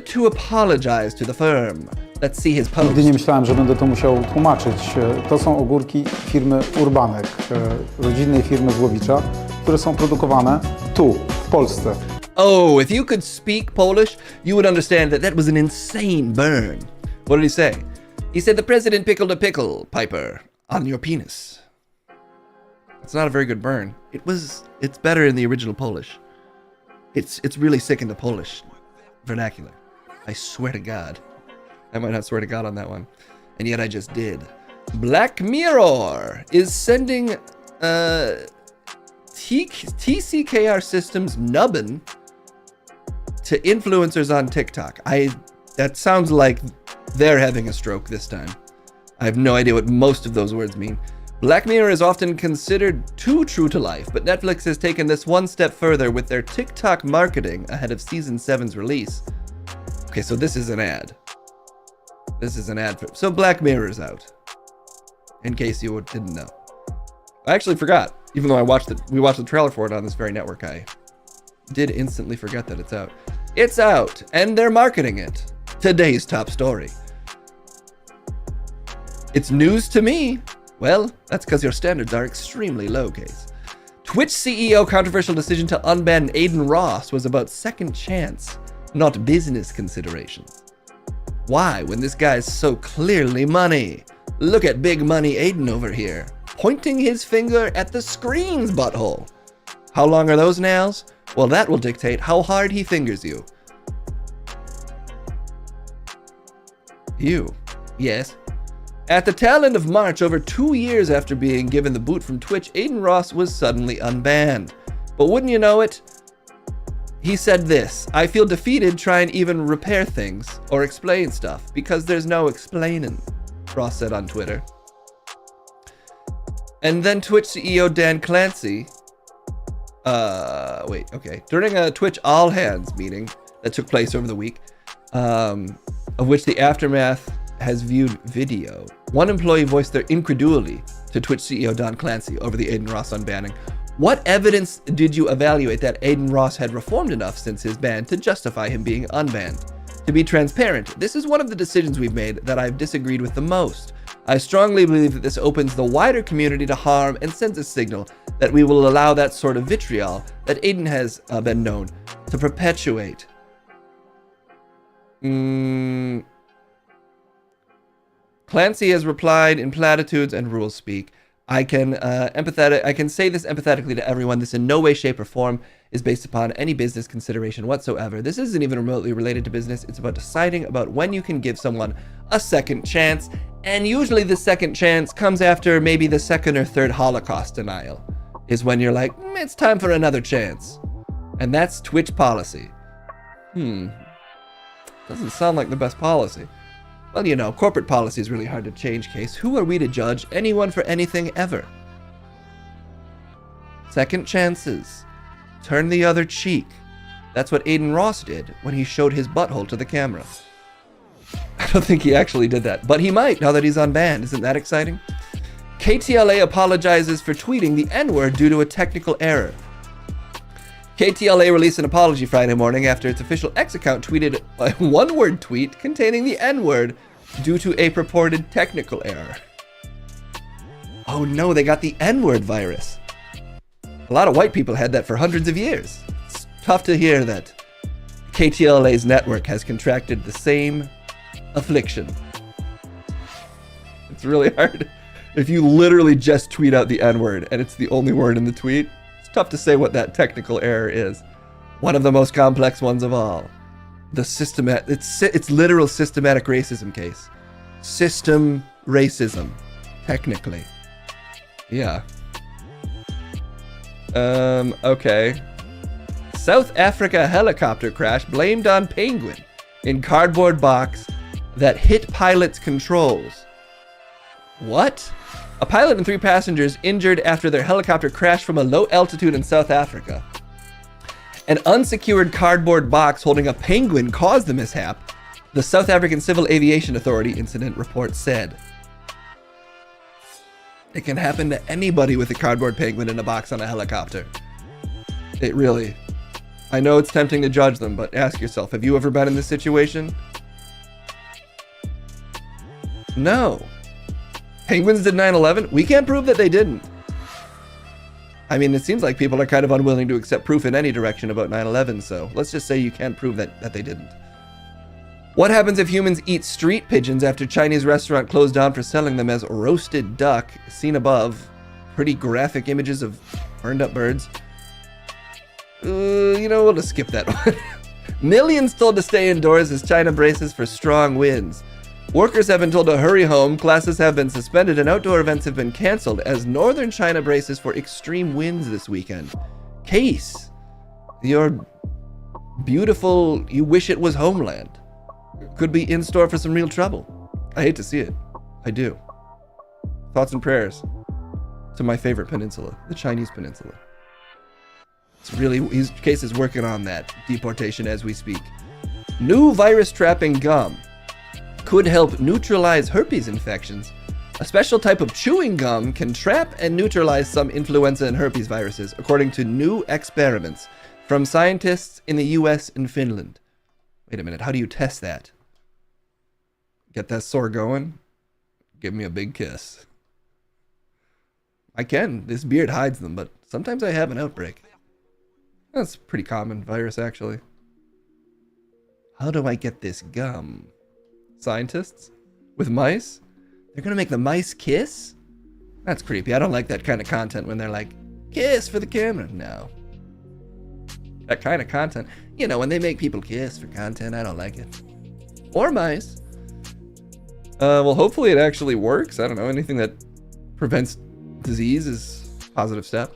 to apologize to the firm. Let's see his post. Nigdy nie myślałem, że będę to musiał tłumaczyć. To są ogórki firmy Urbanek, rodzinnej firmy z Łowicza, które są produkowane tu, w Polsce. Oh, if you could speak Polish, you would understand that that was an insane burn. What did he say? He said the president pickled a pickle, Piper, on your penis. It's not a very good burn. It's better in the original Polish. It's really sick in the Polish vernacular. I swear to God. I might not swear to God on that one. And yet I just did. Black Mirror is sending TCKR Systems nubbin to influencers on TikTok. That sounds like they're having a stroke this time. I have no idea what most of those words mean. Black Mirror is often considered too true to life, but Netflix has taken this one step further with their TikTok marketing ahead of season 7's release. Okay, so this is an ad. This is an ad for, so Black Mirror is out. In case you didn't know. I actually forgot. Even though we watched the trailer for it on this very network, I did instantly forget that it's out. It's out, and they're marketing it today's top story. It's news to me. Well, that's because your standards are extremely low, Case. Twitch CEO controversial decision to unban Aiden Ross was about second chance, not business considerations. Why, when this guy's so clearly money? Look at big money Aiden over here, pointing his finger at the screen's butthole. How long are those nails? Well, that will dictate how hard he fingers you. You. Yes. At the tail end of March, over 2 years after being given the boot from Twitch, Aiden Ross was suddenly unbanned. But wouldn't you know it? He said this: I feel defeated trying to even repair things or explain stuff because there's no explaining, Ross said on Twitter. And then Twitch CEO Dan Clancy, during a Twitch all hands meeting that took place over the week, of which the aftermath has viewed video, one employee voiced their incredulity to Twitch CEO Don Clancy over the Aiden Ross unbanning. What evidence did you evaluate that Aiden Ross had reformed enough since his ban to justify him being unbanned? To be transparent, this is one of the decisions we've made that I've disagreed with the most. I strongly believe that this opens the wider community to harm and sends a signal that we will allow that sort of vitriol that Aiden has been known to perpetuate. Clancy has replied in platitudes and rules speak. I can say this empathetically to everyone. This in no way, shape, or form is based upon any business consideration whatsoever. This isn't even remotely related to business. It's about deciding about when you can give someone a second chance. And usually the second chance comes after maybe the second or third Holocaust denial, is when you're like, it's time for another chance. And that's Twitch policy. Doesn't sound like the best policy. Well, you know, corporate policy is really hard to change, Case. Who are we to judge anyone for anything ever? Second chances. Turn the other cheek. That's what Aiden Ross did when he showed his butthole to the camera. I don't think he actually did that, but he might now that he's unbanned. Isn't that exciting? KTLA apologizes for tweeting the N-word due to a technical error. KTLA released an apology Friday morning after its official X account tweeted a one-word tweet containing the N-word due to a purported technical error. Oh no, they got the N-word virus. A lot of white people had that for hundreds of years. It's tough to hear that KTLA's network has contracted the same affliction. It's really hard. If you literally just tweet out the N-word and it's the only word in the tweet, tough to say what that technical error is. One of the most complex ones of all. It's literal systematic racism, Case. System racism, technically. Yeah. Okay. South Africa helicopter crash blamed on penguin in cardboard box that hit pilot's controls. What? A pilot and 3 passengers injured after their helicopter crashed from a low altitude in South Africa. An unsecured cardboard box holding a penguin caused the mishap, the South African Civil Aviation Authority incident report said. It can happen to anybody with a cardboard penguin in a box on a helicopter. It really. I know it's tempting to judge them, but ask yourself, have you ever been in this situation? No. Penguins did 9/11? We can't prove that they didn't. I mean, it seems like people are kind of unwilling to accept proof in any direction about 9/11, so let's just say you can't prove that they didn't. What happens if humans eat street pigeons after Chinese restaurant closed down for selling them as roasted duck? Seen above. Pretty graphic images of burned up birds. We'll just skip that one. Millions told to stay indoors as China braces for strong winds. Workers have been told to hurry home, classes have been suspended, and outdoor events have been canceled as northern China braces for extreme winds this weekend. Case, your beautiful, you wish it was homeland could be in store for some real trouble. I hate to see it. I do. Thoughts and prayers to my favorite peninsula, the Chinese peninsula. It's really, Case is working on that deportation as we speak. New virus-trapping gum could help neutralize herpes infections. A special type of chewing gum can trap and neutralize some influenza and herpes viruses, according to new experiments from scientists in the US and Finland. Wait a minute, how do you test that? Get that sore going. Give me a big kiss. I can. This beard hides them, but sometimes I have an outbreak. That's a pretty common virus, actually. How do I get this gum? Scientists? With mice? They're gonna make the mice kiss? That's creepy. I don't like that kind of content when they're like, kiss for the camera. No. That kind of content. You know, when they make people kiss for content, I don't like it. Or mice. Well, hopefully it actually works. I don't know. Anything that prevents disease is a positive step.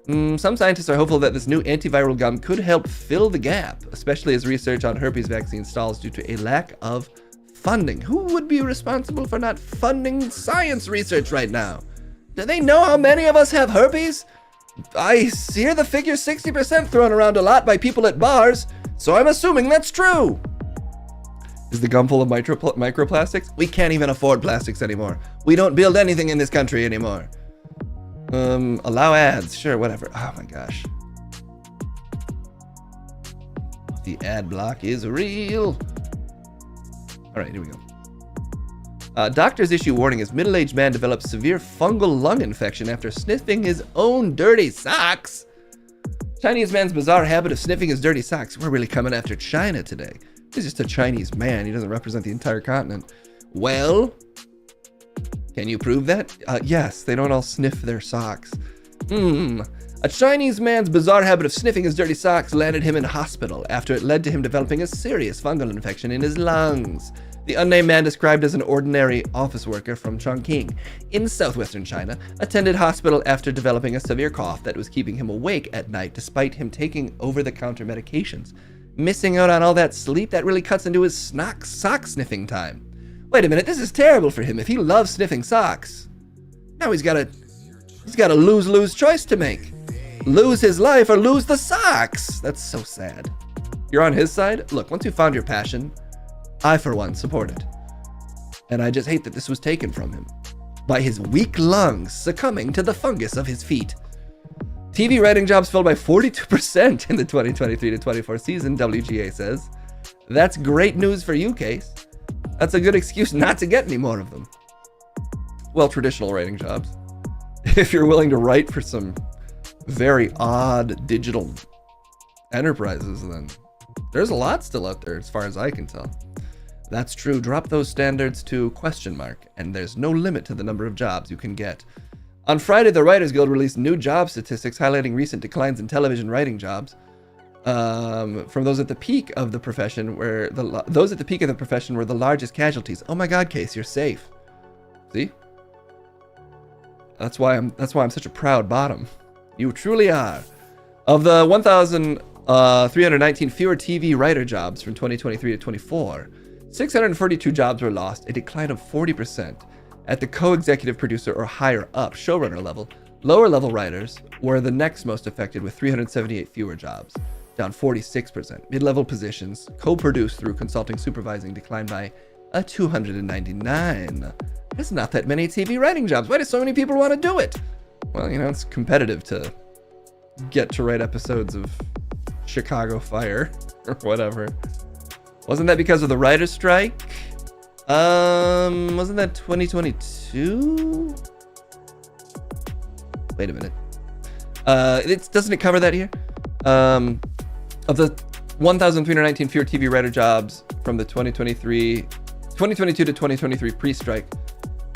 Some scientists are hopeful that this new antiviral gum could help fill the gap, especially as research on herpes vaccine stalls due to a lack of funding. Who would be responsible for not funding science research right now? Do they know how many of us have herpes? I hear the figure 60% thrown around a lot by people at bars, so I'm assuming that's true. Is the gum full of microplastics? We can't even afford plastics anymore. We don't build anything in this country anymore. Allow ads. Sure, whatever. Oh my gosh. The ad block is real. All right, here we go. Doctors issue warning as middle-aged man develops severe fungal lung infection after sniffing his own dirty socks. Chinese man's bizarre habit of sniffing his dirty socks. We're really coming after China today. He's just a Chinese man. He doesn't represent the entire continent. Well, can you prove that? Yes, they don't all sniff their socks. A Chinese man's bizarre habit of sniffing his dirty socks landed him in hospital after it led to him developing a serious fungal infection in his lungs. The unnamed man, described as an ordinary office worker from Chongqing in southwestern China, attended hospital after developing a severe cough that was keeping him awake at night despite him taking over-the-counter medications. Missing out on all that sleep, that really cuts into his sock sniffing time. Wait a minute, this is terrible for him if he loves sniffing socks. Now he's got a lose-lose choice to make. Lose his life or lose the socks. That's so sad. You're on his side? Look, once you found your passion, I, for one, support it. And I just hate that this was taken from him by his weak lungs succumbing to the fungus of his feet. TV writing jobs fell by 42% in the 2023-24 season, WGA says. That's great news for you, Case. That's a good excuse not to get any more of them. Well, traditional writing jobs. If you're willing to write for some very odd digital enterprises, then there's a lot still out there as far as I can tell. That's true. Drop those standards to ? And there's no limit to the number of jobs you can get. On Friday, the Writers Guild released new job statistics highlighting recent declines in television writing jobs. From those at the peak of the profession, where those at the peak of the profession were the largest casualties. Oh my God, Case, you're safe. See? That's why I'm such a proud bottom. You truly are. Of the 1,319 fewer TV writer jobs from 2023 to 24, 642 jobs were lost, a decline of 40%. At the co-executive producer or higher up showrunner level, lower level writers were the next most affected with 378 fewer jobs, down 46%. Mid-level positions, co-produced through consulting supervising, declined by 299. There's not that many TV writing jobs. Why do so many people want to do it? Well, you know, it's competitive to get to write episodes of Chicago Fire or whatever. Wasn't that because of the writer's strike? Wasn't that 2022? Wait a minute. Doesn't it cover that here? Of the 1,319 fewer TV writer jobs from the 2022 to 2023 pre-strike.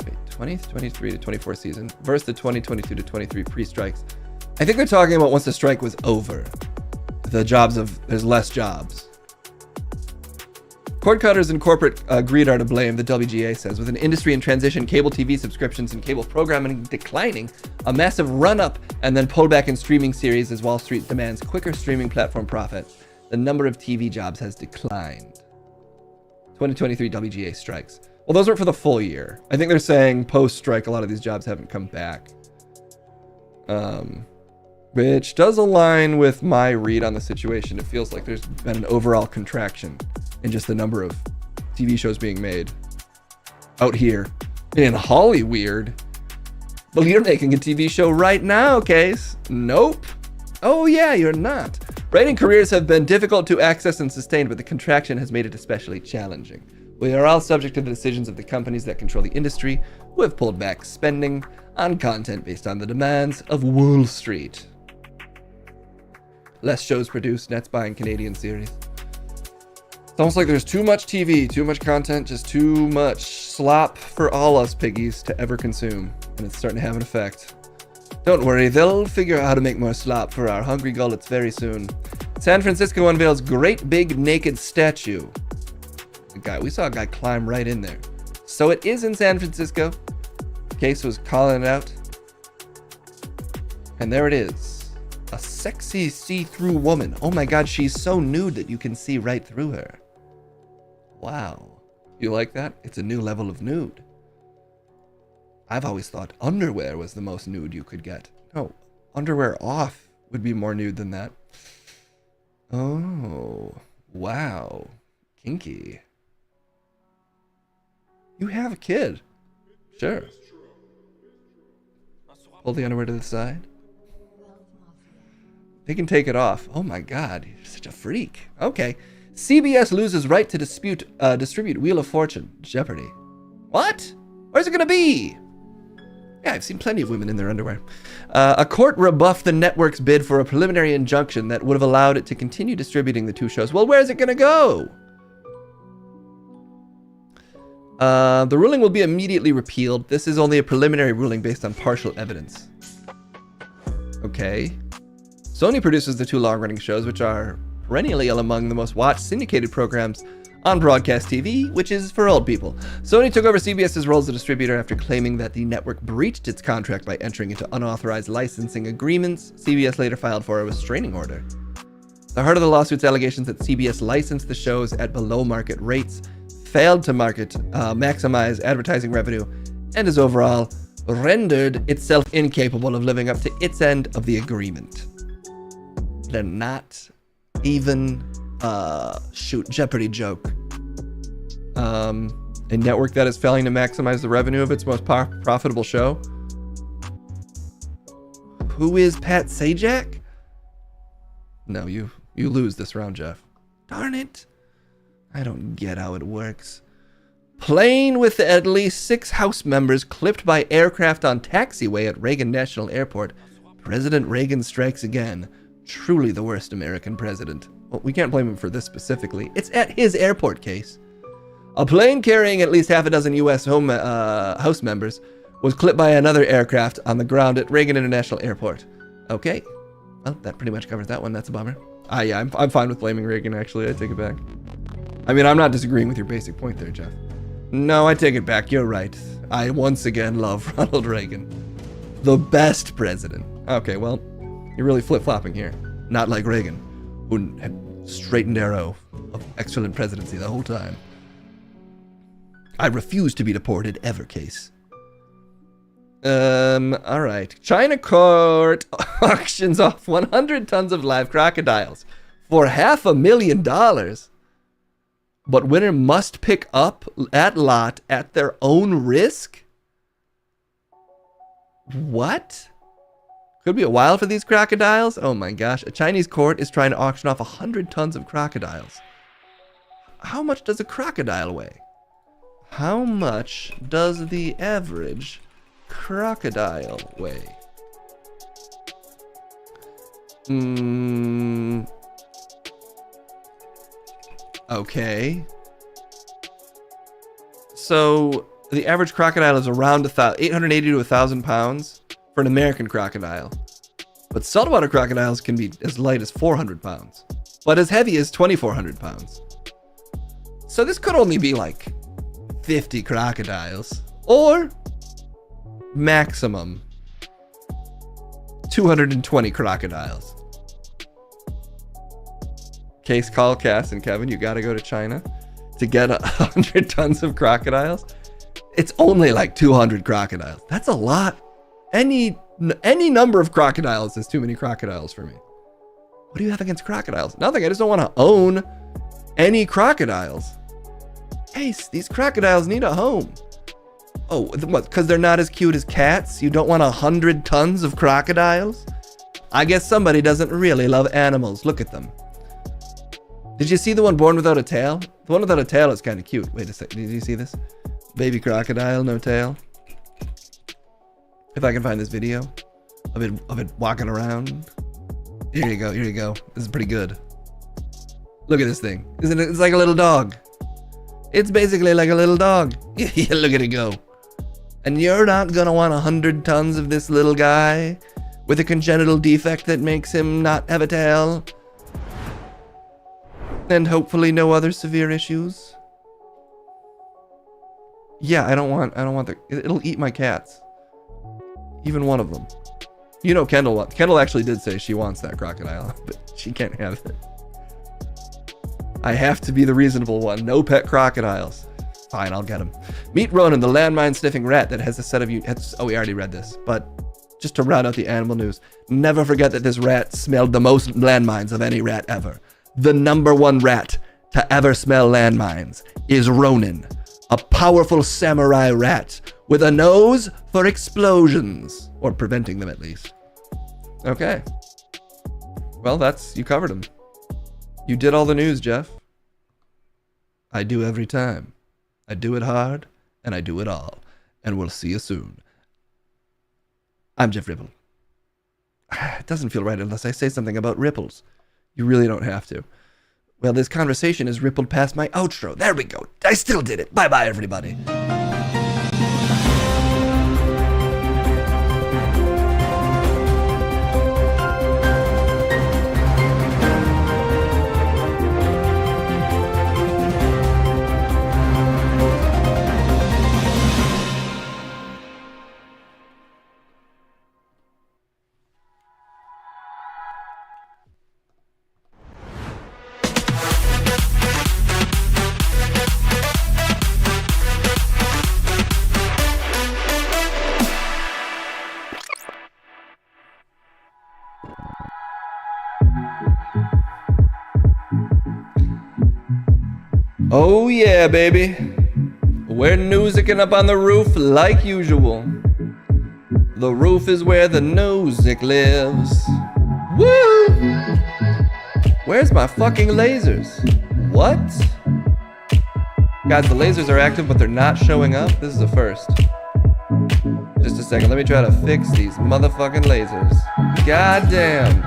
Wait, 2023 to 24 season versus the 2022 to 23 pre-strikes. I think they're talking about once the strike was over. There's less jobs. Cord cutters and corporate greed are to blame, the WGA says. With an industry in transition, cable TV subscriptions and cable programming declining, a massive run-up and then pullback in streaming series as Wall Street demands quicker streaming platform profit, the number of TV jobs has declined. 2023 WGA strikes. Well, those weren't for the full year. I think they're saying post-strike, a lot of these jobs haven't come back. Which does align with my read on the situation. It feels like there's been an overall contraction in just the number of TV shows being made out here in Hollywood. Well, you're making a TV show right now, Case. Nope. Oh yeah, you're not. Writing careers have been difficult to access and sustain, but the contraction has made it especially challenging. We are all subject to the decisions of the companies that control the industry, who have pulled back spending on content based on the demands of Wall Street. Less shows produced, Nets buying Canadian series. It's almost like there's too much TV, too much content, just too much slop for all us piggies to ever consume. And it's starting to have an effect. Don't worry, they'll figure out how to make more slop for our hungry gullets very soon. San Francisco unveils great big naked statue. We saw a guy climb right in there. So it is in San Francisco. Case was calling it out. And there it is. A sexy see-through woman. Oh my god, she's so nude that you can see right through her. Wow. You like that? It's a new level of nude. I've always thought underwear was the most nude you could get. No, underwear off would be more nude than that. Oh, wow. Kinky. You have a kid. Sure. Pull the underwear to the side. They can take it off. Oh my god, you're such a freak. Okay. CBS loses right to distribute Wheel of Fortune. Jeopardy. What? Where's it gonna be? Yeah, I've seen plenty of women in their underwear. A court rebuffed the network's bid for a preliminary injunction that would have allowed it to continue distributing the two shows. Well, where's it gonna go? The ruling will be immediately repealed. This is only a preliminary ruling based on partial evidence. Okay. Sony produces the two long-running shows, which are perennially among the most watched syndicated programs on broadcast TV, which is for old people. Sony took over CBS's role as a distributor after claiming that the network breached its contract by entering into unauthorized licensing agreements. CBS later filed for a restraining order. The heart of the lawsuit's allegations that CBS licensed the shows at below-market rates, failed to maximize advertising revenue, and has overall rendered itself incapable of living up to its end of the agreement. They're not even Jeopardy joke. A network that is failing to maximize the revenue of its most profitable show. Who is Pat Sajak? No, you lose this round, Jeff. Darn it. I don't get how it works. Plane with at least 6 House members clipped by aircraft on taxiway at Reagan National Airport. President Reagan strikes again. Truly the worst American president. Well, we can't blame him for this specifically. It's at his airport, Case. A plane carrying at least half a dozen U.S. House members was clipped by another aircraft on the ground at Reagan International Airport. Okay. Well, that pretty much covers that one. That's a bummer. Yeah, I'm fine with blaming Reagan, actually. I take it back. I mean, I'm not disagreeing with your basic point there, Jeff. No, I take it back. You're right. I once again love Ronald Reagan. The best president. Okay, well, you're really flip-flopping here. Not like Reagan, who had straight and narrow of excellent presidency the whole time. I refuse to be deported ever, Case. Alright. China court auctions off 100 tons of live crocodiles for $500,000. But winner must pick up at lot at their own risk? What? Could be a while for these crocodiles? Oh my gosh. A Chinese court is trying to auction off 100 tons of crocodiles. How much does a crocodile weigh? How much does the average crocodile weigh? Okay. So the average crocodile is around 880 to 1,000 pounds for an American crocodile. But saltwater crocodiles can be as light as 400 pounds, but as heavy as 2,400 pounds. So this could only be like 50 crocodiles, or maximum 220 crocodiles. Case, call Cass and Kevin, you gotta go to China to get 100 tons of crocodiles. It's only like 200 crocodiles. That's a lot. Any number of crocodiles is too many crocodiles for me. What do you have against crocodiles? Nothing. I just don't want to own any crocodiles. Case, these crocodiles need a home. Oh, what? Because they're not as cute as cats? You don't want 100 tons of crocodiles? I guess somebody doesn't really love animals. Look at them. Did you see the one born without a tail? The one without a tail is kind of cute. Wait a second. Did you see this? Baby crocodile, no tail. If I can find this video of it walking around. Here you go. Here you go. This is pretty good. Look at this thing. Isn't it? It's like a little dog. It's basically like a little dog. Yeah, look at it go. And you're not gonna want 100 tons of this little guy with a congenital defect that makes him not have a tail. And hopefully no other severe issues. Yeah, I don't want it'll eat my cats. Even one of them. You know Kendall actually did say she wants that crocodile, but she can't have it. I have to be the reasonable one. No pet crocodiles. Fine, I'll get him. Meet Ronan, the landmine sniffing rat that has a set of oh, we already read this, but just to round out the animal news, never forget that this rat smelled the most landmines of any rat ever. The #1 rat to ever smell landmines is Ronan, a powerful samurai rat with a nose for explosions, or preventing them at least. Okay. Well, you covered him. You did all the news, Jeff. I do every time. I do it hard, and I do it all. And we'll see you soon. I'm Jeff Ripple. It doesn't feel right unless I say something about ripples. You really don't have to. Well, this conversation has rippled past my outro. There we go. I still did it. Bye-bye, everybody. Oh yeah, baby. We're newsicking up on the roof like usual. The roof is where the newsic lives. Woo! Where's my fucking lasers? What? Guys, the lasers are active, but they're not showing up. This is a first. Just a second, let me try to fix these motherfucking lasers. God damn.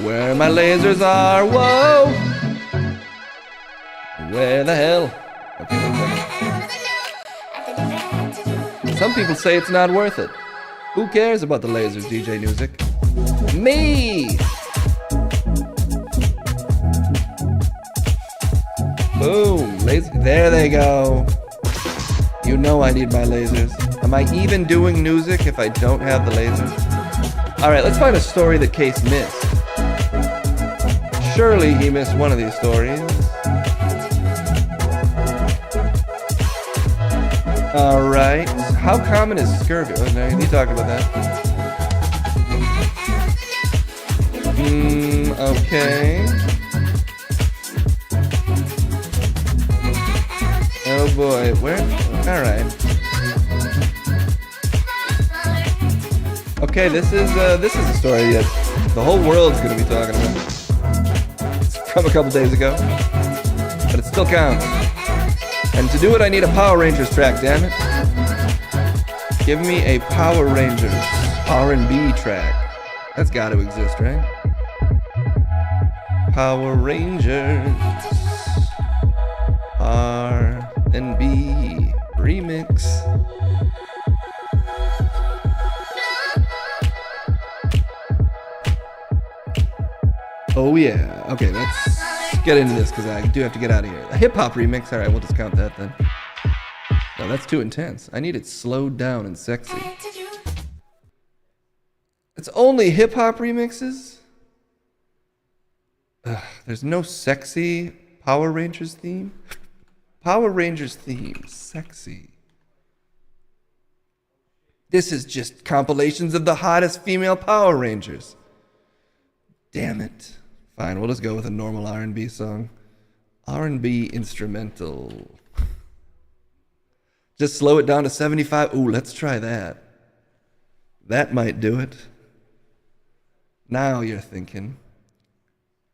Where my lasers are, whoa! Where the hell? Okay, 1 second. Some people say it's not worth it. Who cares about the lasers, DJ Music? Me! Boom, laser. There they go. You know I need my lasers. Am I even doing music if I don't have the lasers? Alright, let's find a story that Case missed. Surely he missed one of these stories. Alright. How common is scurvy? Oh, no, you talked about that. Okay. Oh boy, where? Alright. Okay, this is a story that the whole world's gonna be talking about. It's from a couple days ago, but it still counts. And to do it, I need a Power Rangers track, damn it. Give me a Power Rangers R&B track. That's got to exist, right? Power Rangers R&B remix. Oh yeah. Okay, let's get into this because I do have to get out of here. A hip-hop remix. All right, we'll discount that then. No, that's too intense. I need it slowed down and sexy. It's only hip-hop remixes? Ugh, there's no sexy Power Rangers theme? Power Rangers theme. Sexy. This is just compilations of the hottest female Power Rangers. Damn it. Fine, we'll just go with a normal R&B song. R&B instrumental. Just slow it down to 75. Ooh, let's try that. That might do it. Now you're thinking.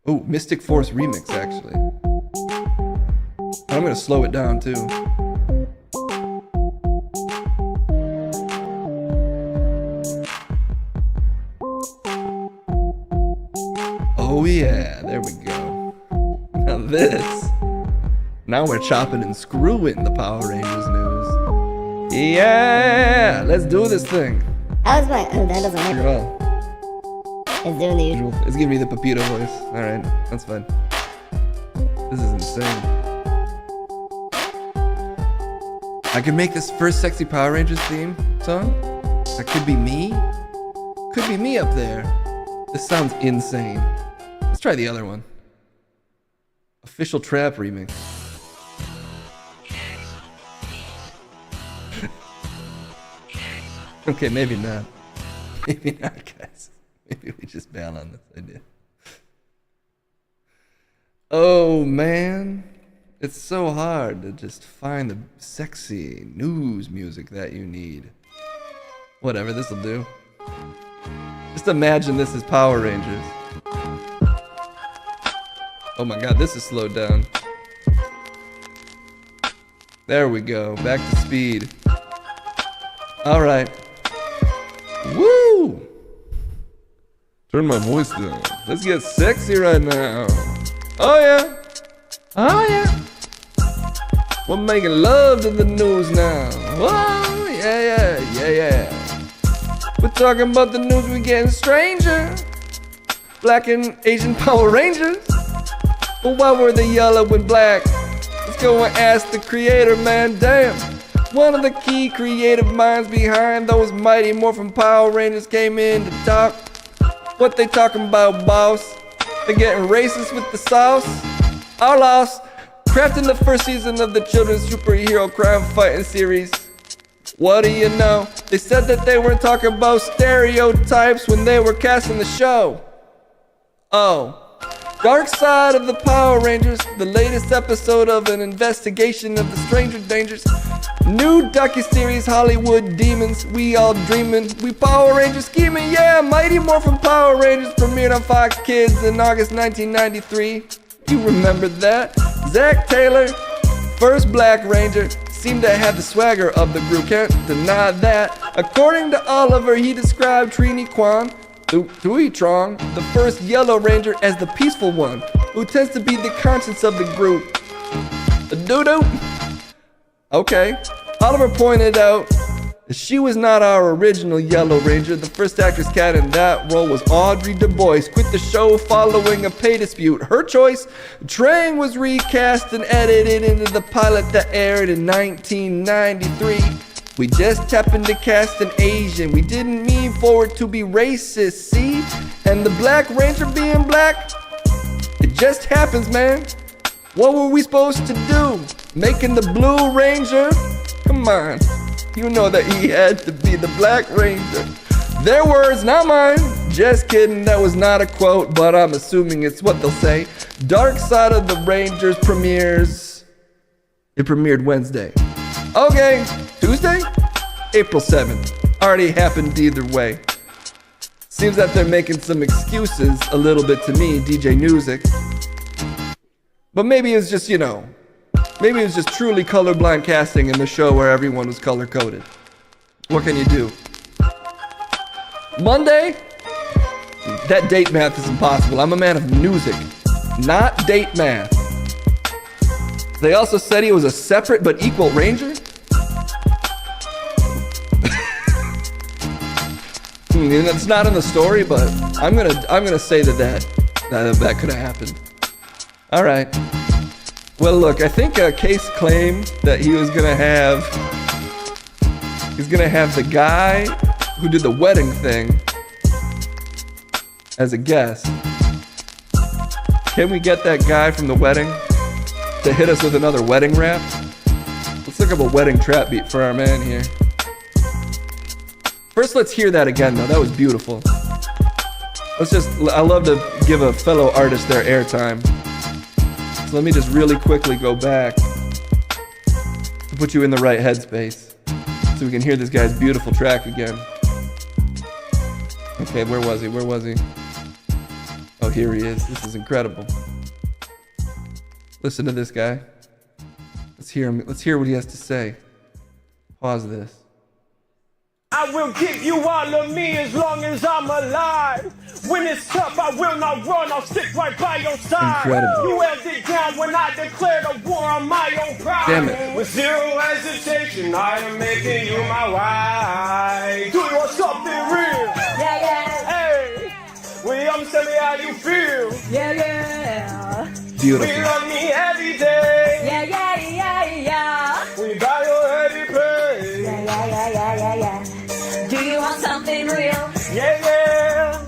Oh, Mystic Force remix, actually. I'm gonna slow it down too. Oh yeah, there we go. Now this. Now we're chopping and screwing the Power Rangers news. Yeah, let's do this thing. How's my? Oh, that doesn't work. Girl. It's doing the usual. It's giving me the Pepito voice. All right, that's fine. This is insane. I could make this first sexy Power Rangers theme song. That could be me. Could be me up there. This sounds insane. Let's try the other one. Official Trap remix. Okay, maybe not. Maybe not, guys. Maybe we just bail on this idea. Oh, man. It's so hard to just find the sexy news music that you need. Whatever, this'll do. Just imagine this is Power Rangers. Oh my god, this is slowed down. There we go, back to speed. Alright. Woo! Turn my voice down. Let's get sexy right now. Oh yeah. Oh yeah. We're making love to the news now. Whoa, yeah. We're talking about the news, we're getting stranger. Black and Asian Power Rangers. But why were they yellow and black? Let's go and ask the creator, man, damn. One of the key creative minds behind those Mighty Morphin Power Rangers came in to talk. What they talking about, boss? They're getting racist with the sauce. Our loss. Crafting the first season of the children's superhero crime fighting series. What do you know? They said that they weren't talking about stereotypes when they were casting the show. Oh. Dark Side of the Power Rangers, the latest episode of an investigation of the stranger dangers. New docuseries, Hollywood demons, we all dreaming, we Power Rangers scheming, yeah, Mighty Morphin Power Rangers premiered on Fox Kids in August 1993. You remember that? Zach Taylor, first Black Ranger, seemed to have the swagger of the group, can't deny that. According to Oliver, he described Trini Kwan, Thuy-Trong, the first Yellow Ranger, as the peaceful one, who tends to be the conscience of the group. Doo-doo. Okay. Oliver pointed out that she was not our original Yellow Ranger. The first actress cat in that role was Audrey Du Bois. Quit the show following a pay dispute. Her choice. Trang was recast and edited into the pilot that aired in 1993. We just happened to cast an Asian. We didn't mean for it to be racist, see? And the Black Ranger being black, it just happens, man. What were we supposed to do? Making the Blue Ranger? Come on. You know that he had to be the Black Ranger. Their words, not mine. Just kidding, that was not a quote, but I'm assuming it's what they'll say. Dark Side of the Rangers premieres. It premiered Wednesday. Okay, Tuesday? April 7th. Already happened either way. Seems that they're making some excuses a little bit to me, DJ Music. But maybe it's just, maybe it was just truly colorblind casting in the show where everyone was color-coded. What can you do? Monday? That date math is impossible. I'm a man of music, not date math. They also said he was a separate but equal ranger? It's not in the story, but I'm gonna say that could have happened. All right. Well, look, I think Case claimed that he's gonna have the guy who did the wedding thing as a guest. Can we get that guy from the wedding to hit us with another wedding rap? Let's look up a wedding trap beat for our man here. First, let's hear that again, though. That was beautiful. I love to give a fellow artist their airtime. So let me just really quickly go back to put you in the right headspace so we can hear this guy's beautiful track again. Okay, where was he? Oh, here he is. This is incredible. Listen to this guy. Let's hear him. Let's hear what he has to say. Pause this. I will give you all of me as long as I'm alive. When it's tough, I will not run. I'll stick right by your side. Incredible. You held it down when I declared a war on my own pride. Damn it. With zero hesitation, I am making you my wife. Do you want something real? Yeah, yeah. Hey, will you tell me how you feel? Yeah, yeah. Beautiful. We love me every day. Yeah, yeah, yeah, yeah. We buy your heavy pay. Yeah, yeah, yeah, yeah, yeah, yeah. Do you want something real? Yeah, yeah.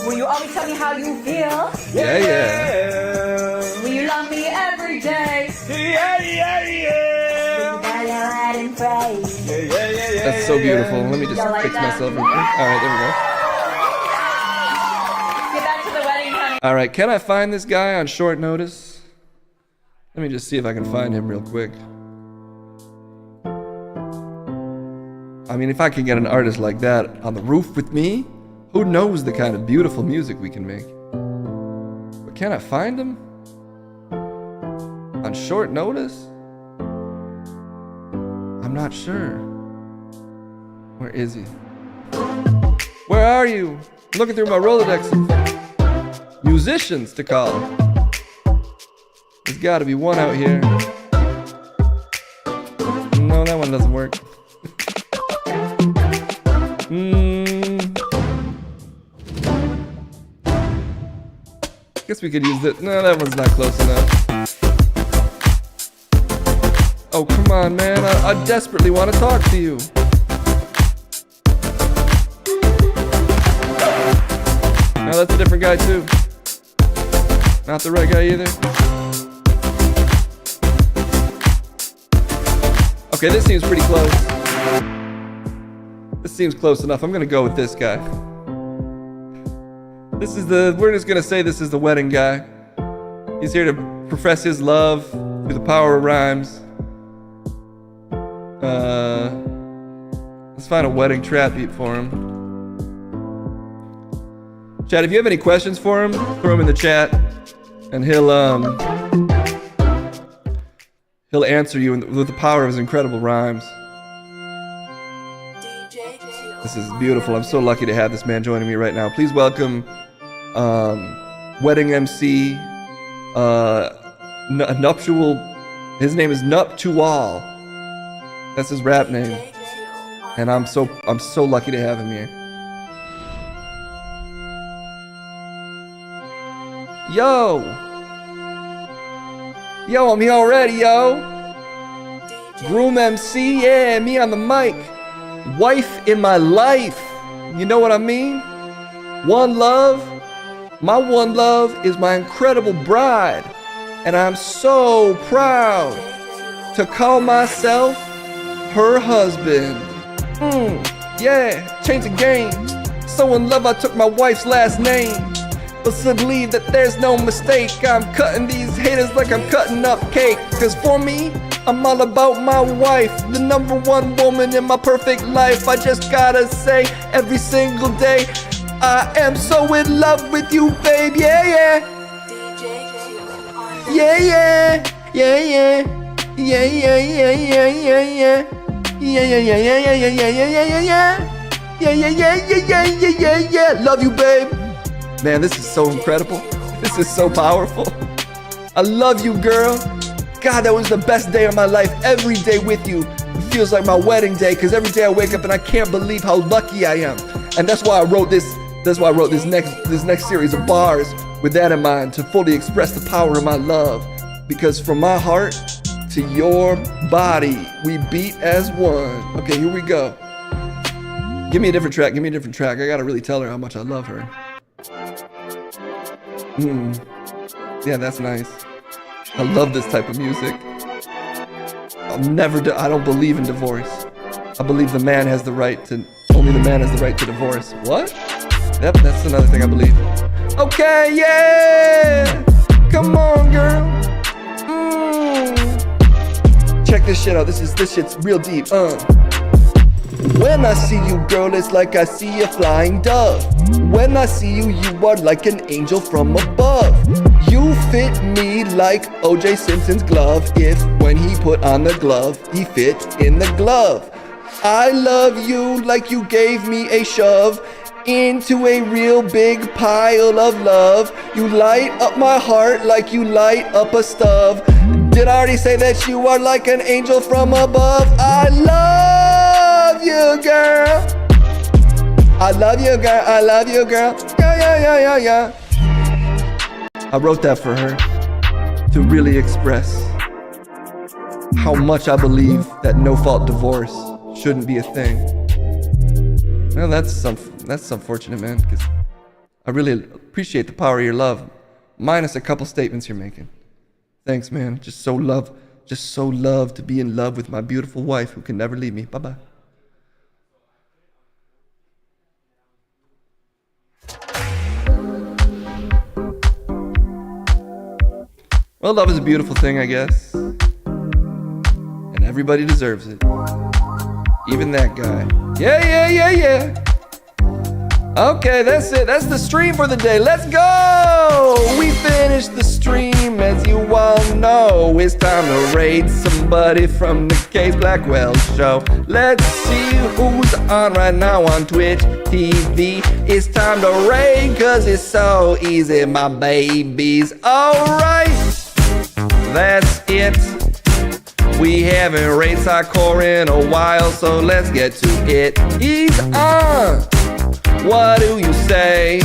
Will you always tell me how you feel? Yeah, yeah. Will you love me every day? Yeah, yeah, yeah. Will you bow your head and pray? Yeah, yeah, yeah, yeah. That's so beautiful. Let me just Y'all like fix that? myself. All right, there we go. Get back to the wedding, honey. All right, can I find this guy on short notice? Let me just see if I can find him real quick. I mean, if I can get an artist like that on the roof with me, who knows the kind of beautiful music we can make? But can I find him? On short notice? I'm not sure. Where is he? Where are you? I'm looking through my Rolodex of musicians to call. There's gotta be one out here. No, that one doesn't work. Guess we could use that. No, that one's not close enough. Oh, come on, man. I desperately want to talk to you. No, that's a different guy, too. Not the right guy either. Okay, this seems pretty close. This seems close enough. I'm gonna go with this guy. We're just gonna say this is the wedding guy. He's here to profess his love through the power of rhymes. Let's find a wedding trap beat for him. Chat, if you have any questions for him, throw them in the chat, and he'll answer you with the power of his incredible rhymes. This is beautiful. I'm so lucky to have this man joining me right now. Please welcome wedding MC, nuptial. His name is Nuptual. That's his rap name, and I'm so lucky to have him here. Yo, I'm here already, yo. Groom MC, yeah, me on the mic. Wife in my life, you know what I mean? One love, my one love is my incredible bride, and I'm so proud to call myself her husband. Yeah, change the game. So in love I took my wife's last name. But believe that there's no mistake. I'm cutting these haters like I'm cutting up cake. Cause for me, I'm all about my wife, the number one woman in my perfect life. I just gotta say, every single day, I am so in love with you, babe. Yeah, yeah. Yeah, yeah. Yeah, yeah. Yeah, yeah, yeah, yeah, yeah, yeah. Yeah, yeah, yeah, yeah, yeah, yeah, yeah, yeah, yeah, yeah. Yeah, yeah, yeah, yeah, yeah, yeah, yeah, yeah. Love you, babe. Man, this is so incredible. This is so powerful. I love you, girl. God, that was the best day of my life. Every day with you, it feels like my wedding day, because every day I wake up and I can't believe how lucky I am. And that's why I wrote this. That's why I wrote this next series of bars with that in mind, to fully express the power of my love. Because from my heart to your body, we beat as one. Okay, here we go. Give me a different track. Give me a different track. I gotta really tell her how much I love her. Yeah, that's nice. I love this type of music. I don't believe in divorce. I believe the man has the right to, only the man has the right to divorce. What? Yep, that's another thing I believe. Okay, yeah! Come on, girl. Check this shit out. This shit's real deep. When I see you, girl, it's like I see a flying dove. When I see you, you are like an angel from above. You fit me like O.J. Simpson's glove. If when he put on the glove, he fit in the glove. I love you like you gave me a shove into a real big pile of love. You light up my heart like you light up a stove. Did I already say that you are like an angel from above? I love you, girl. I love you, girl. I love you, girl. Yeah. I wrote that for her to really express how much I believe that no-fault divorce shouldn't be a thing. Well, that's unfortunate, man, because I really appreciate the power of your love, minus a couple statements you're making. Thanks, man. Just so love to be in love with my beautiful wife who can never leave me. Bye-bye. Well, love is a beautiful thing, I guess. And everybody deserves it. Even that guy. Yeah. Okay, that's it. That's the stream for the day. Let's go! We finished the stream, as you all know. It's time to raid somebody from the Case Blackwell show. Let's see who's on right now on Twitch TV. It's time to raid, cause it's so easy, my babies. Alright, that's it. We haven't raid Sakura in a while, so let's get to it. He's on! What do you say?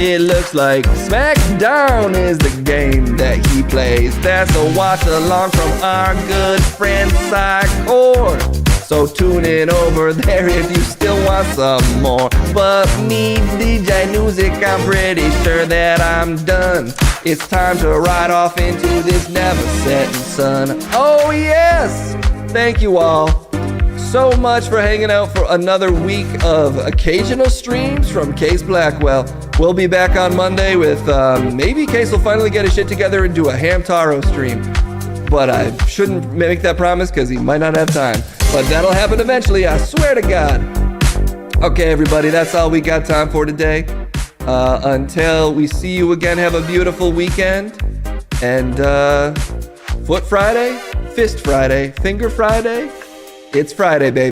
It looks like SmackDown is the game that he plays. That's a watch along from our good friend Sakura. So tune in over there if you still want some more. But me, DJ Music, I'm pretty sure that I'm done. It's time to ride off into this never setting sun. Oh yes! Thank you all so much for hanging out for another week of occasional streams from Case Blackwell. We'll be back on Monday with maybe Case will finally get his shit together and do a Hamtaro stream. But I shouldn't make that promise because he might not have time. But that'll happen eventually, I swear to God. Okay, everybody, that's all we got time for today. Until we see you again, have a beautiful weekend. And Foot Friday, Fist Friday, Finger Friday. It's Friday, baby.